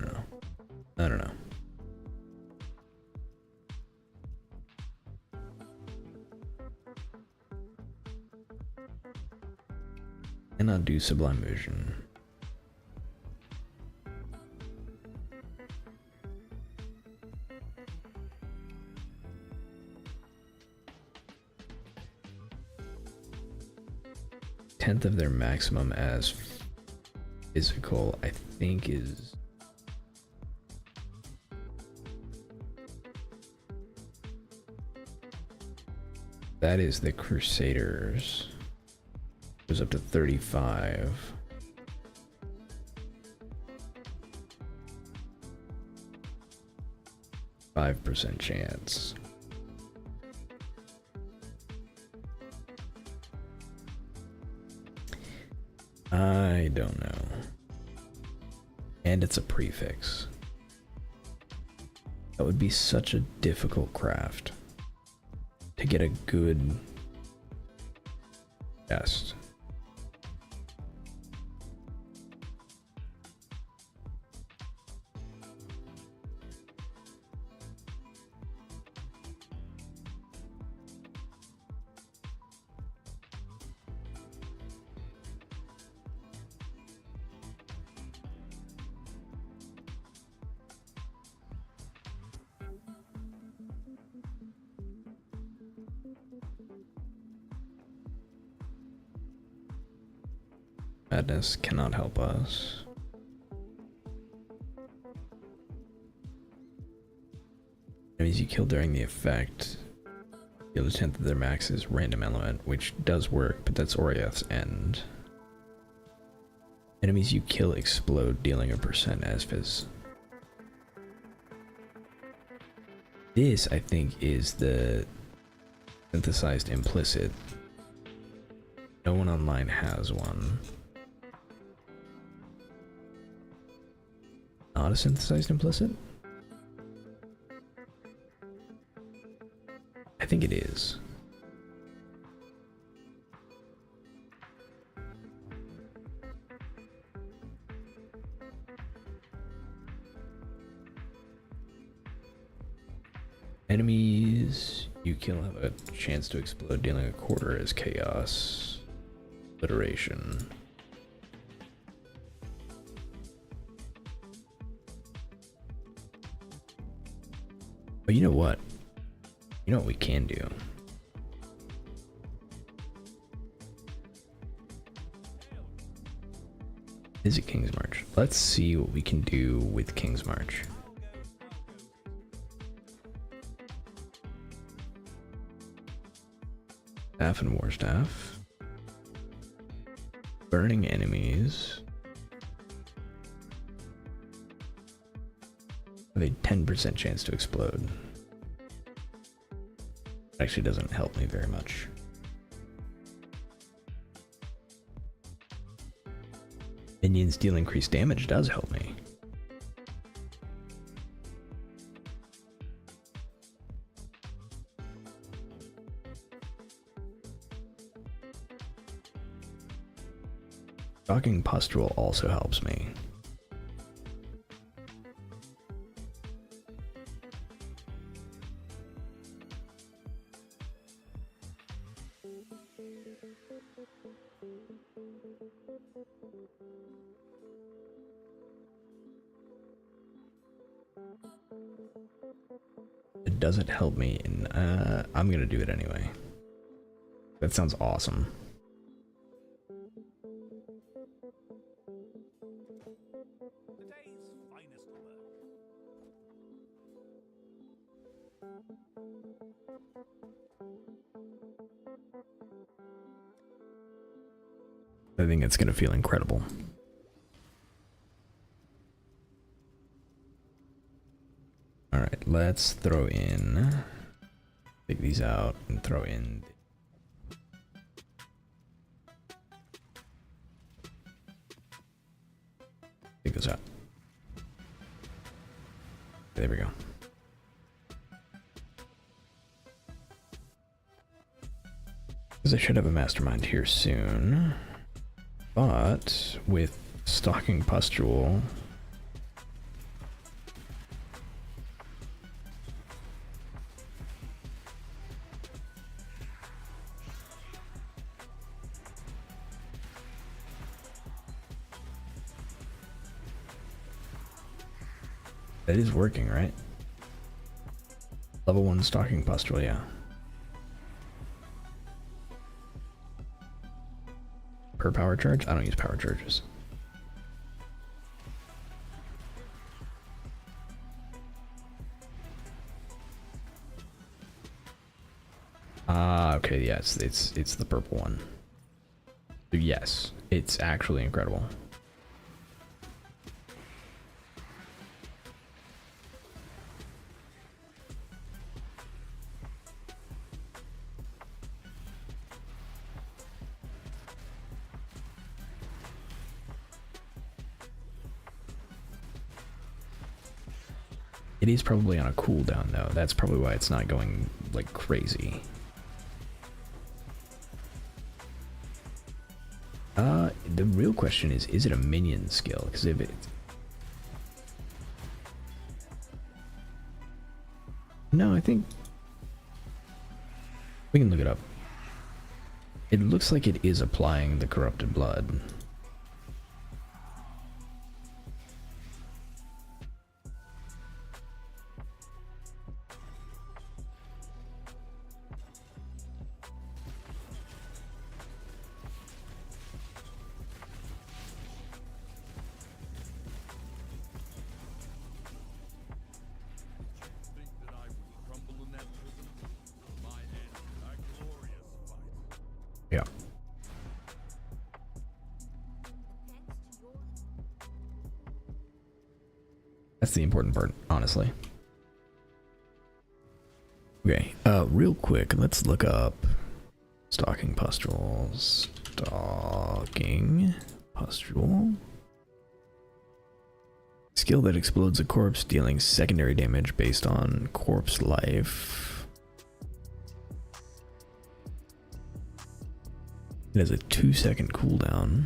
Cannot do Sublime Vision. Tenth of their maximum as physical, I think, is that is the Crusaders. Goes up to 35. %5 chance. I don't know. And it's a prefix. That would be such a difficult craft to get a good test. Madness cannot help us. Enemies you kill during the effect deal a 10th of their max's random element, which does work, but that's Oriath's end. Enemies you kill explode, dealing a % as phys. This, I think, is the synthesized implicit. No one online has one. Not a synthesized implicit? I think it is. Enemies you kill have a chance to explode, dealing a quarter as chaos. Obliteration. But you know what? You know what we can do? Is it King's March? Let's see what we can do with King's March. Staff and War Staff. Burning enemies. Have a 10% chance to explode. Actually doesn't help me very much. Minions deal increased damage does help me. Shocking Pustule also helps me. It doesn't help me, and I'm gonna do it anyway. That sounds awesome. I think it's gonna feel incredible. Alright, let's throw in, take these out and throw in. Take those out. There we go. Because I should have a mastermind here soon. But with Stalking Pustule, that is working, right? Level 1 Stalking Pustule, yeah. Per power charge? I don't use power charges. Ah, okay, yes, it's the purple one. So yes, it's actually incredible. It is probably on a cooldown though. That's probably why it's not going like crazy. The real question is it a minion skill? Because if it... No, I think... we can look it up. It looks like it is applying the corrupted blood. Think that I would crumble in that prison? My end, a glorious fight. Yeah. That's the important part, honestly. Okay, real quick, let's look up Stalking Pustule. Stalking Pustule. Skill that explodes a corpse, dealing secondary damage based on corpse life. It has a 2-second cooldown.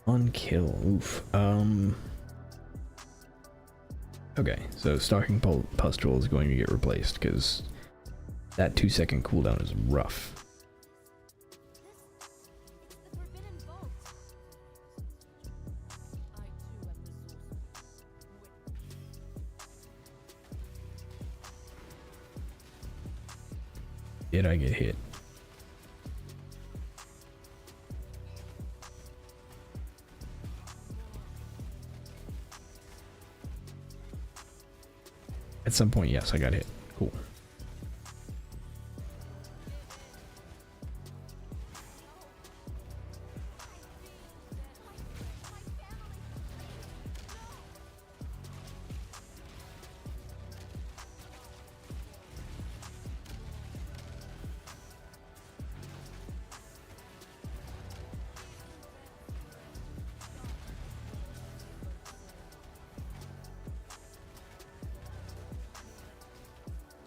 On kill, oof. Okay, so Stalking Pustule is going to get replaced because that 2-second cooldown is rough. The forbidden vault. I too am resourceful. Did I get hit? At some point, yes, I got hit. Cool.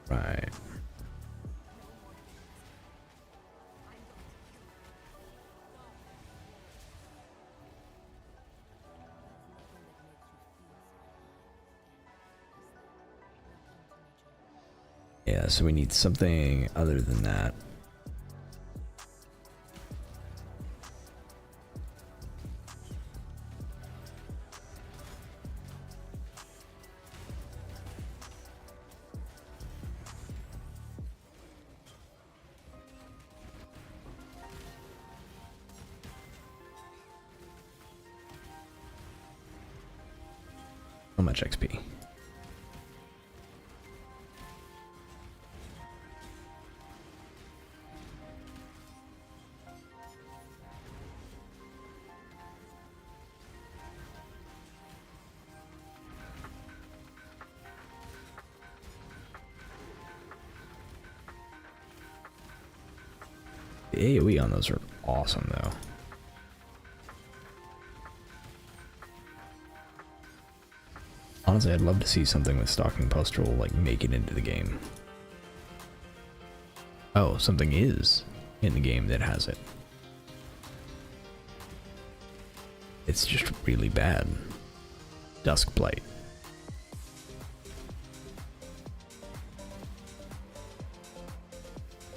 Right. Yeah, so we need something other than that. So much XP. The AoE on those are awesome though. Honestly, I'd love to see something with Stalking Pustule like make it into the game. Oh, something is in the game that has it. It's just really bad. Duskblight.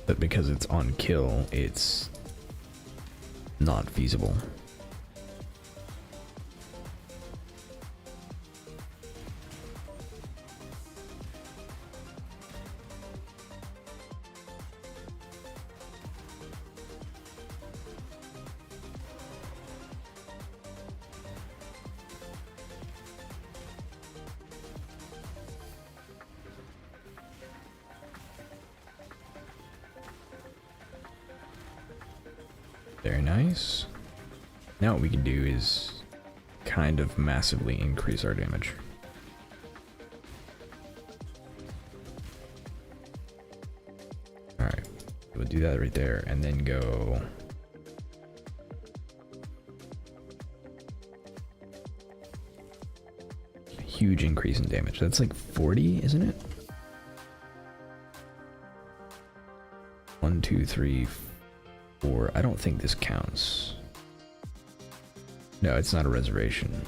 But because it's on kill, it's not feasible. Very nice. Now what we can do is kind of massively increase our damage. Alright, we'll do that right there and then go... a huge increase in damage. That's like 40, isn't it? 1, 2, 3, 4. I don't think this counts. No, it's not a reservation.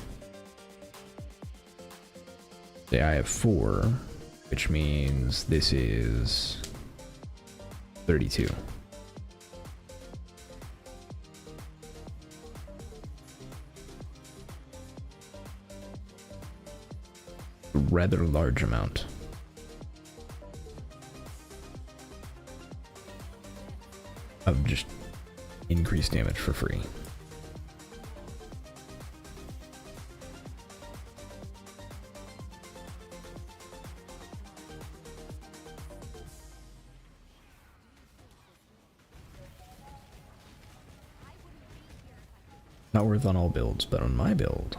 Yeah, I have 4, which means this is 32. A rather large amount. Of just increased damage for free. Not worth on all builds, but on my build.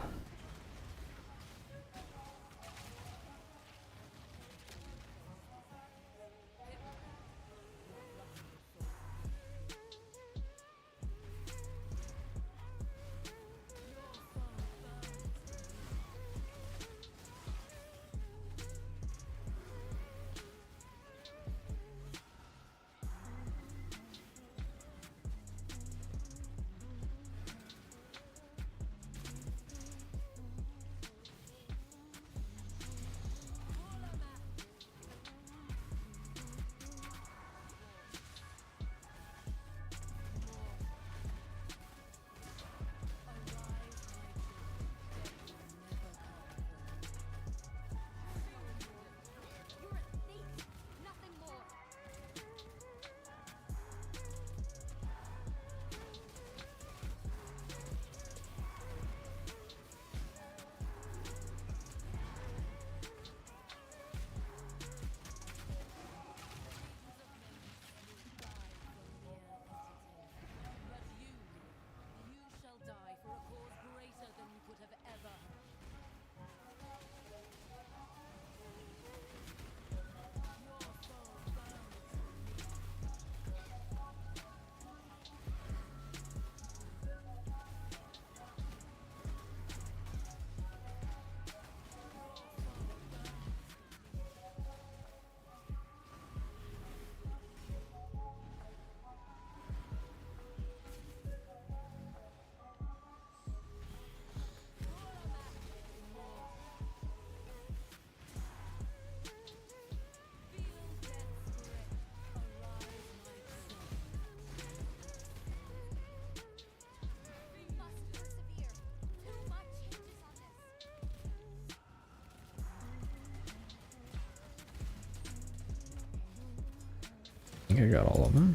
I think I got all of them.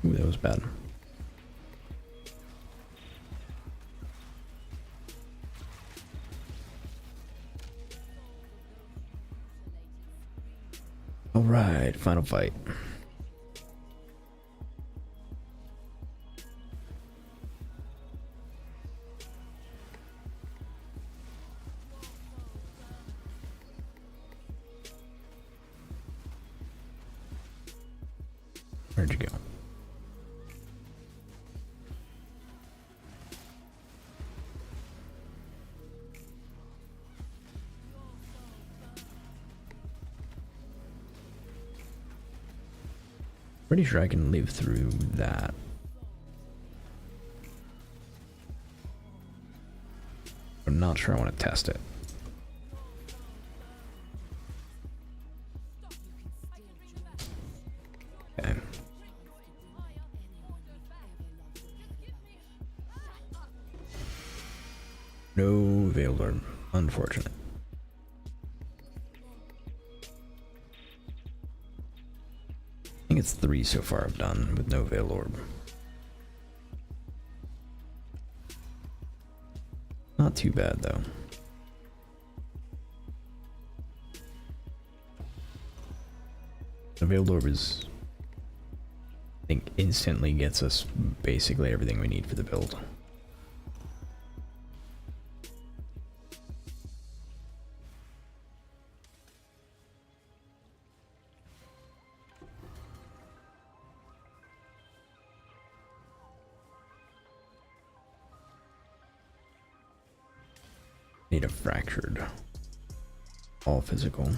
Ooh, that was bad. All right, final fight. Where'd you go? Pretty sure I can live through that. I'm not sure I want to test it. Okay. No Veiled Orb. Unfortunate. I think it's 3 so far I've done with no Veiled Orb. Not too bad though. The Veiled Orb is, I think, instantly gets us basically everything we need for the build. Need a fractured. All physical.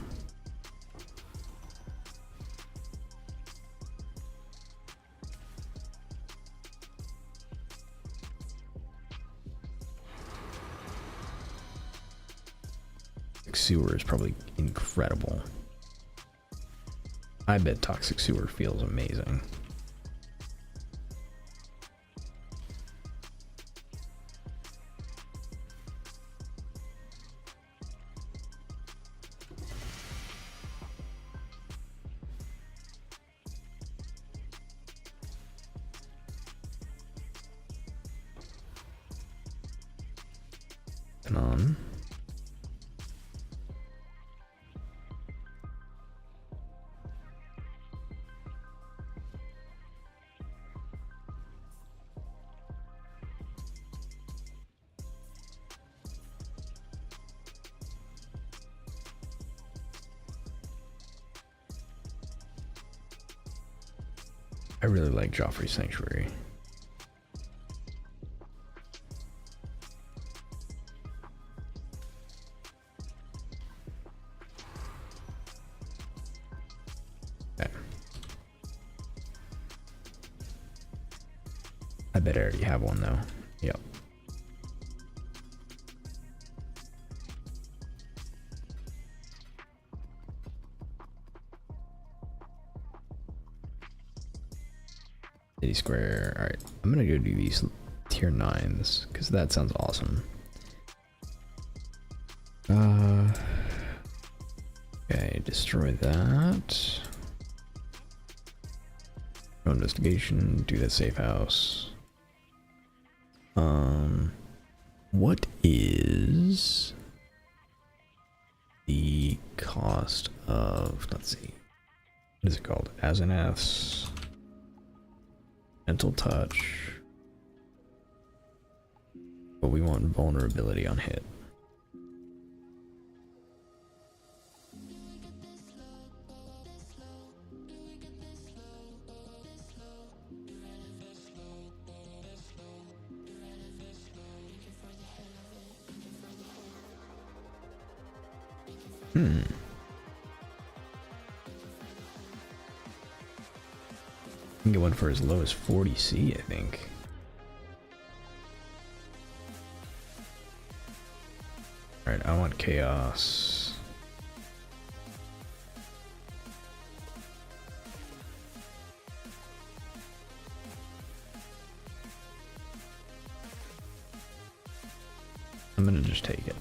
Sewer is probably incredible. I bet Toxic Sewer feels amazing. And on. I really like Joffrey's Sanctuary. Okay. I bet I already have one though. Yep. City Square. Alright, I'm gonna go do these tier 9s because that sounds awesome. Okay, destroy that. No investigation, do that safe house. What is the cost of, let's see, what is it called? Azaneth's Mental Touch. But we want vulnerability on hit. You can get one for as low as 40C, I think. Alright, I want chaos. I'm gonna just take it.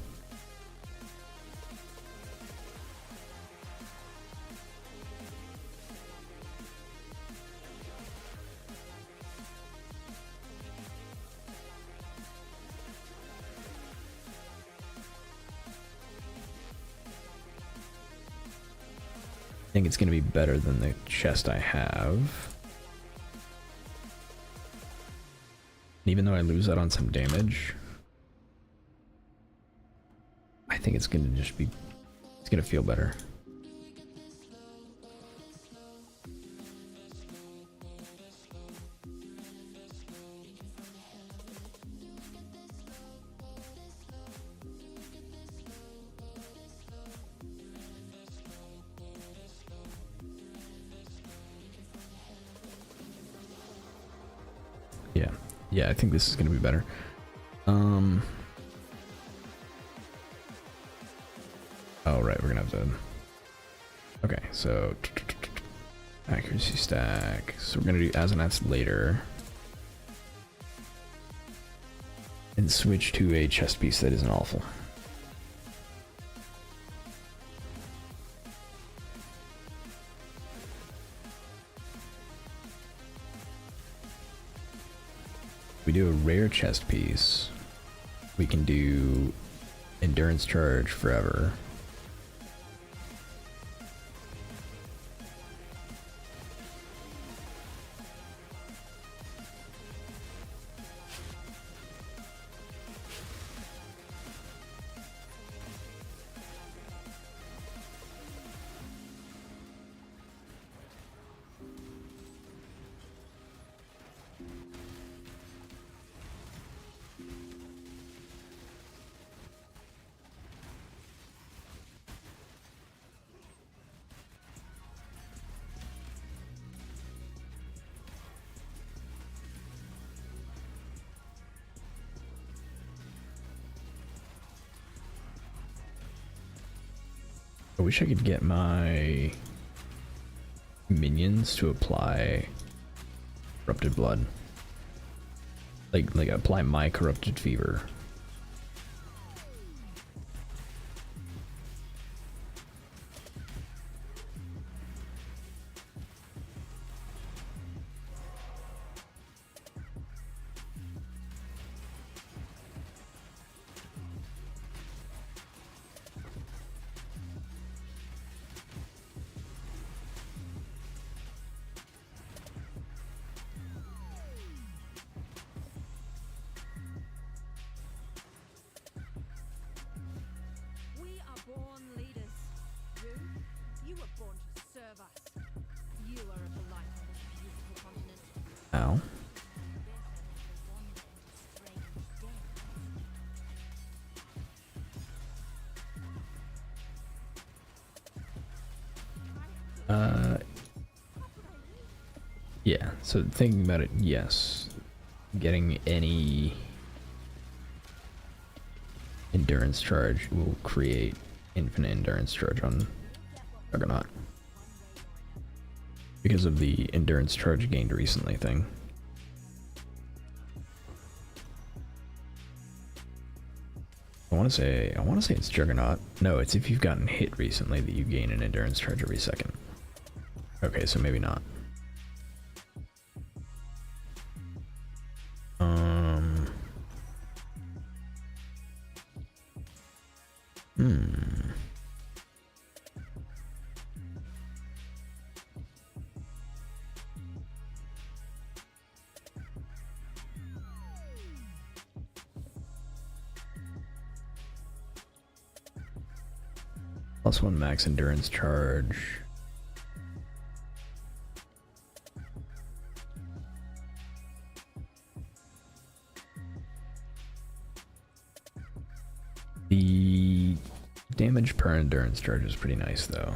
think it's going to be better than the chest I have. Even though I lose out on some damage, I think it's going to just be, it's going to feel better. Yeah, I think this is going to be better. Oh, right, we're going to have to... Okay, so... Accuracy stack. So we're going to do Azanats later. And switch to a chest piece that isn't awful. We do a rare chest piece, we can do endurance charge forever. I wish I could get my minions to apply corrupted blood. Like apply my corrupted fever. Ow. Yeah, so thinking about it, yes. Getting any endurance charge will create infinite endurance charge on Juggernaut. Because of the endurance charge gained recently thing. I want to say it's Juggernaut. No, it's if you've gotten hit recently that you gain an endurance charge every second. Okay, so maybe not. +1 max endurance charge. The damage per endurance charge is pretty nice though.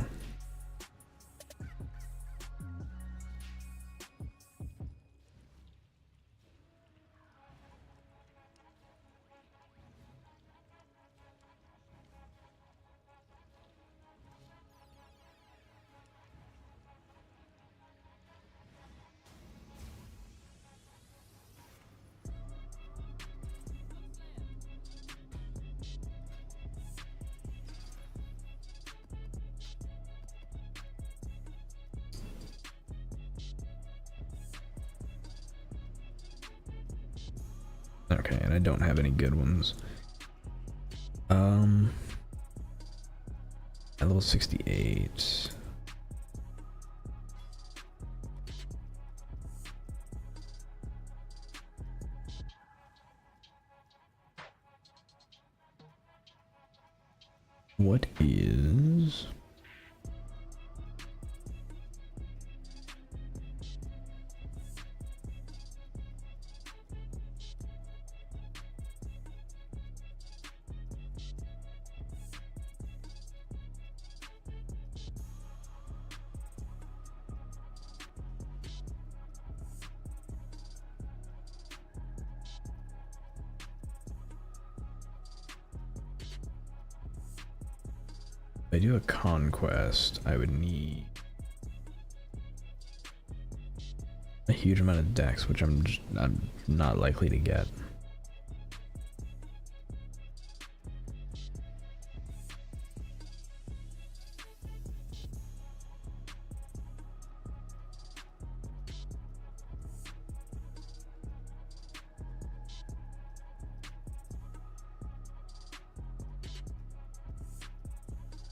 Okay, and I don't have any good ones. At level 68. What is... If I do a conquest, I would need a huge amount of decks, which I'm not likely to get.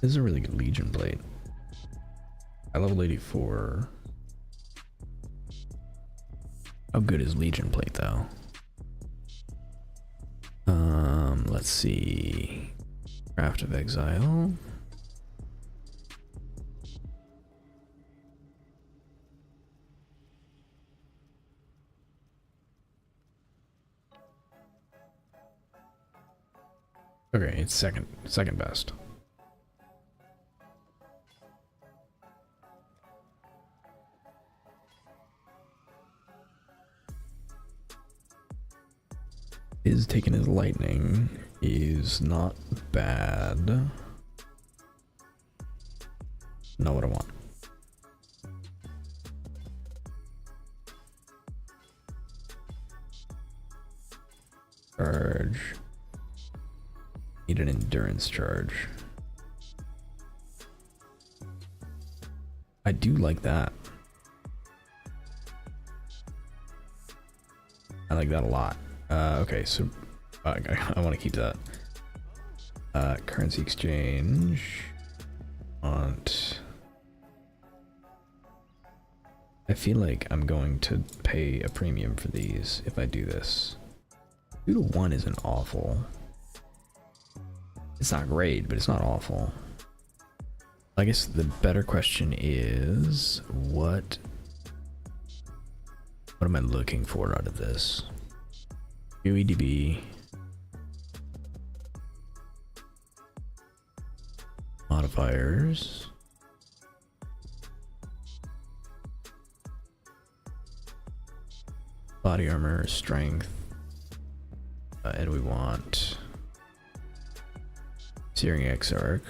This is a really good Legion blade. I level 84. How good is Legion plate though? Let's see. Craft of Exile. Okay, it's second best. Is taking his lightning is not bad. Not what I want. Charge. Need an endurance charge. I do like that. I like that a lot. Okay, so I want to keep that. Currency exchange. Want. I feel like I'm going to pay a premium for these if I do this. 2 to 1 isn't awful. It's not great, but it's not awful. I guess the better question is, what am I looking for out of this? UEDB. Modifiers. Body armor, strength. And we want Searing Exarch.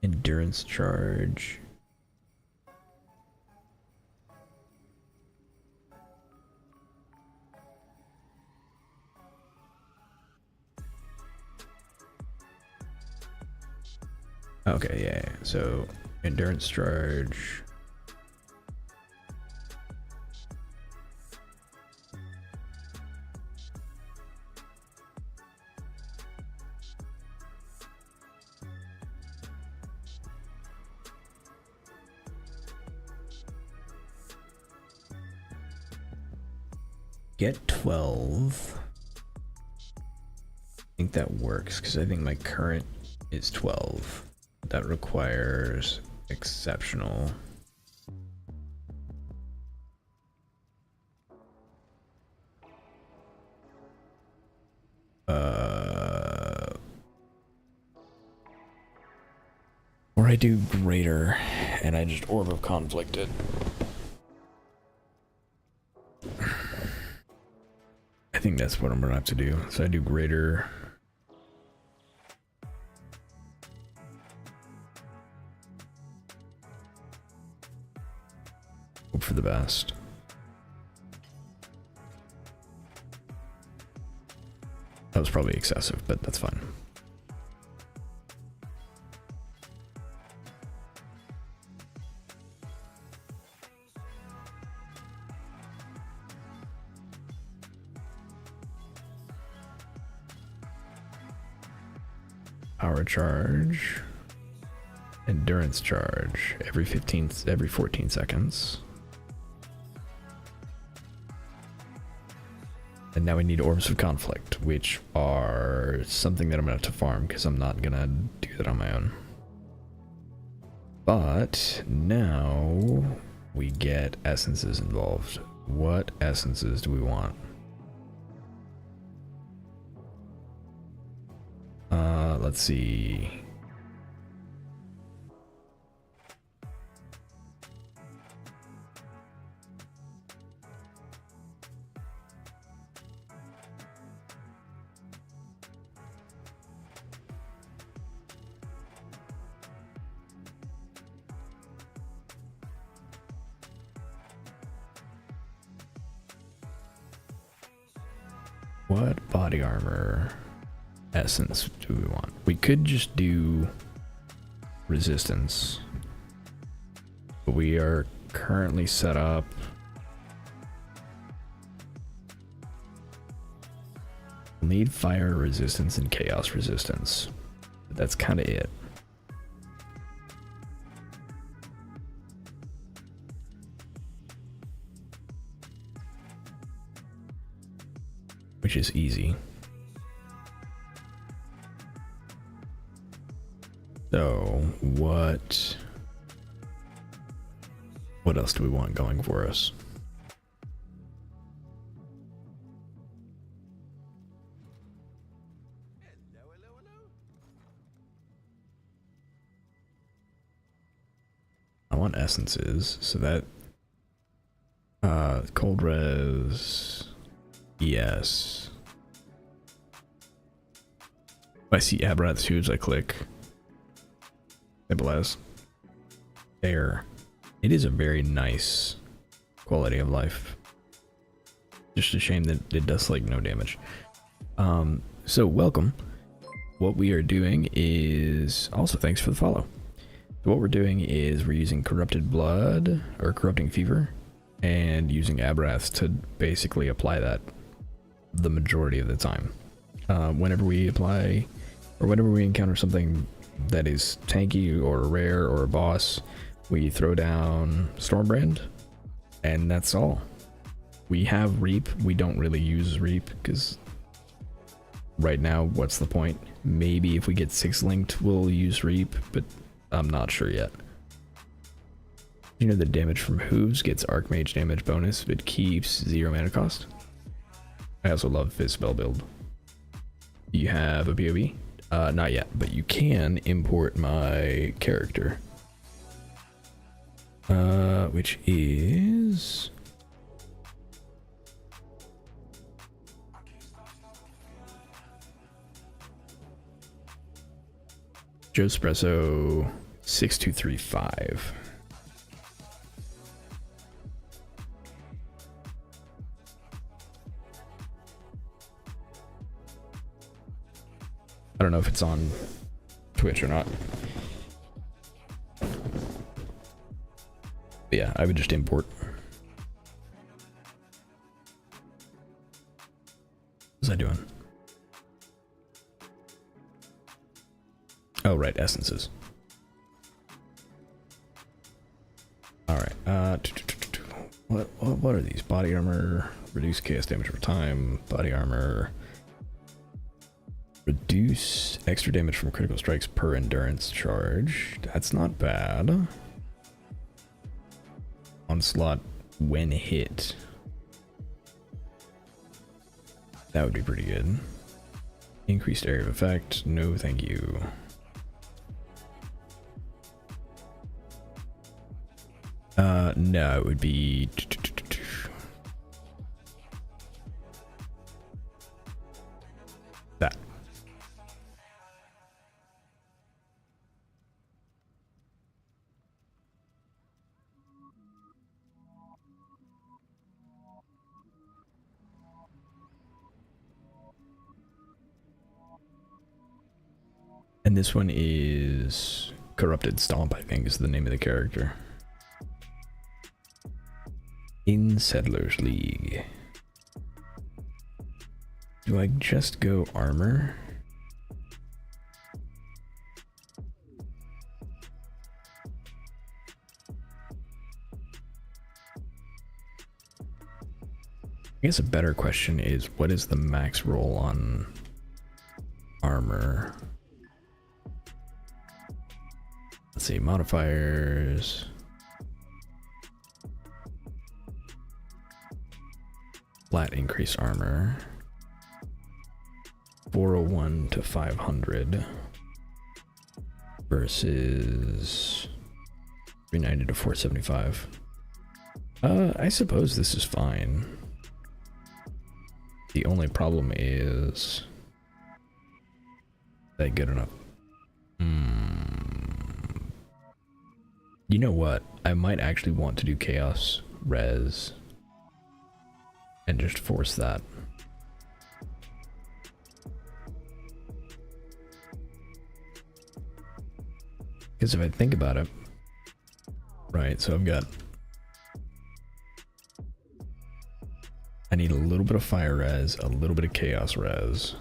Endurance charge. Okay, yeah. So endurance charge. Get 12. I think that works because I think my current is 12. That requires exceptional. Or I do greater and I just Orb of Conflict it. I think that's what I'm gonna have to do. So I do greater. Hope for the best. That was probably excessive, but that's fine. Power charge, endurance charge every 14 seconds. And now we need Orbs of Conflict, which are something that I'm gonna have to farm because I'm not gonna do that on my own. But now we get essences involved. What essences do we want? Let's see. What body armor essence do we want? We could just do resistance, but we are currently set up. We'll need fire resistance and chaos resistance, but that's kind of it. Which is easy. So, what else do we want going for us? I want essences, so that cold res. Yes. I see Abrath's huge, I click. Stabilize. There. It is a very nice quality of life. Just a shame that it does like no damage. So welcome. What we are doing is also thanks for the follow. So what we're doing is we're using corrupted blood or corrupting fever and using Abrath to basically apply that the majority of the time. Whenever we apply or whenever we encounter something that is tanky or rare or a boss, we throw down Stormbrand and that's all. We have Reap. We don't really use Reap because right now, what's the point? Maybe if we get 6 linked, we'll use Reap, but I'm not sure yet. You know the damage from Hooves gets Archmage damage bonus, but keeps 0 mana cost. I also love Fizz spell build. Do you have a POV? Not yet, but you can import my character. Which is... Joespresso 6235. I don't know if it's on Twitch or not. But yeah, I would just import. What's I doing? Oh, right, essences. All right. What are these? Body armor, reduce chaos damage over time. Body armor. Reduce extra damage from critical strikes per endurance charge. That's not bad. Onslaught when hit. That would be pretty good. Increased area of effect. No, thank you. No, it would be... that. And this one is Corrupted Stomp, I think is the name of the character. In Settlers League. Do I just go armor? I guess a better question is, what is the max roll on armor? Let's see, modifiers. Flat increase armor. 401 to 500 versus 390 to 475. I suppose this is fine. The only problem is that good enough. You know what? I might actually want to do chaos res and just force that. Because if I think about it, right, so I need a little bit of fire res, a little bit of chaos res.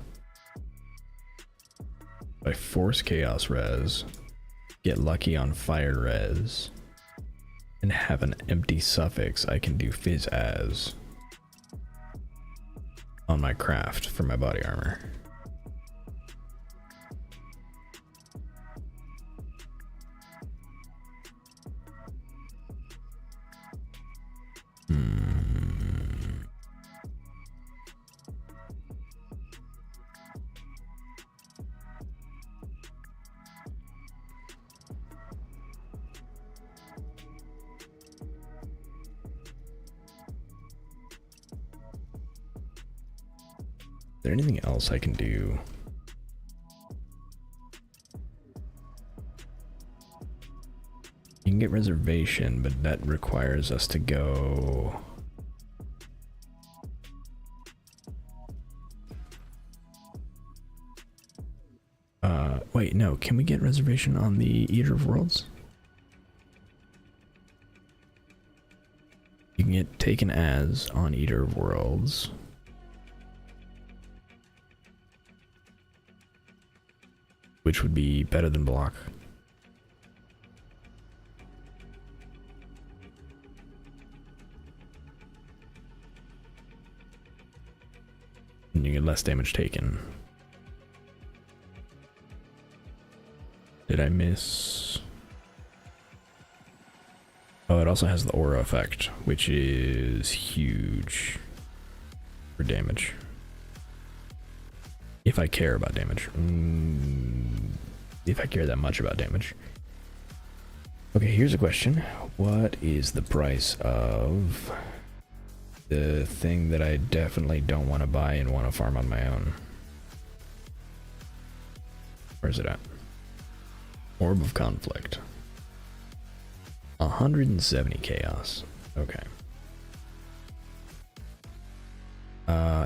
If I force chaos res, get lucky on fire res, and have an empty suffix, I can do phys as on my craft for my body armor. Is there anything else I can do? You can get reservation, but that requires us to go... wait, no, can we get reservation on the Eater of Worlds? You can get taken as on Eater of Worlds. Which would be better than block. And you get less damage taken. Did I miss? Oh, it also has the aura effect, which is huge for damage. If I care about damage. If I care that much about damage. Okay, here's a question. What is the price of the thing that I definitely don't want to buy and want to farm on my own? Where's it at? Orb of Conflict. 170 chaos. Okay.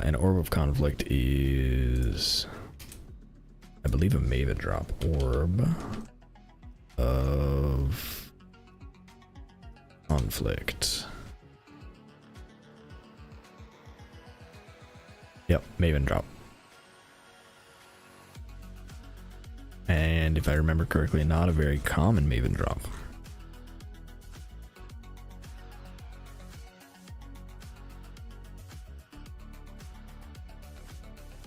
An Orb of Conflict is, I believe, a Maven drop. Orb of Conflict. Yep, Maven drop. And if I remember correctly, not a very common Maven drop.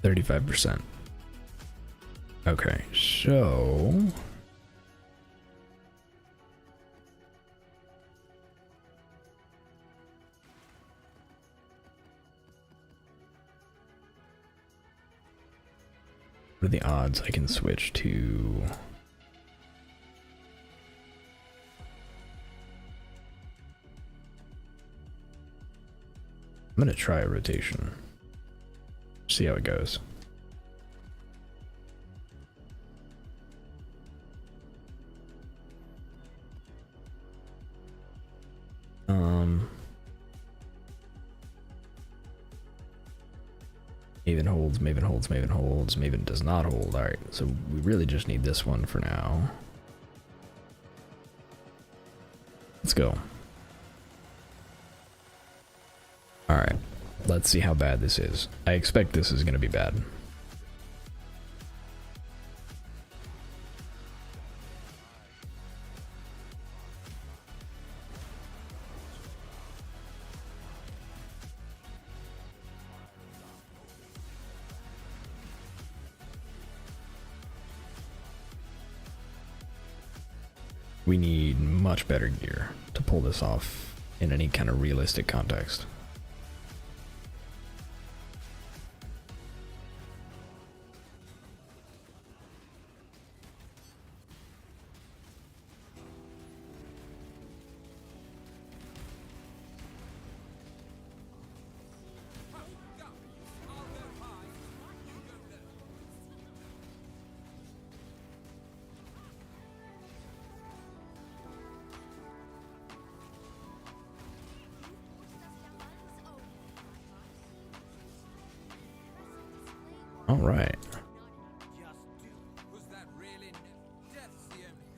%. Okay, so what are the odds I can switch to? I'm gonna try a rotation. See how it goes. Maven holds, Maven holds, Maven holds, Maven does not hold. Alright, so we really just need this one for now. Let's go. Alright, let's see how bad this is. I expect this is going to be bad. we need much better gear to pull this off in any kind of realistic context. All right. Was that really death's the only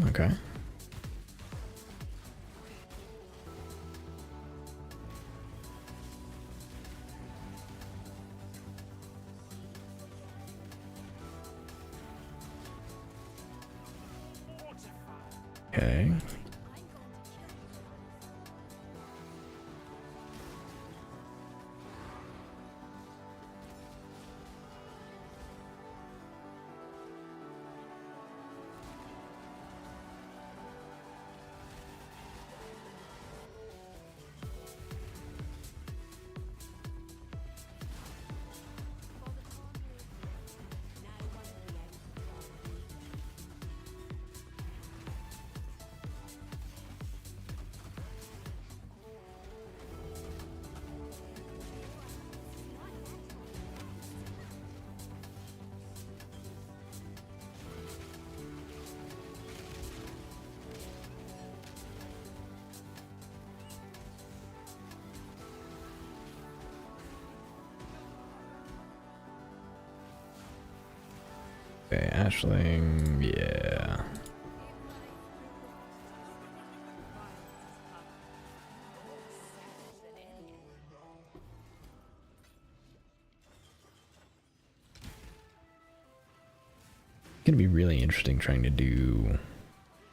Okay. Okay. Okay, Ashling, yeah. Gonna be really interesting trying to do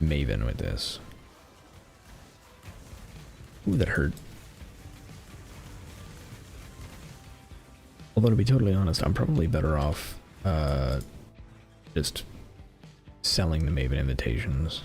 Maven with this. Ooh, that hurt. Although to be totally honest, I'm probably better off just selling the Maven invitations.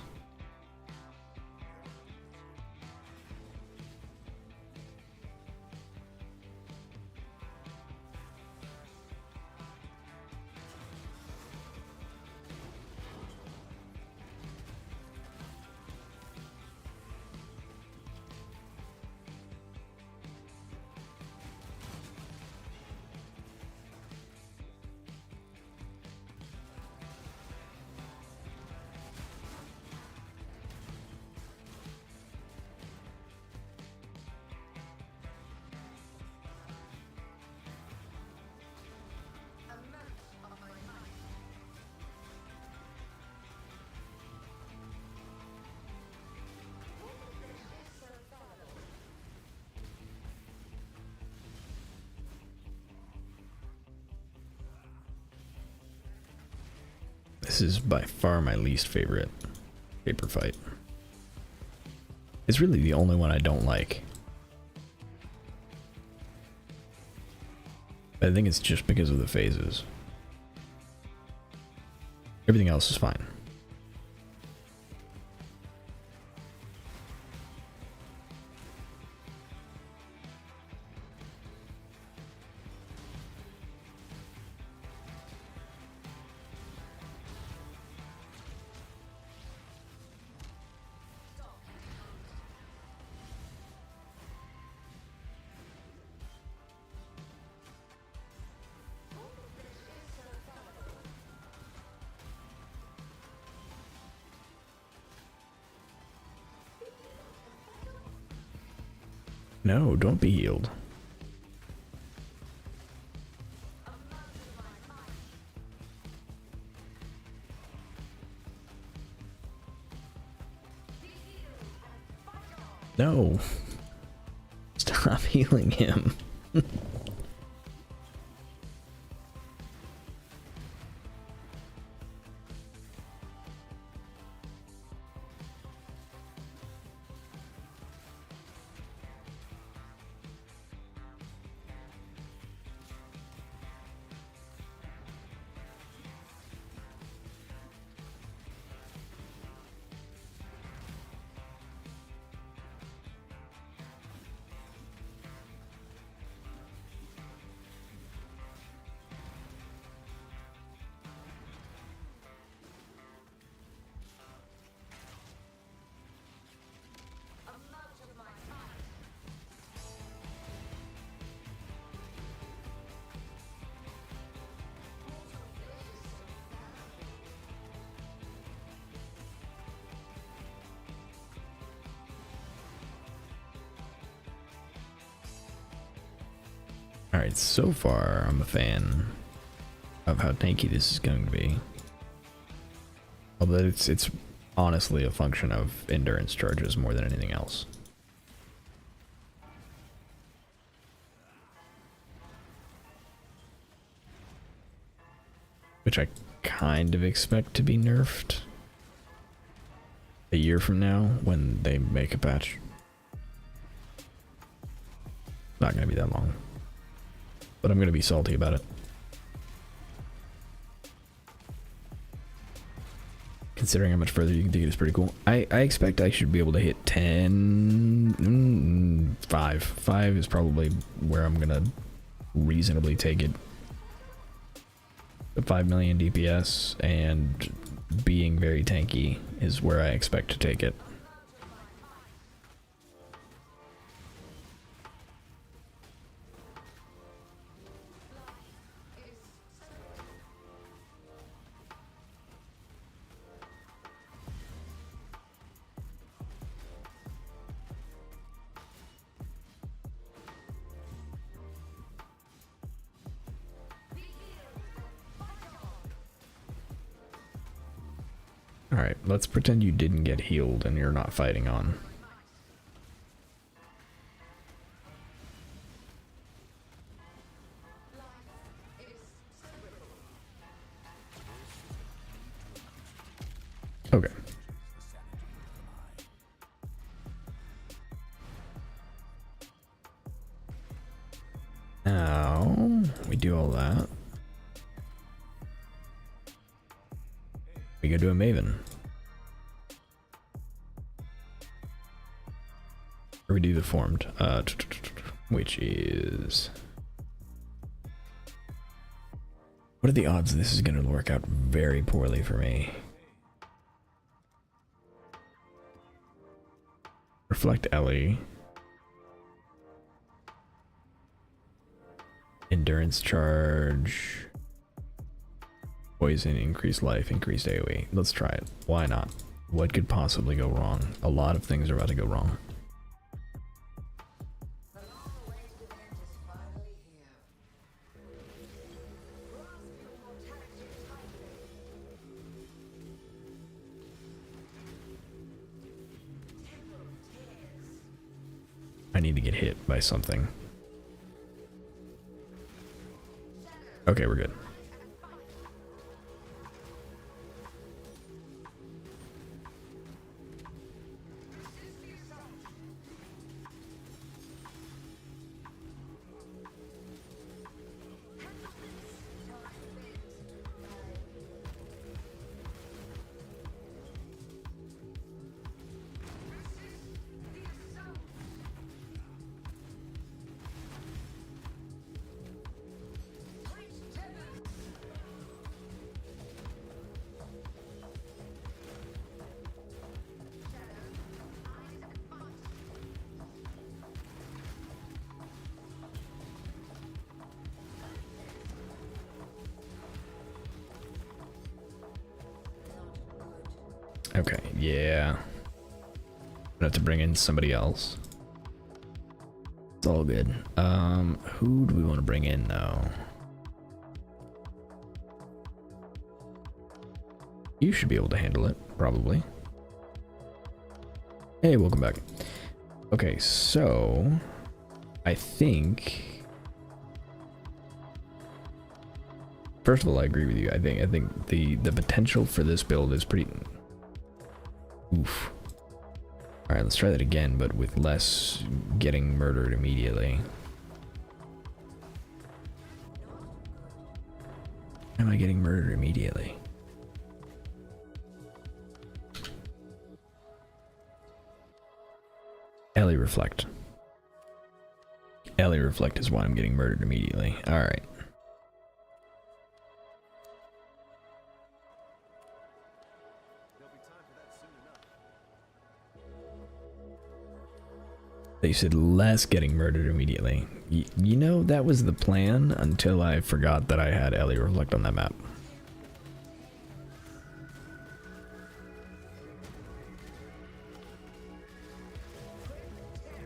This is by far my least favorite paper fight. It's really the only one I don't like. I think it's just because of the phases. Everything else is fine. No, don't be healed. No. Stop healing him. Alright, so far I'm a fan of how tanky this is going to be. Although it's honestly a function of endurance charges more than anything else. Which I kind of expect to be nerfed a year from now when they make a patch. Not going to be that long. But I'm going to be salty about it. Considering how much further you can take it is pretty cool. I expect I should be able to hit 10... 5. 5 is probably where I'm going to reasonably take it. The 5 million DPS and being very tanky is where I expect to take it. Alright, let's pretend you didn't get healed and you're not fighting on. Okay. Now, we do all that. We go to a Maven. Or we do the formed, which is... What are the odds this is going to work out very poorly for me? Reflect Ellie. Endurance charge. Poison, increased life, increased AoE. Let's try it. Why not? What could possibly go wrong? A lot of things are about to go wrong. I need to get hit by something. Okay, we're good. Okay, yeah. I'm gonna have to bring in somebody else. It's all good. Who do we want to bring in though? You should be able to handle it, probably. Hey, welcome back. Okay, so I think first of all, I agree with you. I think the potential for this build is pretty oof. All right, let's try that again, but with less getting murdered immediately. Am I getting murdered immediately? Ellie Reflect. Ellie Reflect is why I'm getting murdered immediately. Alright. They said less getting murdered immediately. You know, that was the plan until I forgot that I had Ellie Reflect on that map.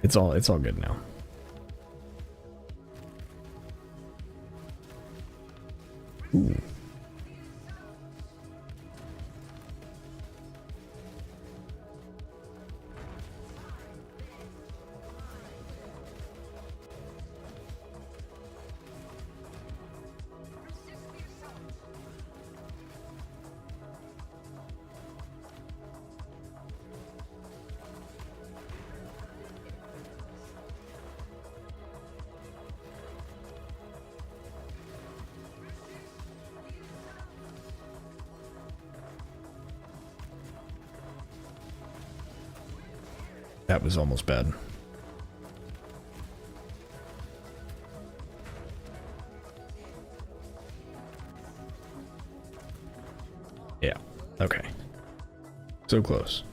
It's all good now. Ooh. That was almost bad. Yeah, okay. So close.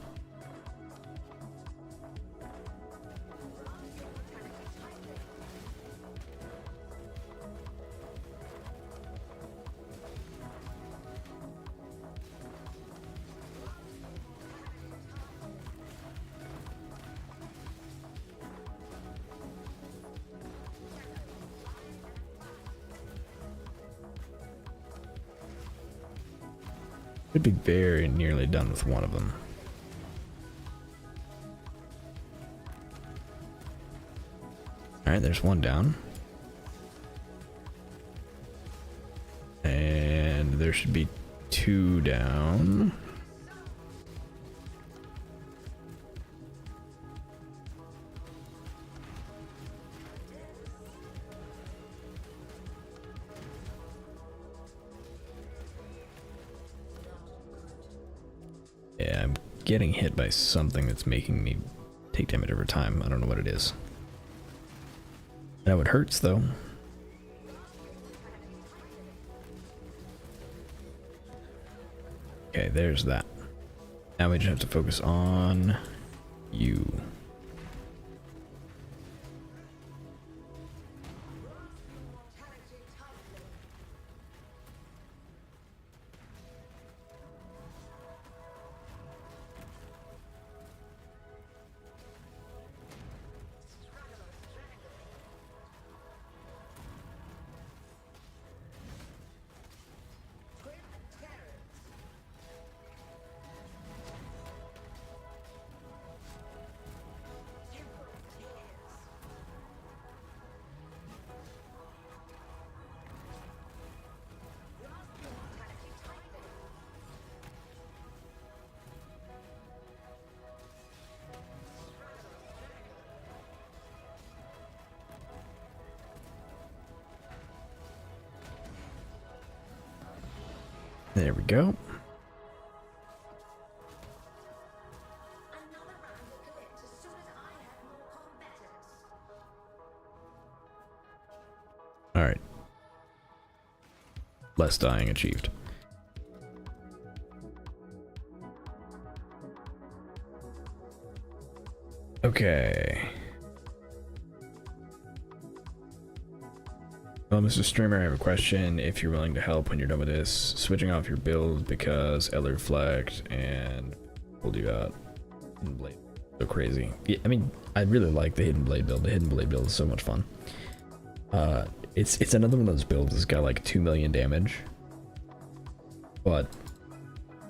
Should be very nearly done with one of them. Alright, there's one down. And there should be two down. Yeah, I'm getting hit by something that's making me take damage over time. I don't know what it is. I know it hurts though. Okay, there's that. Now we just have to focus on you. There we go. All right. Less dying achieved. Okay. Well, Mr. Streamer, I have a question. If you're willing to help when you're done with this, switching off your build because Elder Reflect and pulled you out. Hidden Blade. So crazy. Yeah, I mean, I really like the Hidden Blade build. The Hidden Blade build is so much fun. It's another one of those builds that's got like 2 million damage. But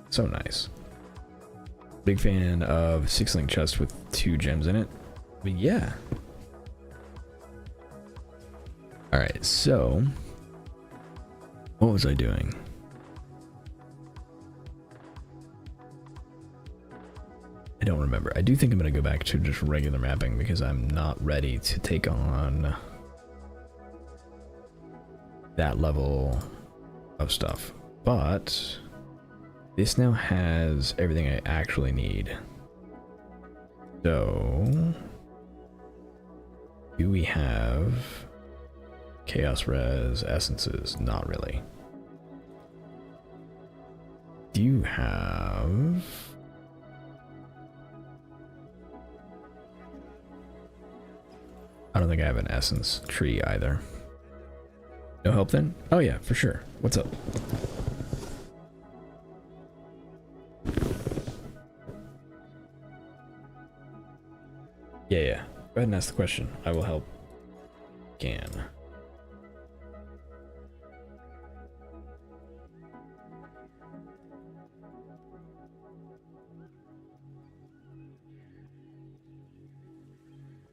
so nice. Big fan of 6-link chest with 2 gems in it. But yeah. Alright, so what was I doing? I don't remember. I do think I'm going to go back to just regular mapping because I'm not ready to take on that level of stuff. But this now has everything I actually need. So do we have Chaos Res essences? Not really. Do you have... I don't think I have an essence tree either. No help then? Oh yeah, for sure. What's up? Yeah. Go ahead and ask the question. I will help. Can.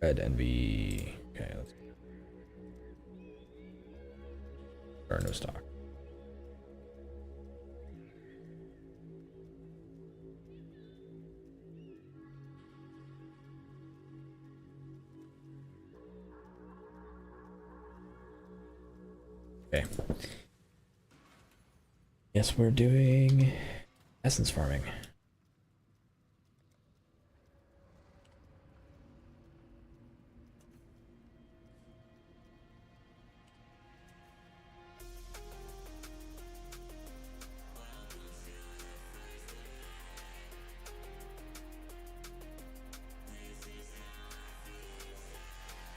Red envy. Okay, let's go. There are no stock. Okay. Yes, we're doing essence farming.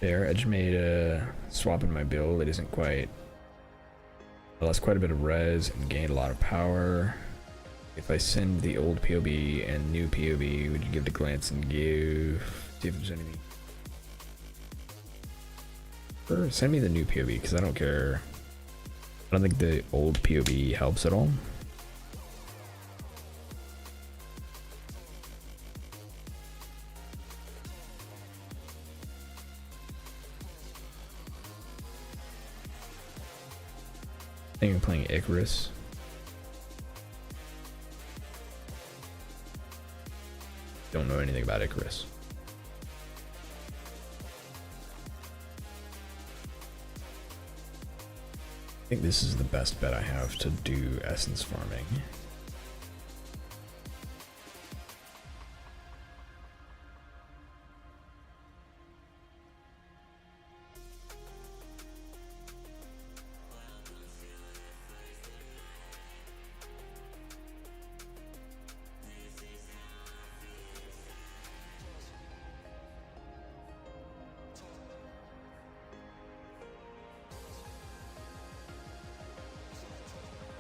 There, I just made a swap in my build. It isn't quite... I lost quite a bit of res and gained a lot of power. If I send the old POB and new POB, would you give it a glance and give... See if there's anything... Or send me the new POB, because I don't care. I don't think the old POB helps at all. I think I'm playing Icarus. Don't know anything about Icarus. I think this is the best bet I have to do essence farming.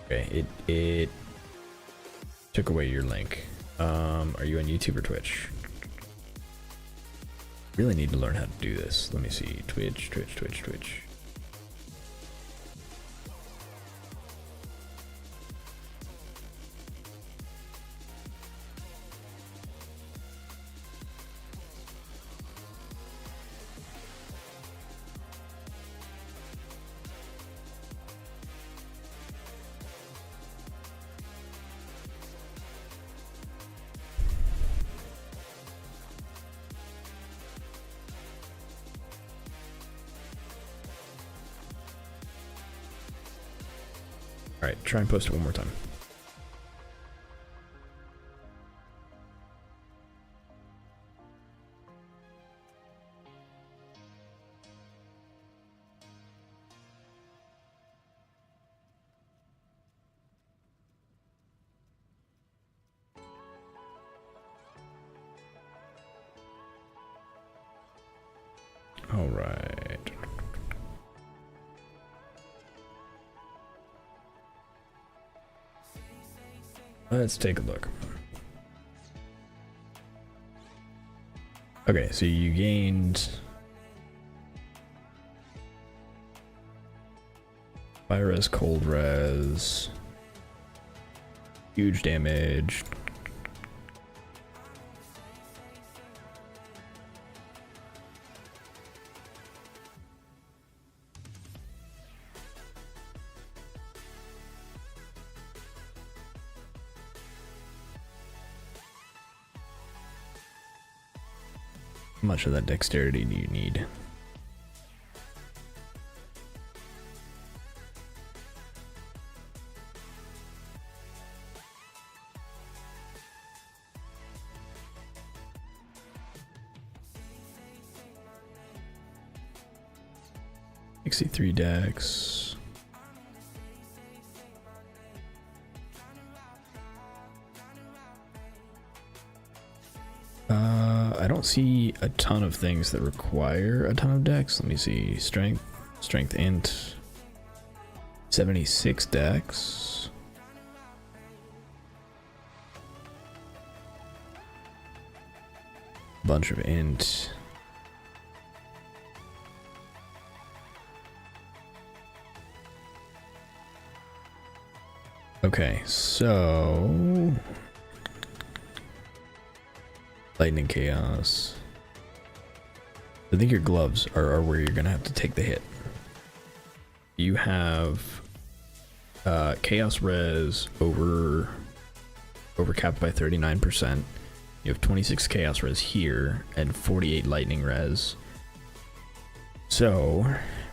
Okay, it took away your link. Are you on YouTube or Twitch? Really need to learn how to do this. Let me see. Twitch. Alright, try and post it one more time. Alright. Let's take a look. Okay, so you gained fire res, cold res, huge damage. How much of that dexterity do you need? $63 dex. I don't see a ton of things that require a ton of dex. Let me see. Strength int. 76 dex. Bunch of int. Okay, so lightning chaos. I think your gloves are where you're gonna have to take the hit. You have chaos res overcapped by 39%. You have 26 chaos res here and 48 lightning res. So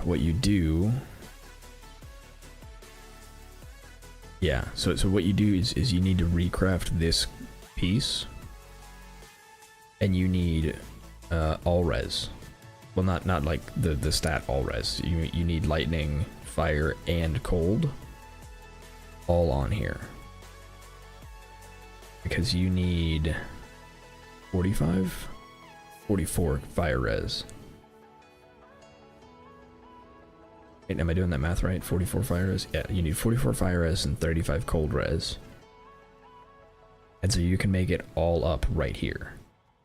what you do, yeah, so what you do is you need to recraft this piece, and you need all res. Well, not like the stat all res. You need lightning, fire, and cold all on here, because you need 44 fire res. Wait, am I doing that math right? 44 fire res? Yeah, you need 44 fire res and 35 cold res. And so you can make it all up right here.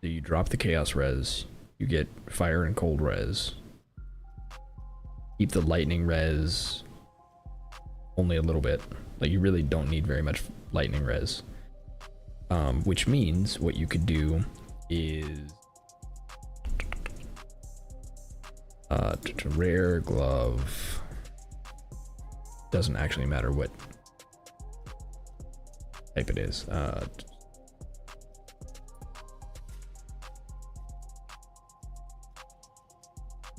So you drop the chaos res, you get fire and cold res. Keep the lightning res only a little bit. Like, you really don't need very much lightning res. Which means what you could do is rare glove. Doesn't actually matter what type it is.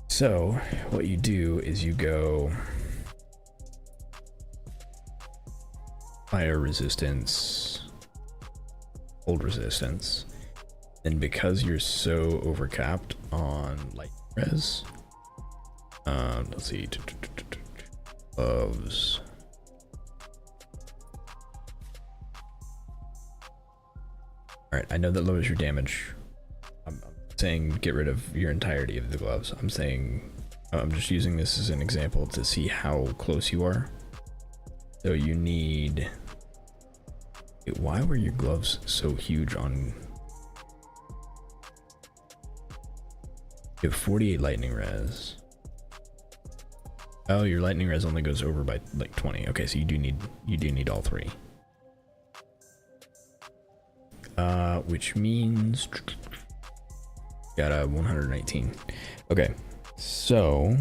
So what you do is you go fire resistance, cold resistance, and because you're so overcapped on light res, let's see, gloves. All right, I know that lowers your damage. I'm saying get rid of your entirety of the gloves. I'm saying I'm just using this as an example to see how close you are. So you need. Why were your gloves so huge on? You have 48 lightning res. Oh, your lightning res only goes over by like 20. Okay, so you do need all three. Which means got a 119. Okay, so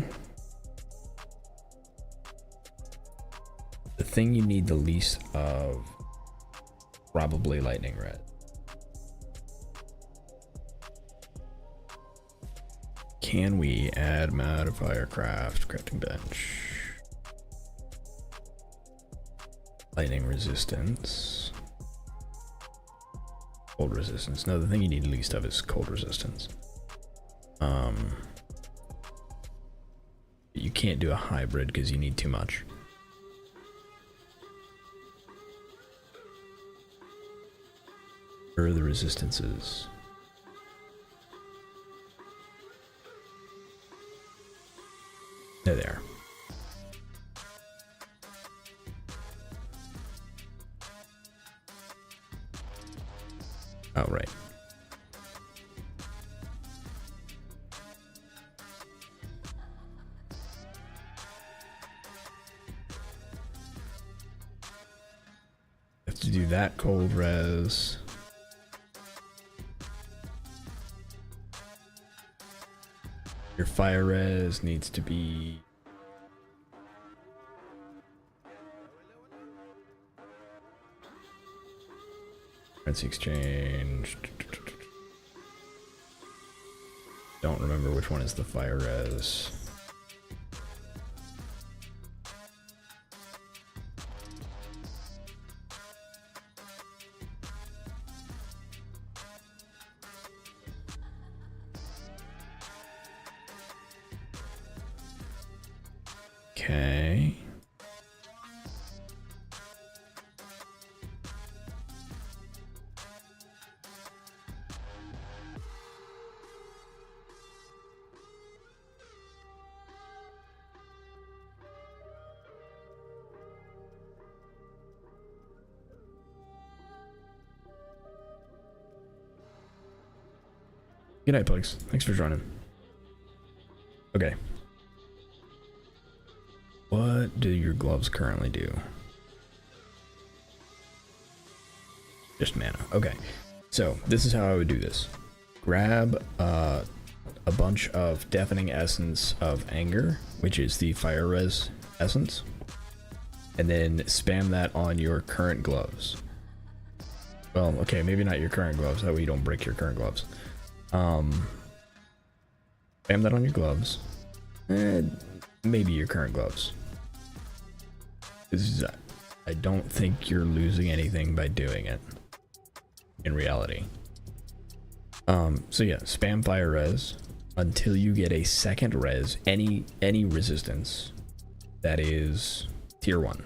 the thing you need the least of, probably lightning res. Can we add modifier crafting bench? Lightning resistance. Cold resistance. No, the thing you need least of is cold resistance. You can't do a hybrid because you need too much. Where are the resistances? There they are. Oh, right. Have to do that cold res. Your fire res needs to be currency exchange. don't remember which one is the fire res. Okay. Good night, Plugs. Thanks for joining. Okay. What do your gloves currently do? Just mana. Okay. So, this is how I would do this. Grab a bunch of Deafening Essence of Anger, which is the Fire Res essence, and then spam that on your current gloves. Well, okay, maybe not your current gloves, that way you don't break your current gloves. Spam that on your gloves. Maybe your current gloves. I don't think you're losing anything by doing it, in reality. So yeah, spam fire res until you get a second res, any resistance that is tier 1.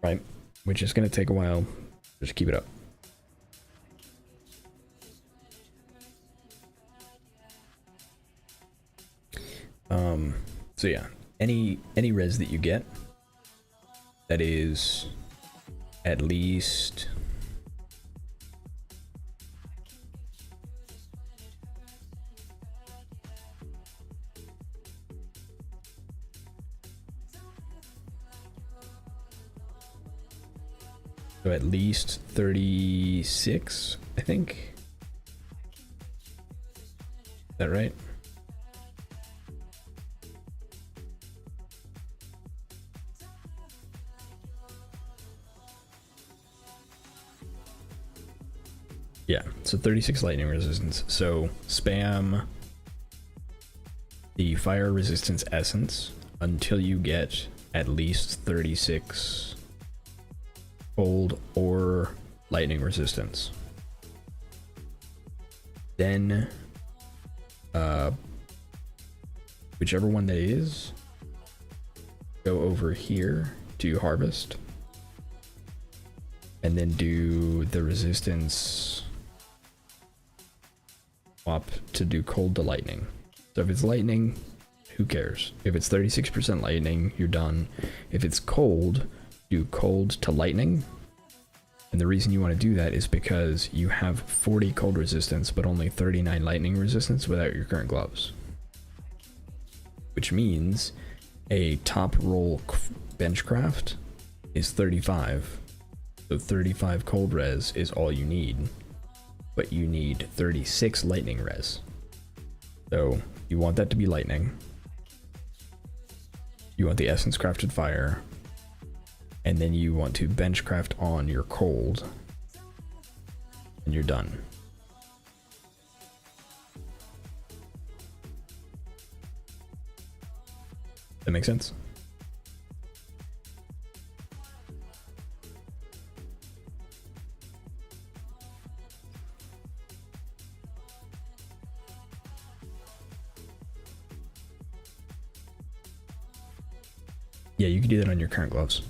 Right? Which is going to take a while. Just keep it up. So yeah, any res that you get that is at least so at least 36, I think. Is that right? Yeah, so 36 lightning resistance. So spam the fire resistance essence until you get at least 36 cold or lightning resistance. Then whichever one that is, go over here to harvest and then do the resistance swap to do cold to lightning. So if it's lightning, who cares? If it's 36% lightning, you're done. If it's cold, do cold to lightning. And the reason you want to do that is because you have 40 cold resistance but only 39 lightning resistance without your current gloves, which means a top roll benchcraft is 35. So 35 cold res is all you need, but you need 36 lightning res. So you want that to be lightning. You want the essence crafted fire, and then you want to benchcraft on your cold, and you're done. That makes sense? Yeah, you can do that on your current gloves.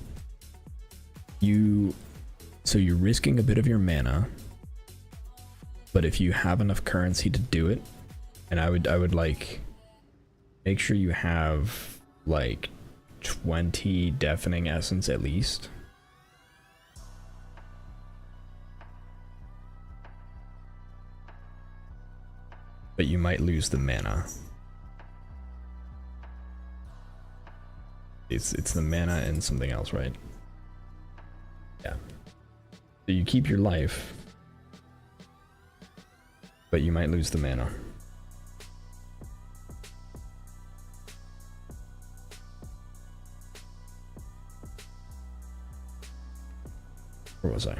So you're risking a bit of your mana, but if you have enough currency to do it, and I would like make sure you have like 20 deafening essence at least. But you might lose the mana. It's the mana and something else, right? Yeah. So you keep your life, but you might lose the mana. Where was I?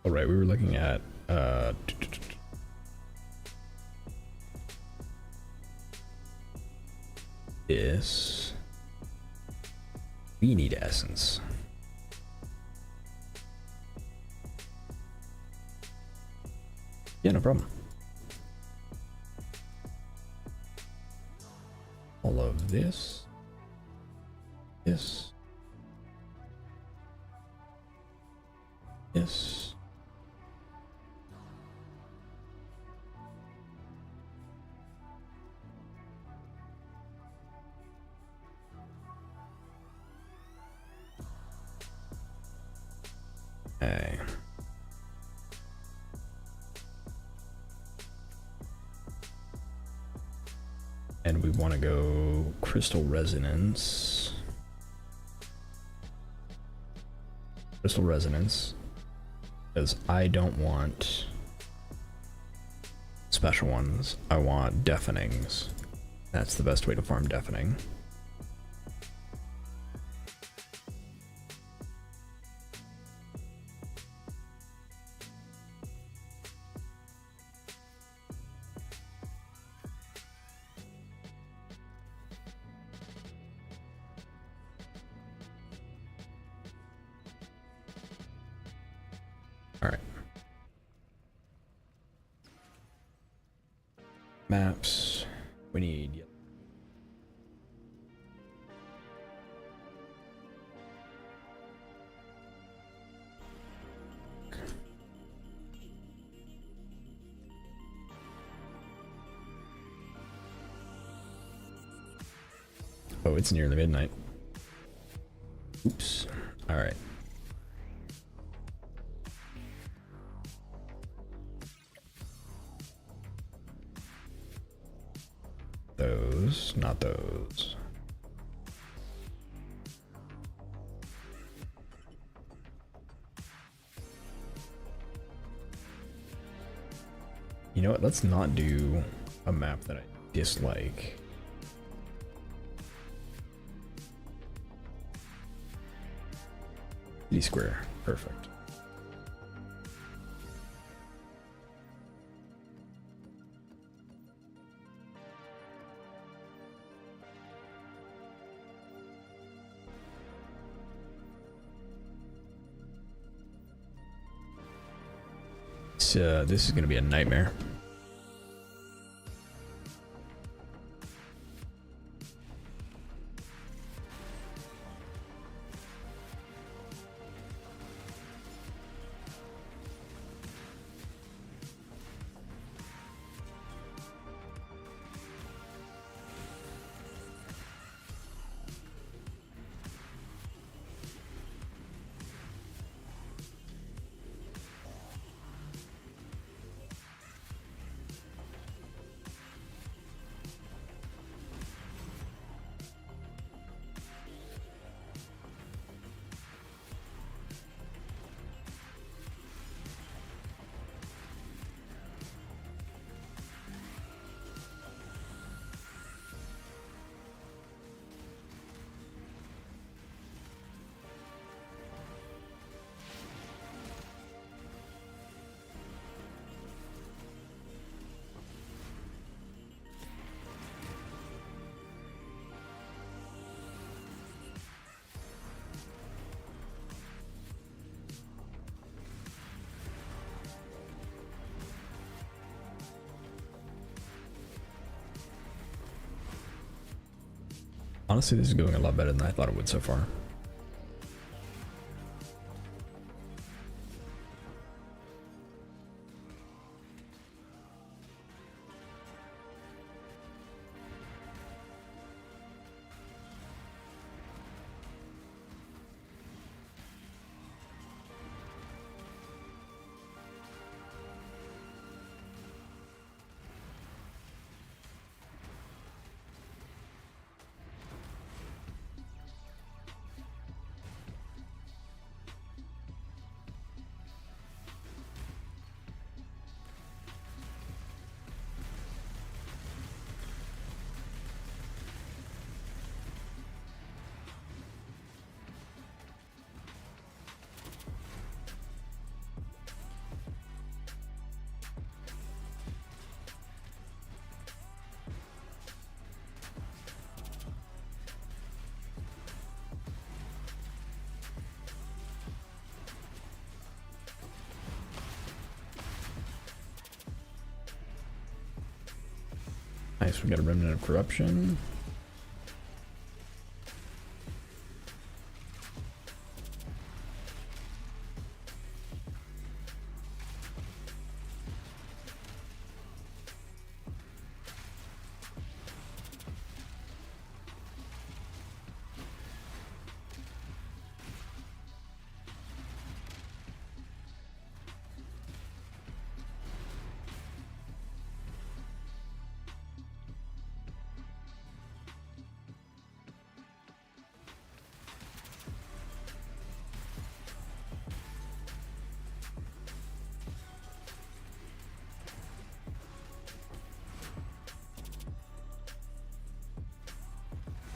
All right, we were looking at this. We need essence. Yeah, no problem. All of this. This. This. Okay. And we want to go crystal resonance. Crystal resonance. Because I don't want special ones. I want deafenings. That's the best way to farm deafening. Alright. Maps. We need... Oh, it's nearly midnight. Oops. Alright. Those, not those. You know what? Let's not do a map that I dislike. City Square. Perfect. This is going to be a nightmare. Honestly, this is going a lot better than I thought it would so far. Nice, we got a remnant of corruption.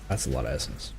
That's a lot of essence.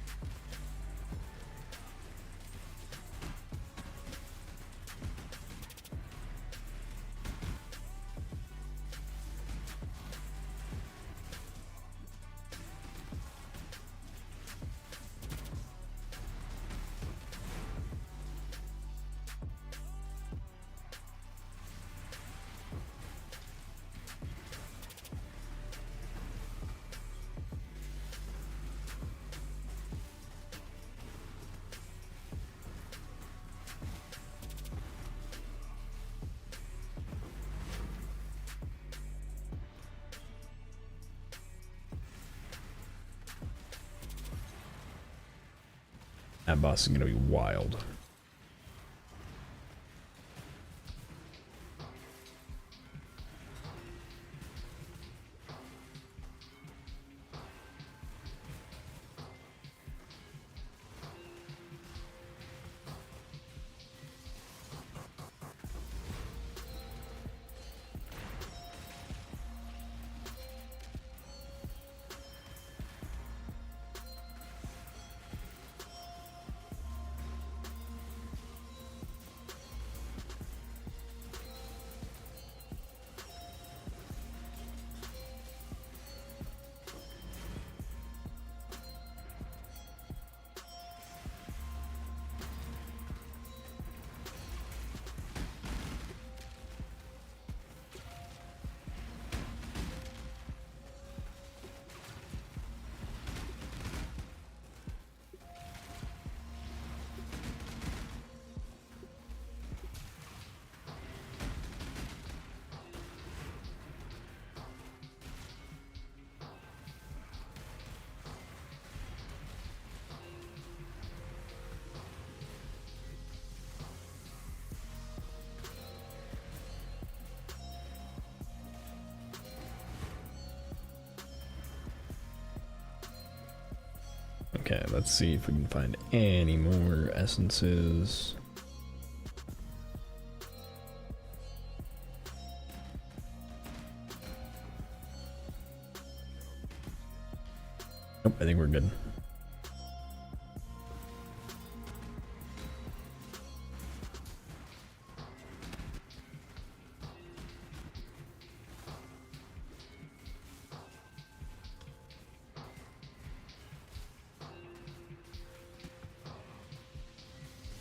That boss is gonna be wild. Okay, let's see if we can find any more essences. Nope, I think we're good.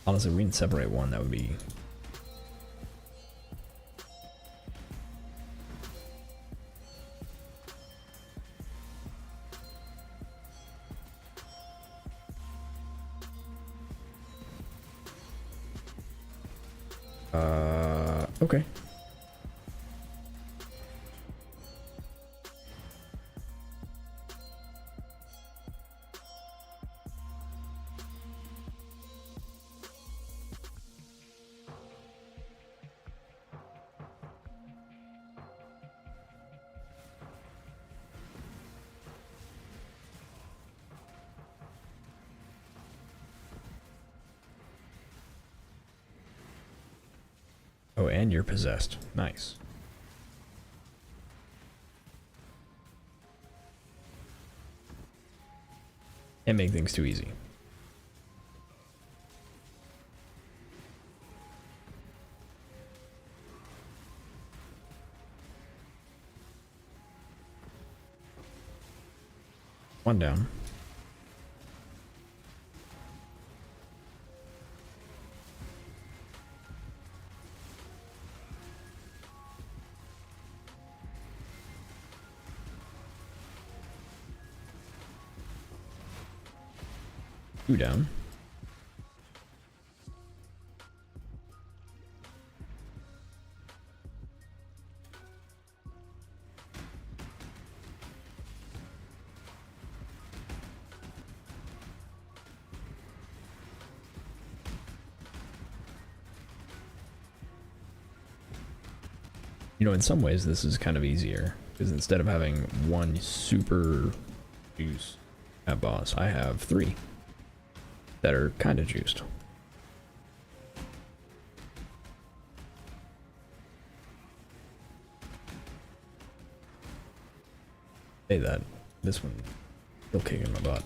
Honestly, if we can separate one, that would be... okay. Oh, and you're possessed. Nice. Can't make things too easy. One down. 2 down. You know, in some ways this is kind of easier, because instead of having one super juice at boss, I have 3 that are kind of juiced. Say that, this one still kicking my butt.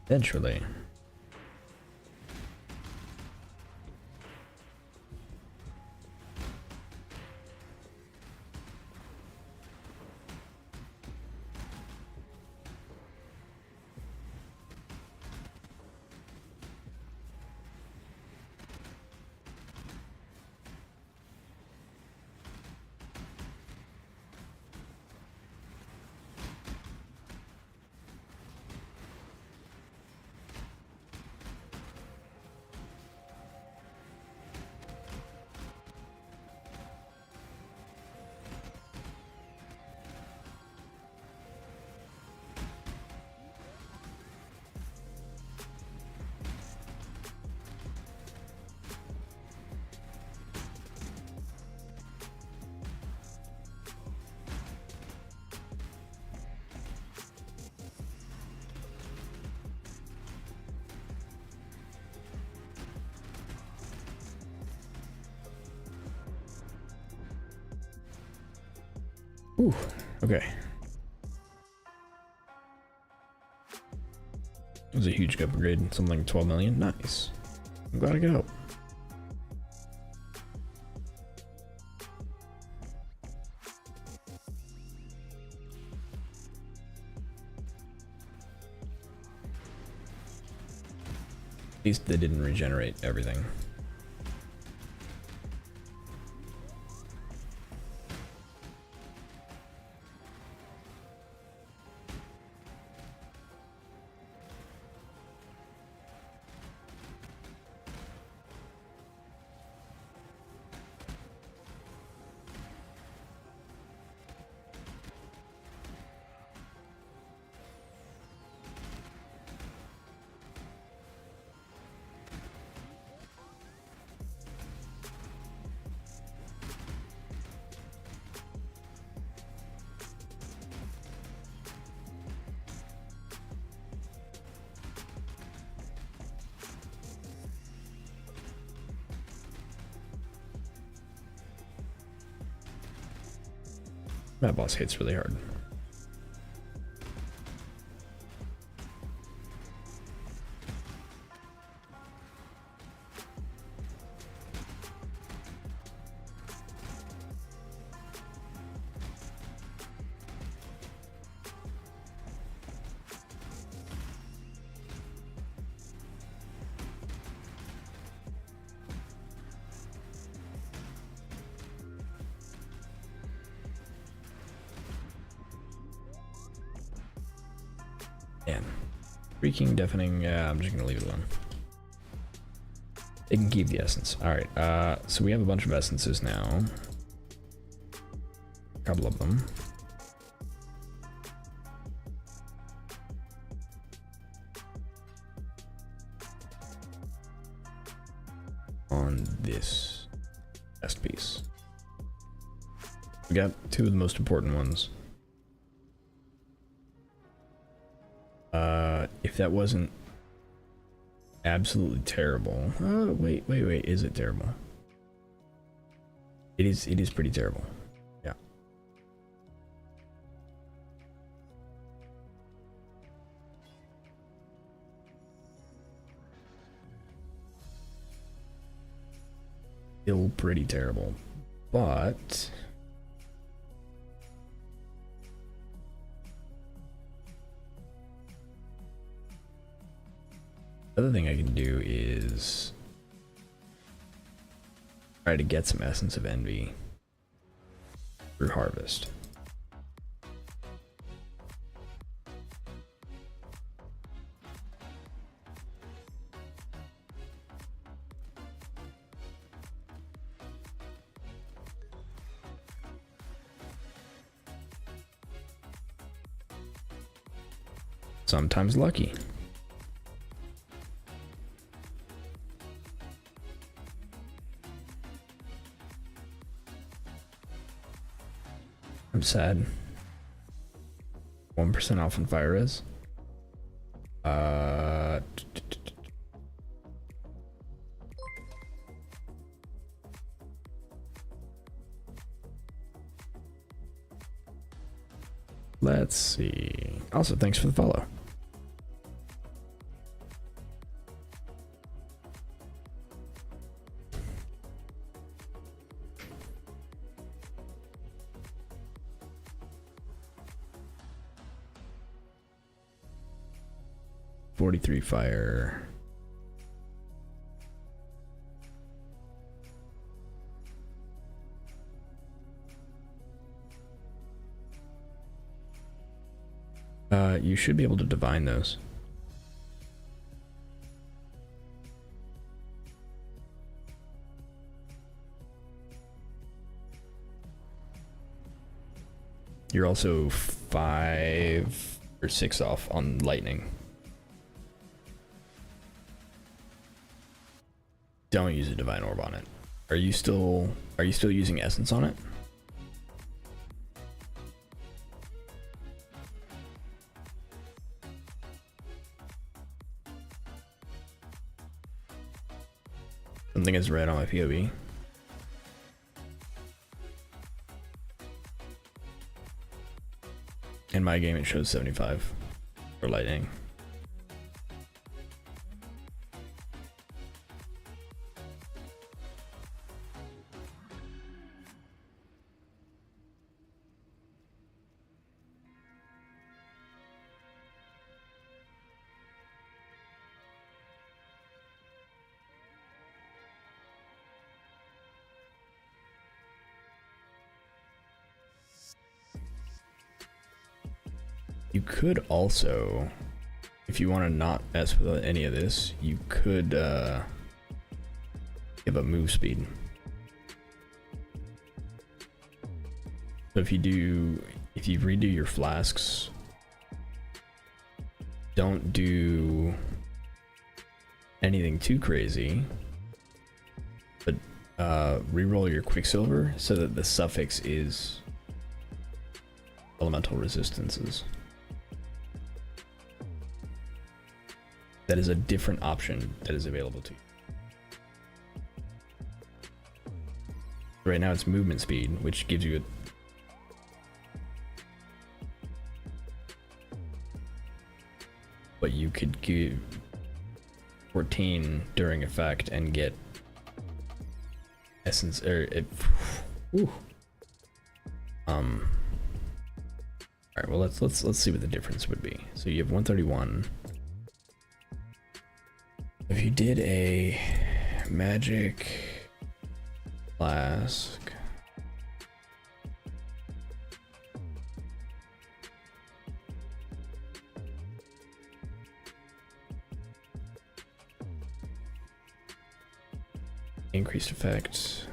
Eventually. Ooh, okay. It was a huge upgrade, something like 12 million. Nice. I'm glad I could help. At least they didn't regenerate everything. That boss hits really hard. Man, freaking deafening. Yeah, I'm just gonna leave it alone. They can keep the essence. All right. So we have a bunch of essences now. A couple of them. On this best piece. We got two of the most important ones. If that wasn't absolutely terrible. Oh, wait, is it terrible? It is pretty terrible. Yeah. Still pretty terrible. But the other thing I can do is try to get some Essence of Envy through Harvest. Sometimes lucky. I'm sad. 1% off on fire res. Let's see. Also, thanks for the follow. .43 fire. You should be able to divine those. You're also 5 or 6 off on lightning. Don't use a divine orb on it. Are you still using essence on it? Something is red on my POV. In my game it shows 75 for lightning. You could also, if you want to not mess with any of this, you could give up move speed. So if you redo your flasks, don't do anything too crazy, but reroll your Quicksilver so that the suffix is elemental resistances. That is a different option that is available to you. Right now it's movement speed, which gives you a but you could give 14 during effect and get essence or Alright, well let's see what the difference would be. So you have 131. If you did a magic flask, increased effect,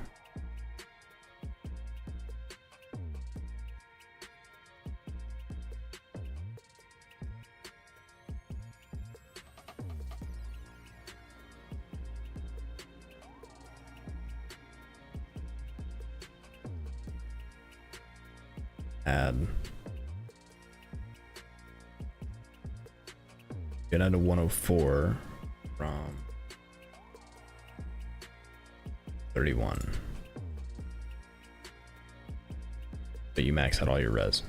add. Get down to 104 from 31. But you max out all your res.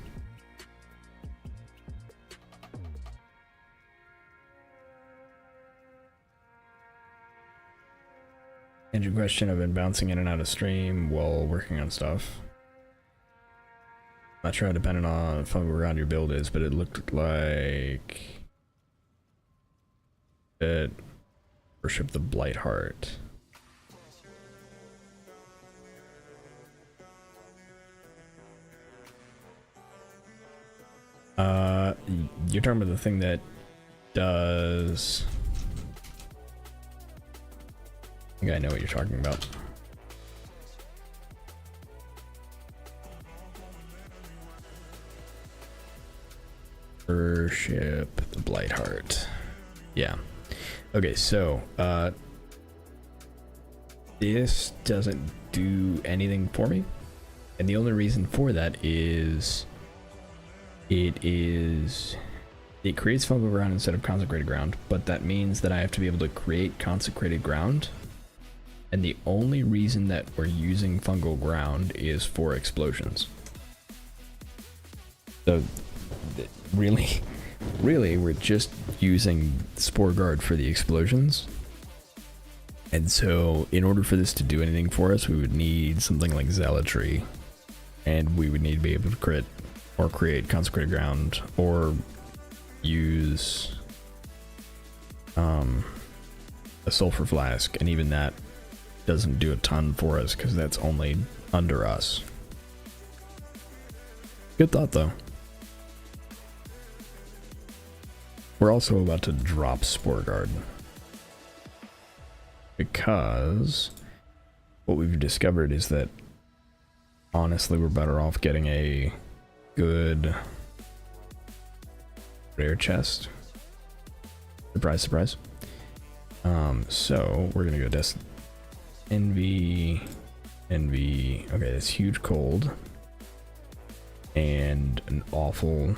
And your question, I've been bouncing in and out of stream while working on stuff. Not sure how dependent on fungal ground your build is, but it looked like it worship the Blight Heart. You're talking about the thing that does... I think I know what you're talking about. Worship the Blight Heart. Yeah. Okay, so this doesn't do anything for me. And the only reason for that is it creates fungal ground instead of consecrated ground, but that means that I have to be able to create consecrated ground. And the only reason that we're using fungal ground is for explosions. So really we're just using Spore Guard for the explosions. And so in order for this to do anything for us, we would need something like Zealotry. And we would need to be able to crit or create consecrated ground or use a sulfur flask, and even that doesn't do a ton for us because that's only under us. Good thought though. We're also about to drop Spore Guard because what we've discovered is that honestly we're better off getting a good rare chest. Surprise, surprise. So we're gonna go Envy. Okay, that's huge cold. And an awful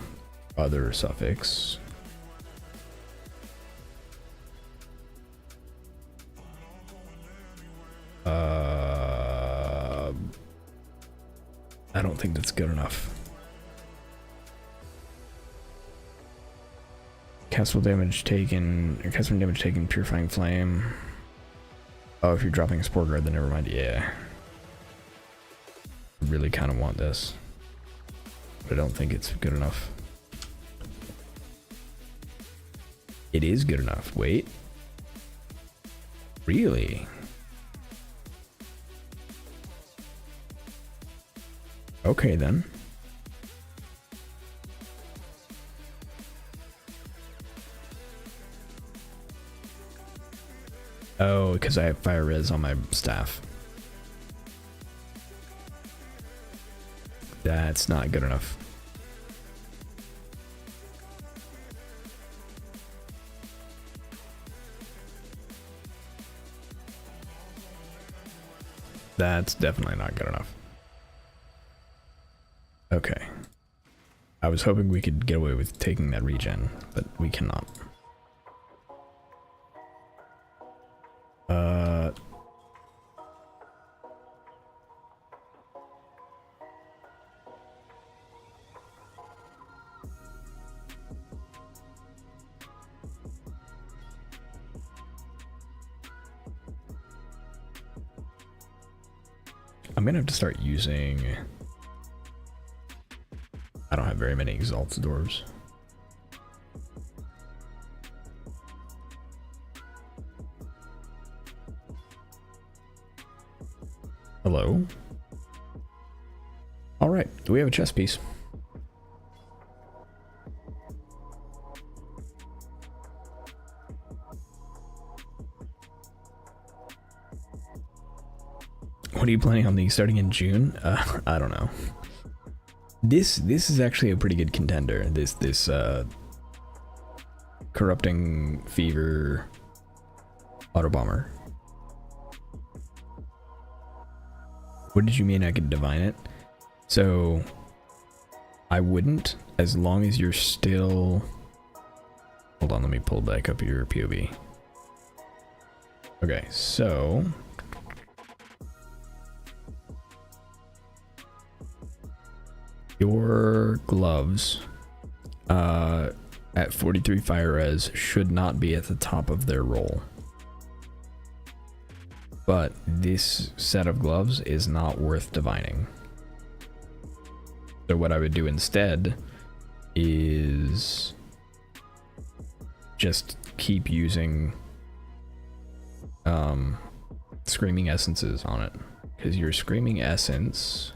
other suffix. I don't think that's good enough. Castle damage taken, purifying flame. Oh, if you're dropping a Spore Guard, then never mind. Yeah. I really kind of want this, but I don't think it's good enough. It is good enough. Wait. Really? Okay then. Oh, because I have fire res on my staff. That's not good enough. That's definitely not good enough. Okay. I was hoping we could get away with taking that regen, but we cannot. I'm gonna have to start using... I don't have very many Exalted Dwarves. Hello? Alright, do we have a chess piece? What are you planning on these starting in June? I don't know. This is actually a pretty good contender. This Corrupting Fever Autobomber. What did you mean I could divine it? So I wouldn't, as long as you're still... Hold on, let me pull back up your POV. Okay, so... Your gloves at 43 fire res should not be at the top of their roll. But this set of gloves is not worth divining. So what I would do instead is just keep using Screaming Essences on it. Because your Screaming Essence...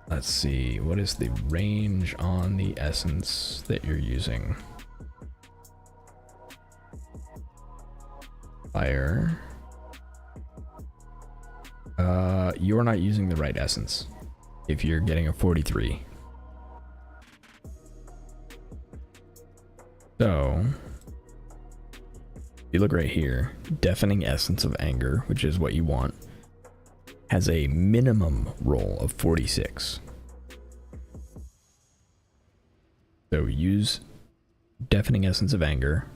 Let's see, what is the range on the essence that you're using? Fire. You're not using the right essence if you're getting a 43. So, you look right here, Deafening Essence of Anger, which is what you want, has a minimum roll of 46. So use Deafening Essence of Anger,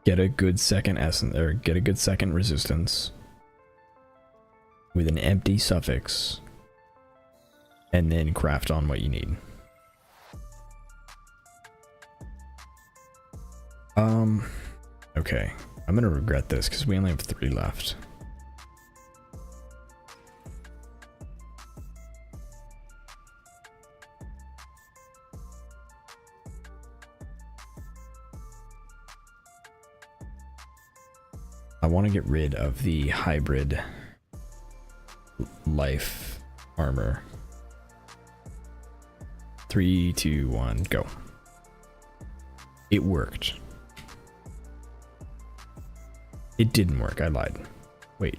get a good second essence, or get a good second resistance with an empty suffix, and then craft on what you need. Okay, I'm gonna regret this because we only have 3 left. I want to get rid of the hybrid life armor. 3, 2, 1, go. It worked. It didn't work, I lied. Wait.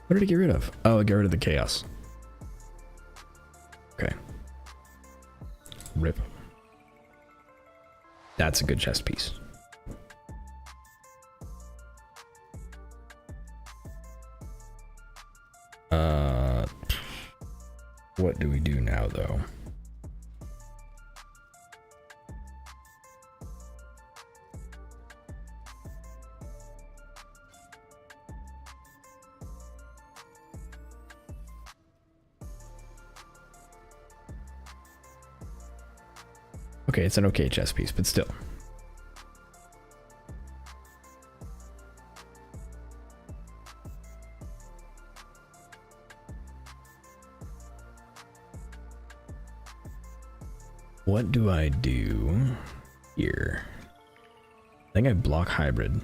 What did it get rid of? Oh, it got rid of the chaos. Okay. Rip. That's a good chest piece. What do we do now, though? Okay, it's an okay chess piece, but still. What do I do here? I think I block hybrid.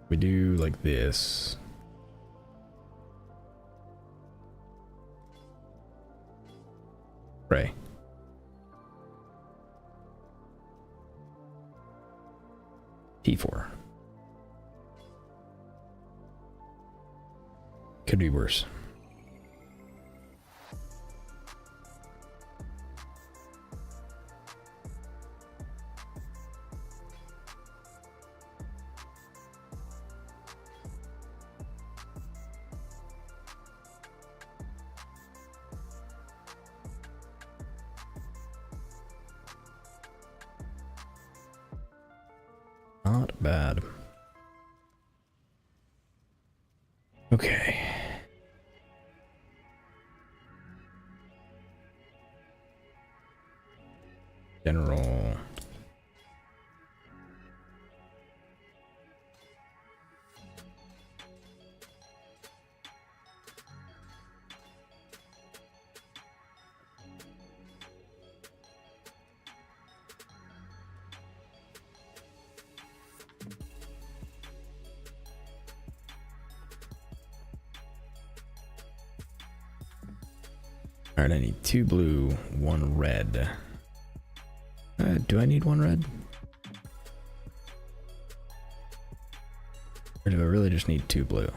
We do like this. Pray. T4. Could be worse. Not bad. Okay. General. Alright, I need 2 blue, 1 red. Do I need 1 red? Or do I really just need 2 blue?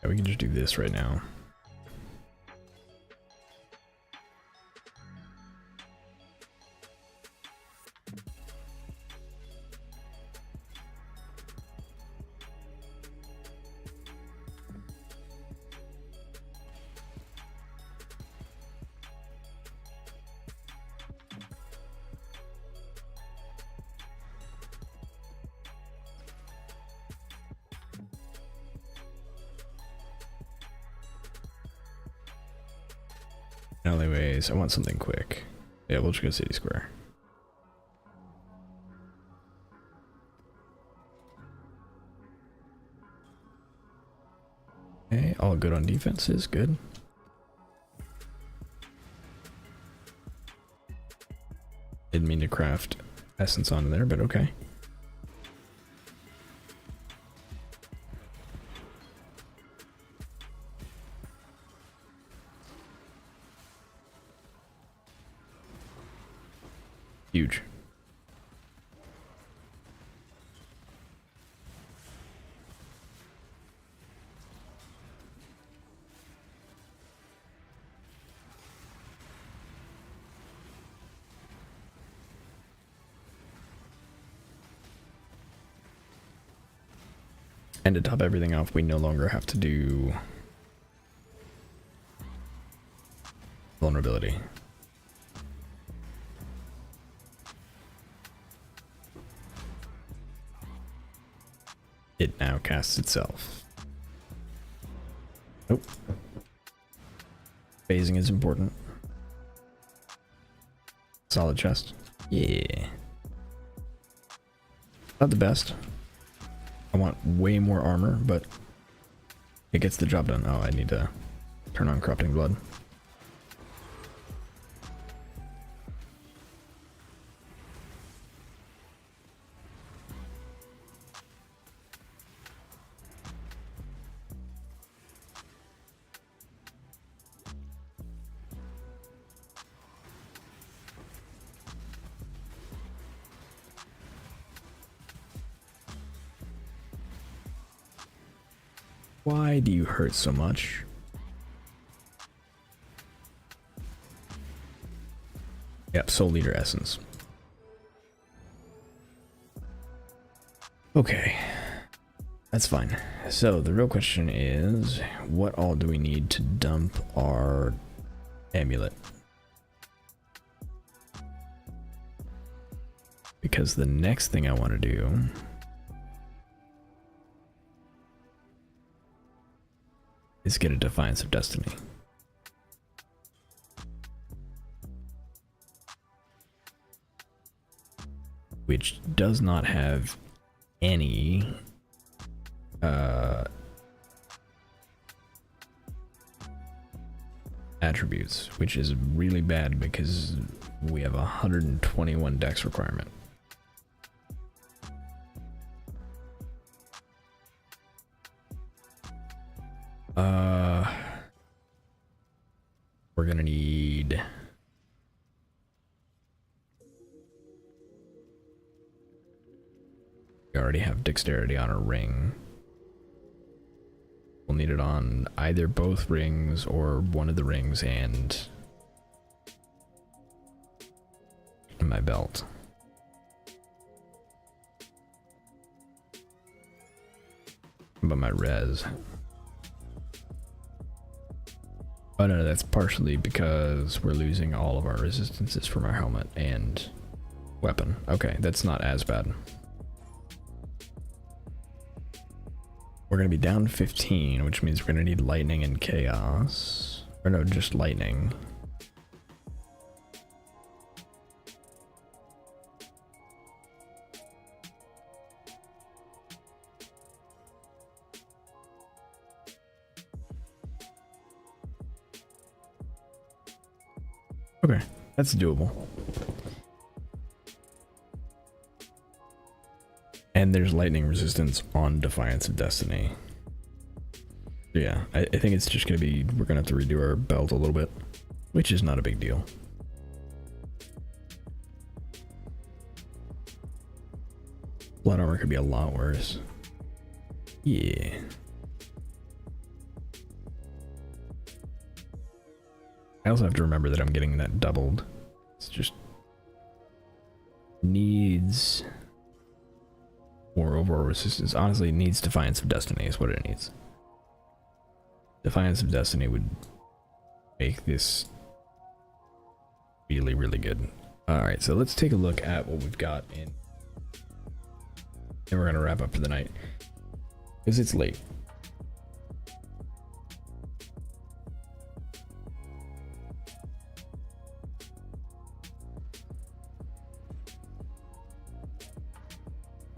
Yeah, we can just do this right now. Alleyways, I want something quick. Yeah, we'll just go City Square. Okay, all good on defenses, good. Didn't mean to craft essence onto there, but okay. Huge. And to top everything off, we no longer have to do vulnerability. It now casts itself. Nope. Phasing is important. Solid chest. Yeah. Not the best. I want way more armor, but it gets the job done. Oh, I need to turn on Corrupting Blood. Why do you hurt so much? Yep, Soul Leader Essence. Okay, that's fine. So the real question is, what all do we need to dump our amulet? Because the next thing I want to do is get a Defiance of Destiny. Which does not have any attributes, which is really bad because we have a 121 dex requirement. We're gonna need we already have dexterity on a ring. We'll need it on either both rings or one of the rings and my belt. But my res. Oh no, that's partially because we're losing all of our resistances from our helmet and weapon. Okay, that's not as bad. We're gonna be down 15, which means we're gonna need lightning and chaos. Or no, just lightning. Okay, that's doable. And there's lightning resistance on Defiance of Destiny. Yeah, I think it's just gonna be, we're gonna have to redo our belt a little bit, which is not a big deal. Blood armor could be a lot worse. Yeah. I also have to remember that I'm getting that doubled. It's just needs more overall resistance. Honestly, it needs Defiance of Destiny is what it needs. Defiance of Destiny would make this really, really good. Alright, so let's take a look at what we've got in. And we're going to wrap up for the night. Because it's late.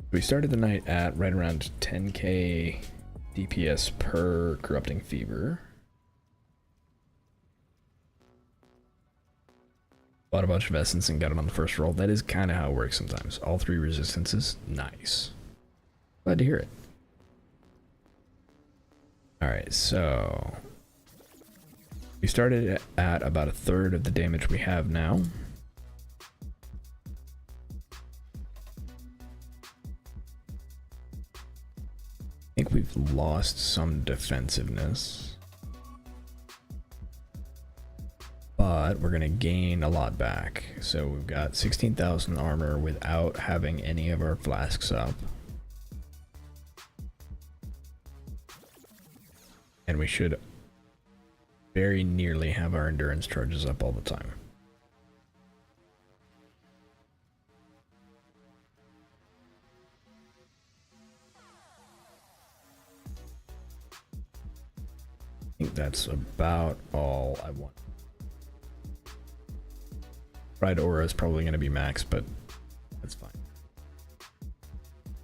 We started the night at right around 10k DPS per Corrupting Fever. Bought a bunch of Essence and got it on the first roll. That is kind of how it works sometimes. All 3 resistances. Nice. Glad to hear it. Alright, so we started at about 1/3 of the damage we have now. I think we've lost some defensiveness, but we're gonna gain a lot back. So we've got 16,000 armor without having any of our flasks up. And we should very nearly have our endurance charges up all the time. I think that's about all I want. Pride Aura is probably going to be max, but that's fine.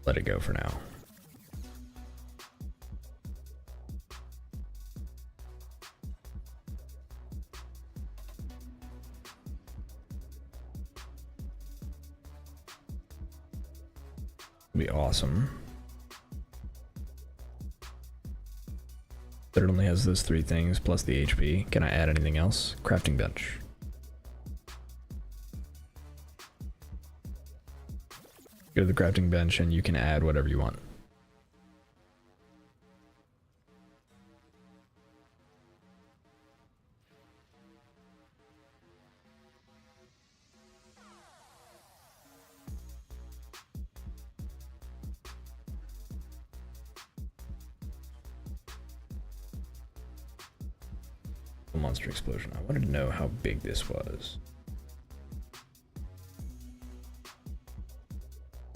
Let it go for now. It'll be awesome. But it only has those 3 things plus the HP. Can I add anything else? Crafting bench. Go to the crafting bench and you can add whatever you want. Monster explosion. I wanted to know how big this was.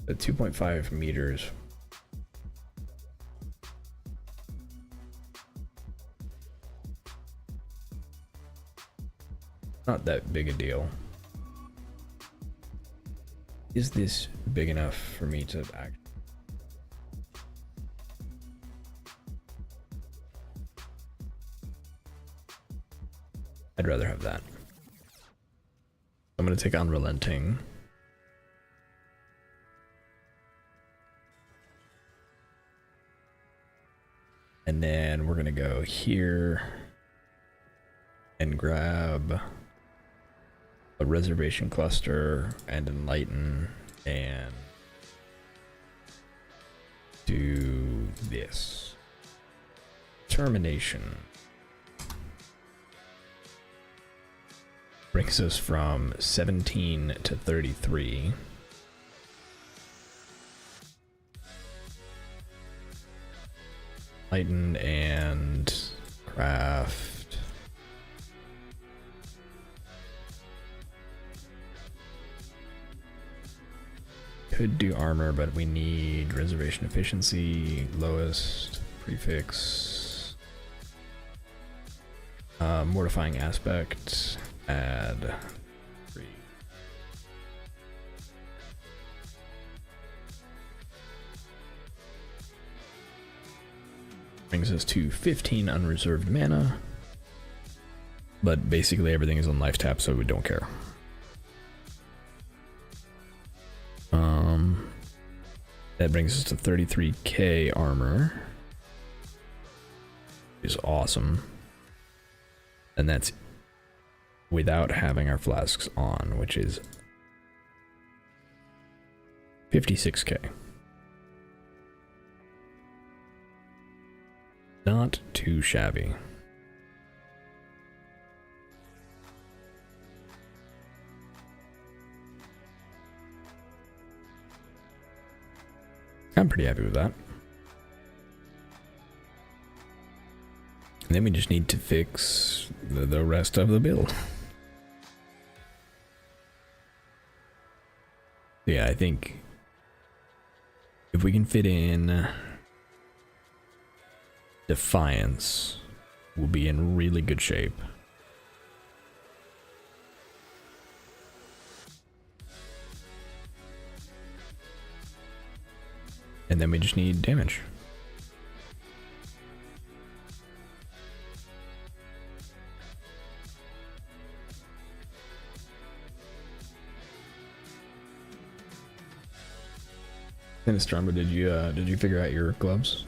At 2.5 meters. Not that big a deal. Is this big enough for me to act? I'd rather have that. I'm going to take on Relenting. And then we're going to go here and grab a Reservation Cluster and Enlighten and do this. Termination. Brings us from 17 to 33. Lighten and craft. Could do armor, but we need reservation efficiency, lowest, prefix. Mortifying aspect. Add 3. Brings us to 15 unreserved mana. But basically everything is on life tap, so we don't care. That brings us to 33k armor. Which is awesome. And that's without having our flasks on, which is 56k. Not too shabby. I'm pretty happy with that. And then we just need to fix the rest of the build. Yeah, I think if we can fit in Defiance, we'll be in really good shape. And then we just need damage. Sinistrum, did you figure out your gloves?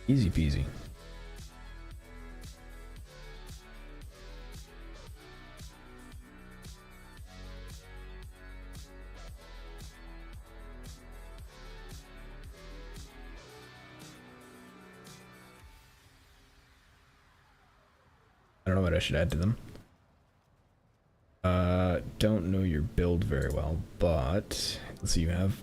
Easy peasy. I don't know what I should add to them. Don't know your build very well, but let's see, you have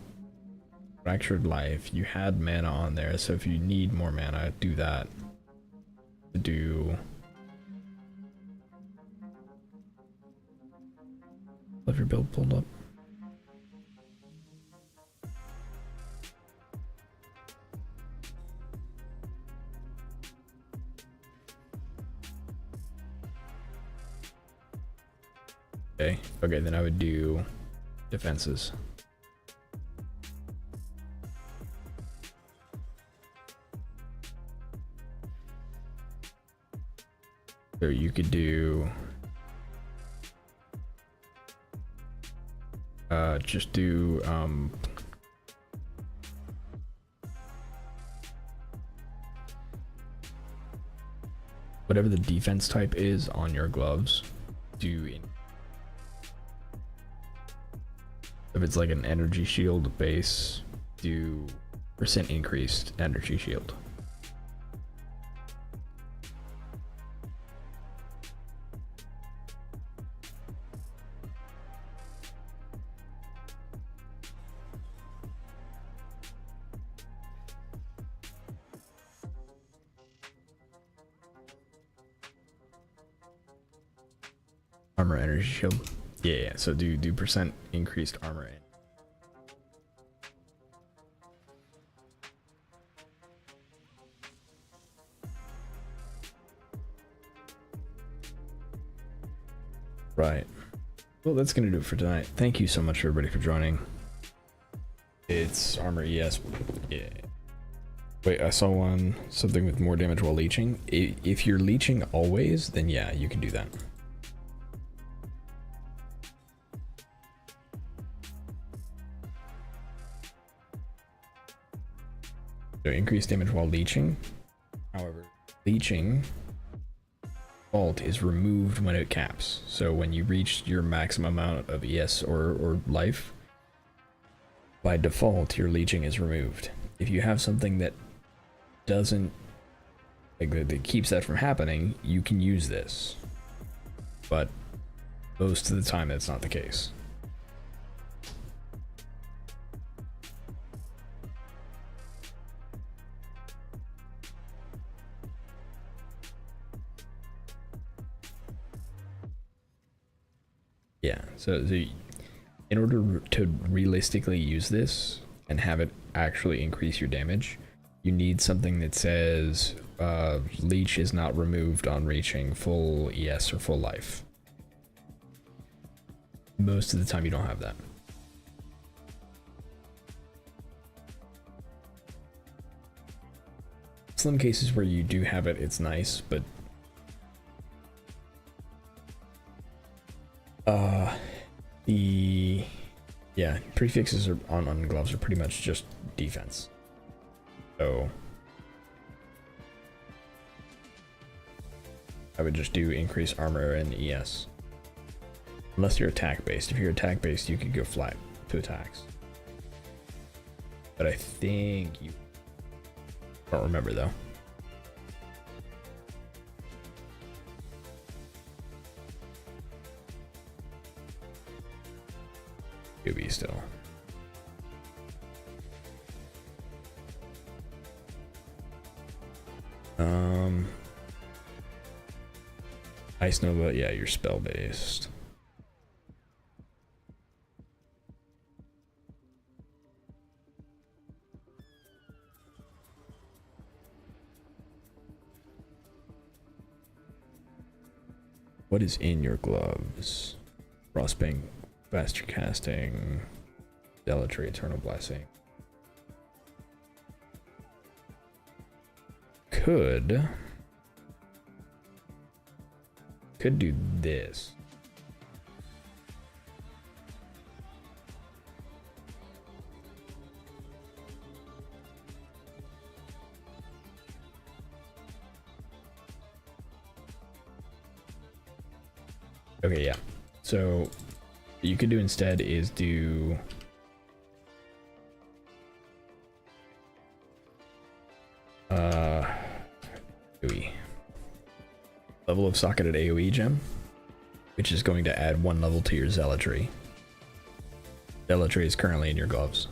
Fractured Life. You had mana on there, so if you need more mana, do that. Do have your build pulled up. Okay, then I would do defenses. So you could do just do whatever the defense type is on your gloves. If it's like an energy shield base, do % increased energy shield. Armor energy shield. Yeah, so do % increased armor in. Right. Well, that's gonna do it for tonight. Thank you so much everybody for joining. It's armor ES. Yeah. Wait, I saw something with more damage while leeching. If you're leeching always, then yeah, you can do that. So increased damage while leeching. However, leeching default is removed when it caps. So when you reach your maximum amount of ES or life, by default your leeching is removed. If you have something that doesn't, like that keeps that from happening, you can use this. But most of the time that's not the case. Yeah, so in order to realistically use this and have it actually increase your damage, you need something that says leech is not removed on reaching full ES or full life. Most of the time you don't have that. Some cases where you do have it, it's nice, but the prefixes are on gloves are pretty much just defense. So I would just do increase armor and ES. Unless you're attack based. If you're attack based, you could go flat to attacks. But I think you Don't remember though. QB still. Ice Nova, yeah, you're spell based. What is in your gloves? Frostbank, faster casting, Zealotry, Eternal Blessing. Could do this. Okay, yeah. So what you could do instead is do AoE. Level of socketed AoE gem, which is going to add 1 level to your Zealotry. Zealotry is currently in your gloves.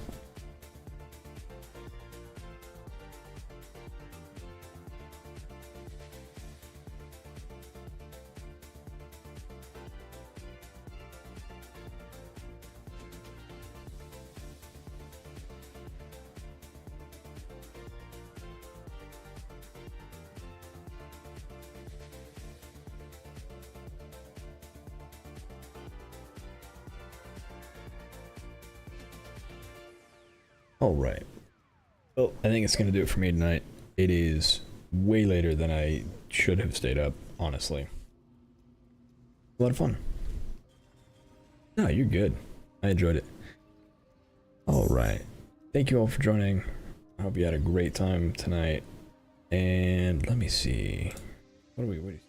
All right. Well, I think it's going to do it for me tonight. It is way later than I should have stayed up, honestly. A lot of fun. No, you're good. I enjoyed it. All right. Thank you all for joining. I hope you had a great time tonight. And let me see. What do we...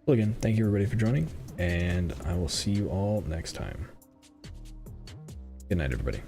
Well, again, thank you everybody for joining, and I will see you all next time. Good night, everybody.